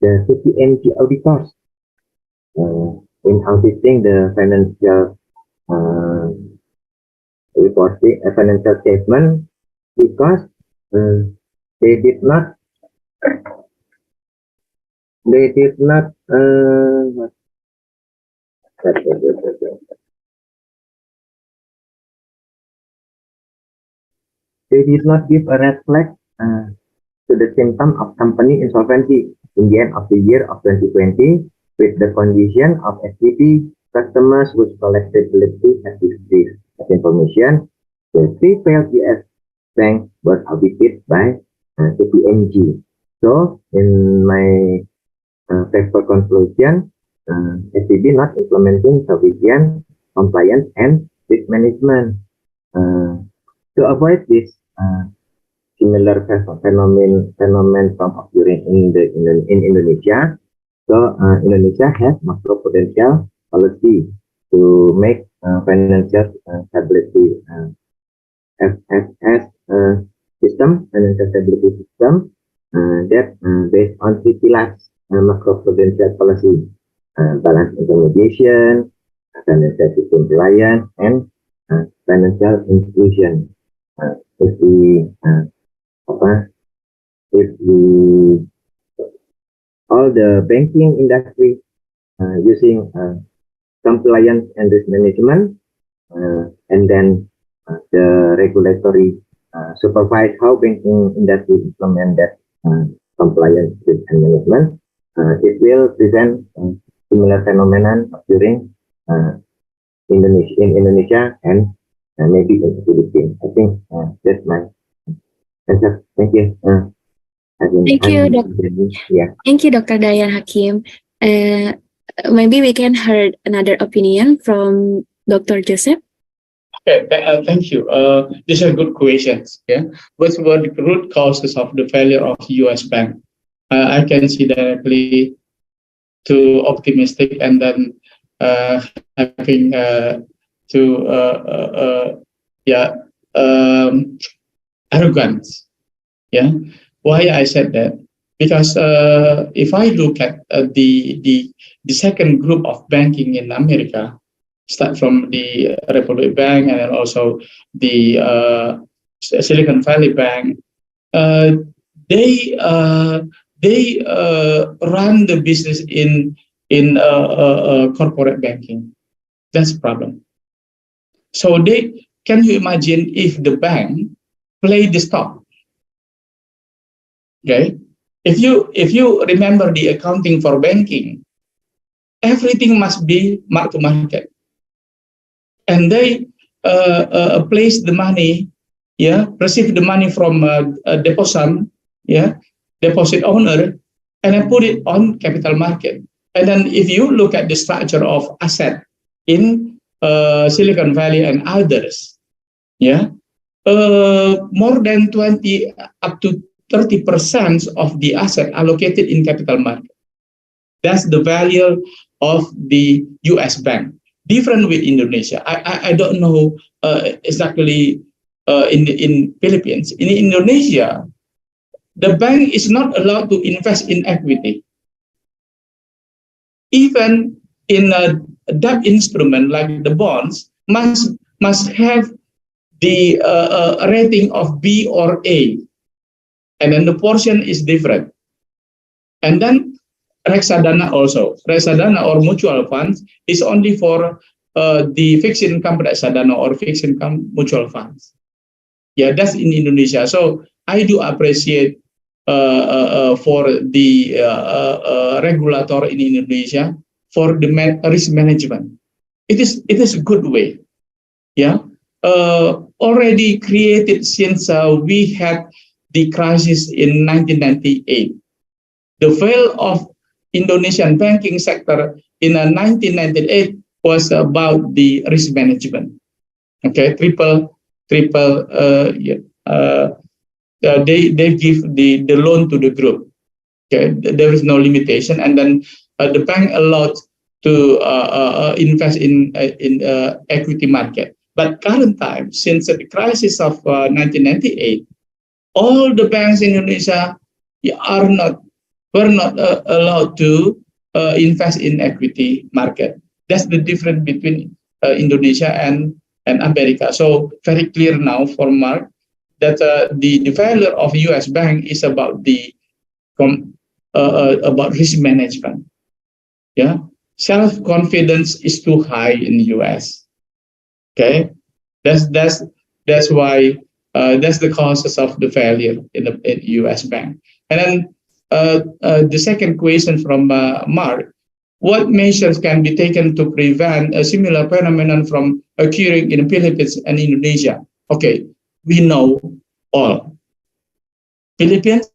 the CFRM auditors in auditing the financial reporting, financial statement, because they did not They did not give a red flag to the symptom of company insolvency in the end of the year of 2020 with the condition of SPV customers whose collectability has decreased. As information, the three failed US banks were audited by KPMG. So in my paper conclusion, SPV not implementing sufficient compliance and risk management. To avoid this similar phenomenon from occurring in Indonesia, so Indonesia has macroprudential policy to make financial stability FSS system, financial stability system that based on three pillars. Macroprudential policy, balance intermediation, financial system reliance, and financial inclusion. If all the banking industry using compliance and risk management, and then the regulatory supervise how banking industry implement that compliance risk and management. It will prevent similar phenomenon occurring in Indonesia and maybe in the Philippines. I think that's my answer. Thank you. Thank you, Dr. Dayan Hakim. Maybe we can hear another opinion from Dr. Josep. Okay, thank you. These are good questions. Yeah, what were the root causes of the failure of U.S. bank? I can see directly too optimistic and then having arrogance. Yeah, why I said that? Because if I look at the second group of banking in America, start from the Republic Bank and then also the Silicon Valley Bank, they run the business in corporate banking. That's the problem. So can you imagine if the bank play the stock? Okay, if you remember the accounting for banking, everything must be mark to market, and they place the money, receive the money from a deposit, deposit owner, and then put it on capital market. And then if you look at the structure of asset in Silicon Valley and others, more than 20 up to 30% of the asset allocated in capital market. That's the value of the U.S. bank. Different with Indonesia. I don't know exactly in Philippines. In Indonesia, the bank is not allowed to invest in equity. Even in a debt instrument like the bonds, must have the rating of B or A, and then the portion is different. And then reksadana also. Reksadana or mutual funds is only for the fixed income reksadana or fixed income mutual funds. Yeah, that's in Indonesia. So I do appreciate for the regulator in Indonesia for the risk management. It is a good way. Yeah, already created since we had the crisis in 1998. The fail of Indonesian banking sector in 1998 was about the risk management. Okay, they give the loan to the group. Okay, there is no limitation, and then the bank allowed to invest in equity market. But current time, since the crisis of 1998, all the banks in Indonesia were not allowed to invest in equity market. That's the difference between Indonesia and America. So very clear now for Mark that the failure of U.S. bank is about about risk management. Yeah, self-confidence is too high in the U.S. Okay, that's why that's the causes of the failure in the U.S. bank. And then the second question from Mark: what measures can be taken to prevent a similar phenomenon from occurring in the Philippines and Indonesia? Okay, we know all. Philippines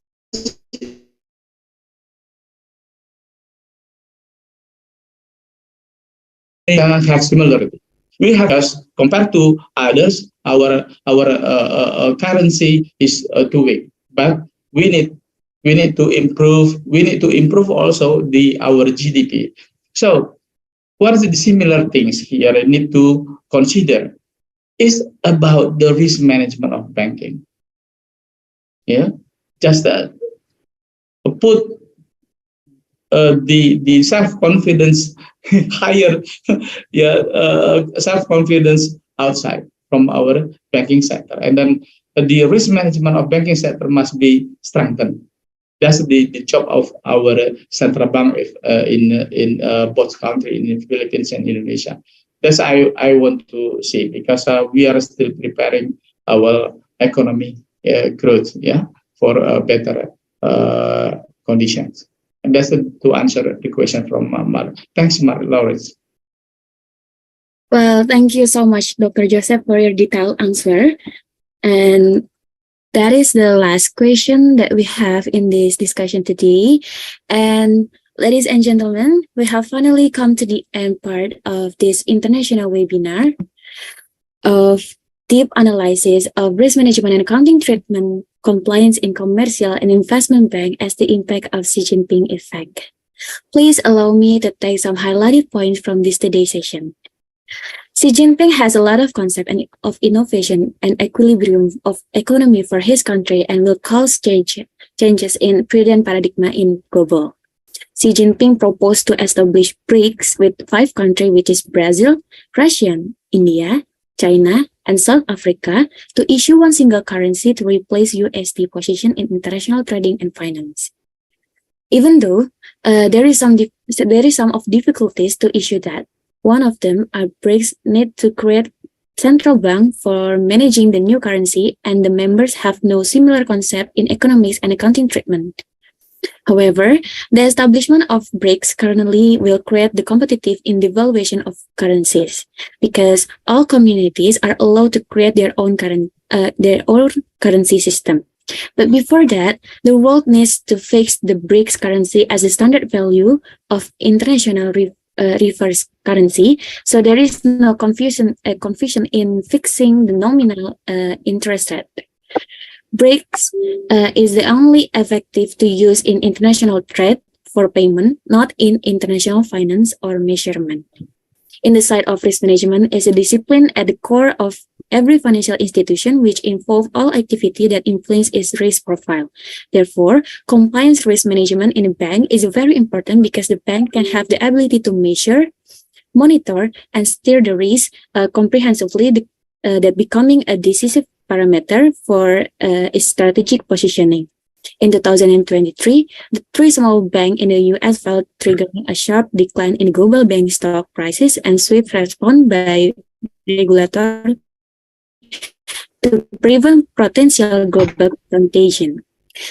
have similarity. We have, as compared to others, our currency is too weak, but we need to improve. We need to improve also our GDP. So, what are the similar things here I need to consider? Is about the risk management of banking. Yeah, just put the self-confidence higher, self-confidence outside from our banking sector, and then the risk management of banking sector must be strengthened. That's the job of our central bank in both countries, in the Philippines and Indonesia. That's I want to see, because we are still preparing our economy growth, for better conditions. And that's to answer the question from Mark. Thanks, Mark Lawrence. Well, thank you so much, Dr. Joseph, for your detailed answer. And that is the last question that we have in this discussion today. And ladies and gentlemen, we have finally come to the end part of this international webinar of deep analysis of risk management and accounting treatment, compliance in commercial and investment bank as the impact of Xi Jinping effect. Please allow me to take some highlighted points from this today's session. Xi Jinping has a lot of concept of innovation and equilibrium of economy for his country and will cause changes in prudent paradigm in global. Xi Jinping proposed to establish BRICS with 5 countries, which is Brazil, Russia, India, China, and South Africa, to issue one single currency to replace USD position in international trading and finance. Even though there is some of difficulties to issue that, one of them are BRICS need to create central bank for managing the new currency, and the members have no similar concept in economics and accounting treatment. However, the establishment of BRICS currently will create the competitive in the valuation of currencies, because all communities are allowed to create their own currency system. But before that, the world needs to fix the BRICS currency as a standard value of international reverse currency, so there is no confusion in fixing the nominal interest rate. BRICS is the only effective to use in international trade for payment, not in international finance or measurement. In the side of risk management is a discipline at the core of every financial institution, which involves all activity that influence its risk profile. Therefore, compliance risk management in a bank is very important, because the bank can have the ability to measure, monitor, and steer the risk comprehensively, that becoming a decisive parameter for its strategic positioning. In 2023, the 3 small banks in the U.S. fell, triggering a sharp decline in global bank stock prices and swift response by regulators to prevent potential global contagion.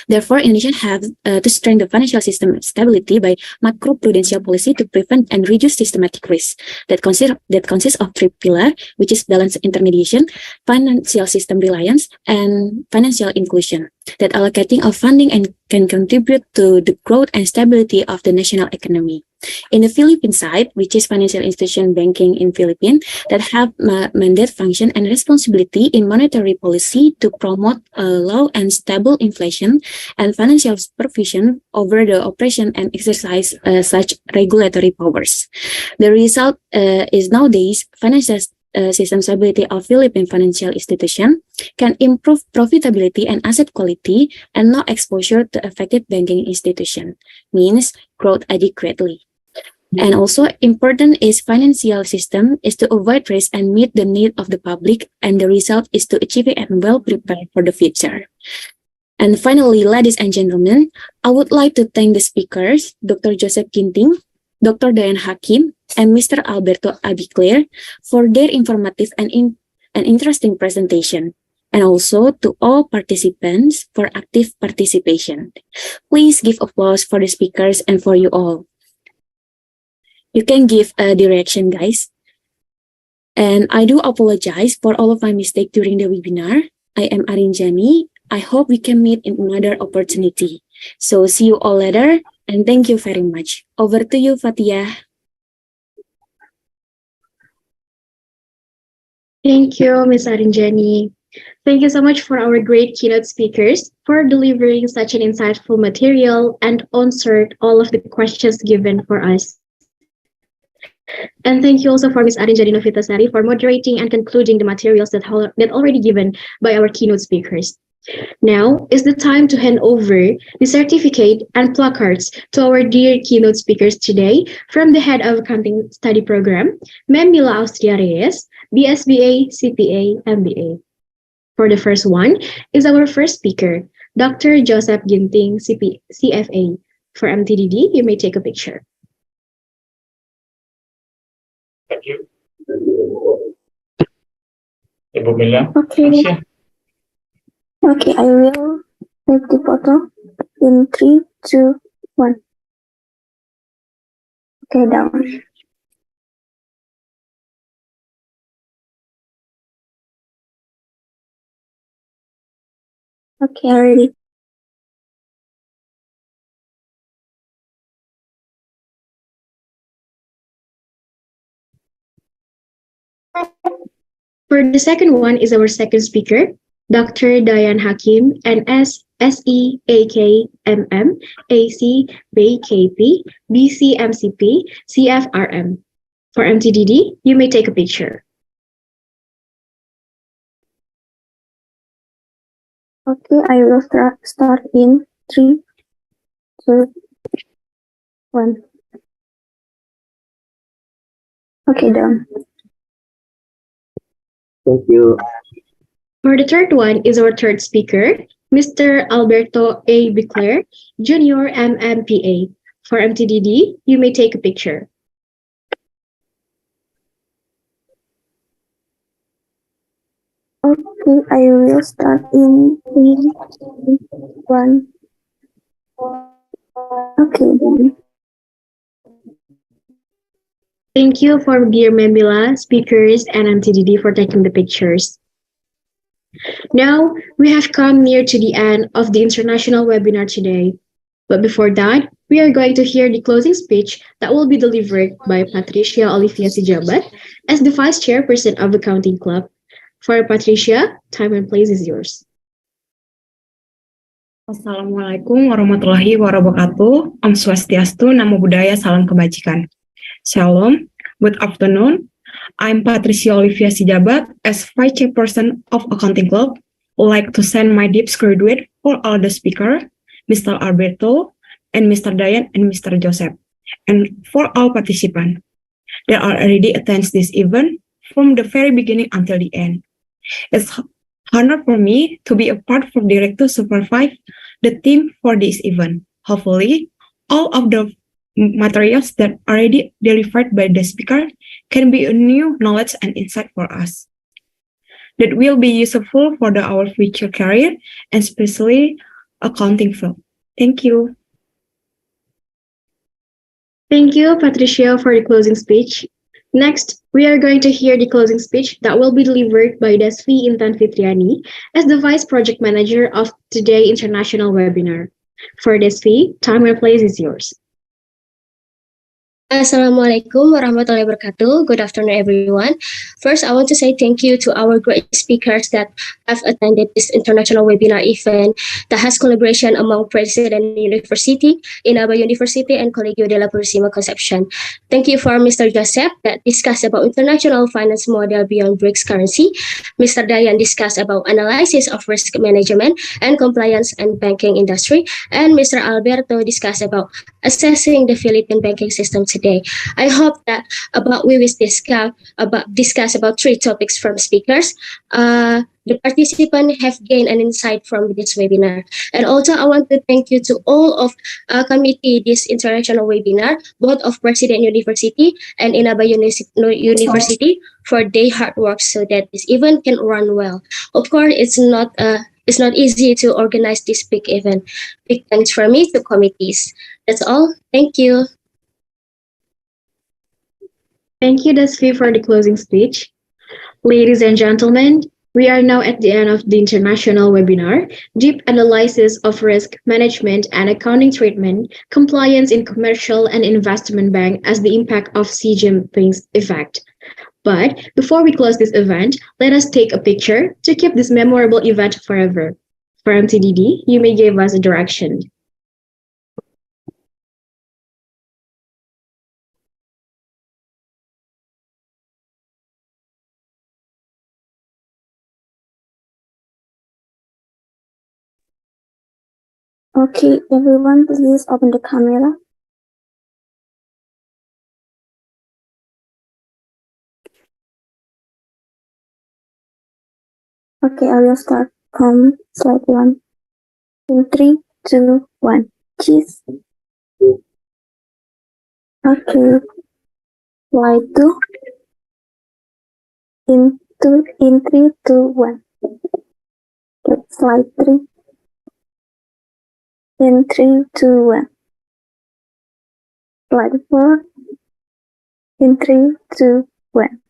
Therefore, Indonesia have to strengthen the financial system stability by macro-prudential policy to prevent and reduce systematic risk that consists of 3 pillars, which is balanced intermediation, financial system reliance, and financial inclusion. that allocating of funding and can contribute to the growth and stability of the national economy. In the Philippine side, which is financial institution banking in Philippines, that have mandate function and responsibility in monetary policy to promote a low and stable inflation and financial supervision over the operation and exercise such regulatory powers. The result is nowadays financial system stability of Philippine financial institution can improve profitability and asset quality and no exposure to affected banking institution, means growth adequately. And also important is financial system is to avoid risk and meet the need of the public, and the result is to achieve it and well prepared for the future. And finally, ladies and gentlemen, I would like to thank the speakers, Dr. Josep Ginting, Dr. Dayan Hakim, and Mr. Alberto A.Biclar for their informative and interesting presentation, and also to all participants for active participation. Please give applause for the speakers and for you all. You can give a direction, guys. And I do apologize for all of my mistakes during the webinar. I am Arinjani. I hope we can meet in another opportunity. So see you all later, and thank you very much. Over to you, Fatia. Thank you, Ms. Arinjani. Thank you so much for our great keynote speakers for delivering such an insightful material and answered all of the questions given for us. And thank you also for Ms. Arinjani Novitasari for moderating and concluding the materials that already given by our keynote speakers. Now is the time to hand over the certificate and placards to our dear keynote speakers today from the Head of Accounting Study Program, Ma'am Mila Austria Reyes, BSBA, CPA, MBA. For the first one is our first speaker, Dr. Josep Ginting, CFA. For MTDD, you may take a picture. Thank you. Ibu Mila. Okay. Asia. Okay, I will take the photo in 3, 2, 1. Okay, down. Okay, ready. For the second one is our second speaker, Dr. Dayan Hakim, NS, SE, AKMM, AC, BKP, BCMCP, CFRM. For MTDD, you may take a picture. Okay, I will start in 3, 2, 1. Okay, done. Thank you. For the third one is our third speaker, Mr. Alberto A.Biclar, Junior MMPA. For MTDD, you may take a picture. Okay, I will start in 3, 2, 1. Okay, done. Thank you for dear Mambila, speakers, and MTDD for taking the pictures. Now, we have come near to the end of the international webinar today. But before that, we are going to hear the closing speech that will be delivered by Patricia Olivia Sijabat as the Vice Chairperson of Accounting Club. For Patricia, time and place is yours. Assalamualaikum warahmatullahi wabarakatuh. Om Swastiastu, Namo Buddhaya, Salam Kebajikan. Shalom, good afternoon. I'm Patricia Olivia Sijabat, as Vice Chairperson of Accounting Club. Would like to send my deep gratitude for all the speakers, Mr. Alberto, and Mr. Dayan, and Mr. Josep, and for all participants that are already attends this event from the very beginning until the end. It's honor for me to be a part for director supervise the team for this event. Hopefully, all of the materials that already delivered by the speaker can be a new knowledge and insight for us that will be useful for our future career and especially accounting field. Thank you. Thank you, Patricia, for the closing speech. Next, we are going to hear the closing speech that will be delivered by Desvi Intan Fitriani as the Vice Project Manager of today's international webinar. For Desvi, time and place is yours. Assalamualaikum warahmatullahi wabarakatuh. Good afternoon, everyone. First, I want to say thank you to our great speakers that have attended this international webinar event that has collaboration among President University, Inaba University, and Colegio de la Purisima Concepcion. Thank you for Mr. Josep that discussed about international finance model beyond BRICS currency. Mr. Dayan discussed about analysis of risk management and compliance and banking industry. And Mr. Alberto discussed about assessing the Philippine banking system today. I hope that we will discuss about three topics from speakers. The participants have gained an insight from this webinar. And also I want to thank you to all of committee this international webinar, both of President University and Inaba University for their hard work so that this event can run well. Of course, it's not easy to organize this big event. Big thanks from me to committees. That's all. Thank you. Thank you, Desvi, for the closing speech. Ladies and gentlemen, we are now at the end of the international webinar, Deep Analysis of Risk Management and Accounting Treatment, Compliance in Commercial and Investment Bank as the Impact of Xi Jinping's Effect. But before we close this event, let us take a picture to keep this memorable event forever. For MTDD, you may give us a direction. Okay, everyone, please open the camera. Okay, I will start from slide 1. In 3, 2, 1. Cheese. Okay. Slide 2. In 3, 2, 1. Okay, slide 3. In 3, 2, 1. Slide 4. In 3, 2, 1.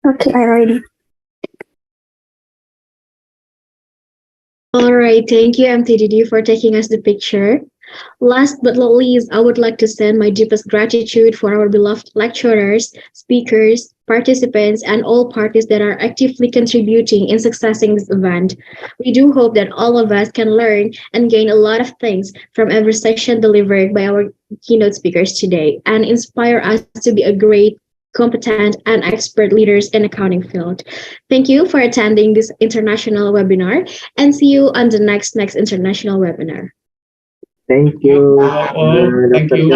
Okay, I'm ready. All right, thank you, MTDD, for taking us the picture. Last but not least, I would like to send my deepest gratitude for our beloved lecturers, speakers, participants, and all parties that are actively contributing in successing this event. We do hope that all of us can learn and gain a lot of things from every session delivered by our keynote speakers today and inspire us to be a great, competent, and expert leaders in accounting field. Thank you for attending this international webinar and see you on the next international webinar. Thank you. Thank you.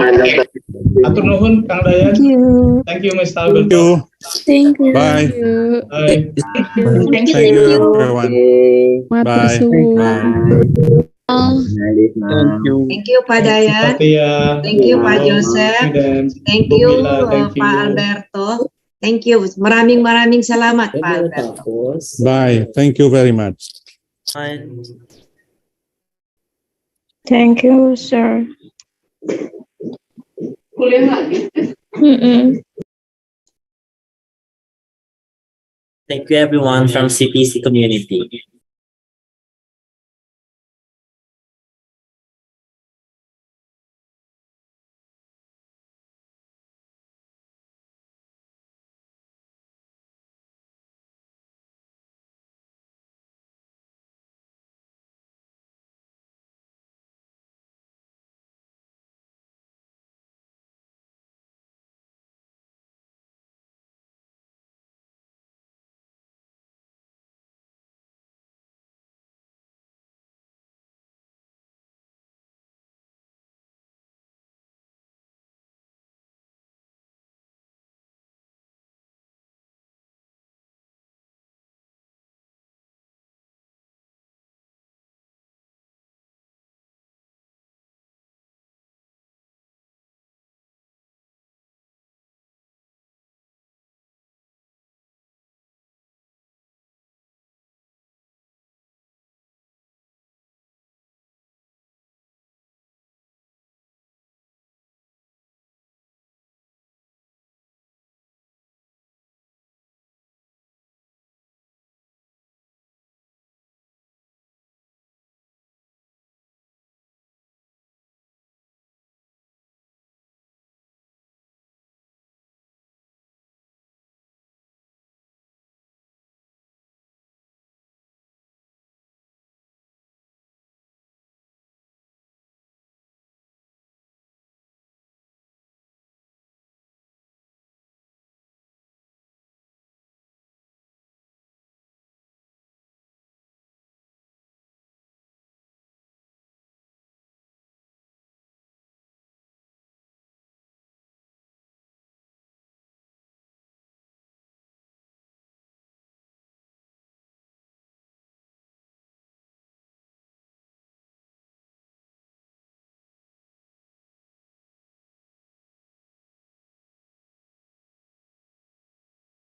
Atur nuhun, Kang Dayan. Thank you. Thank you, Mr. Thank Alberto. you. Thank you. Bye. Bye. Thank Thank you, everyone. Okay. Bye. Thank you, Pak Dayan. Fatia. Thank you, Pak Josep. Thank you, Thank you. Pak Alberto. Thank you. Maraming salamat, Pak Alberto. Bye. Thank you very much. Thank you, sir. Thank you everyone from CPC community.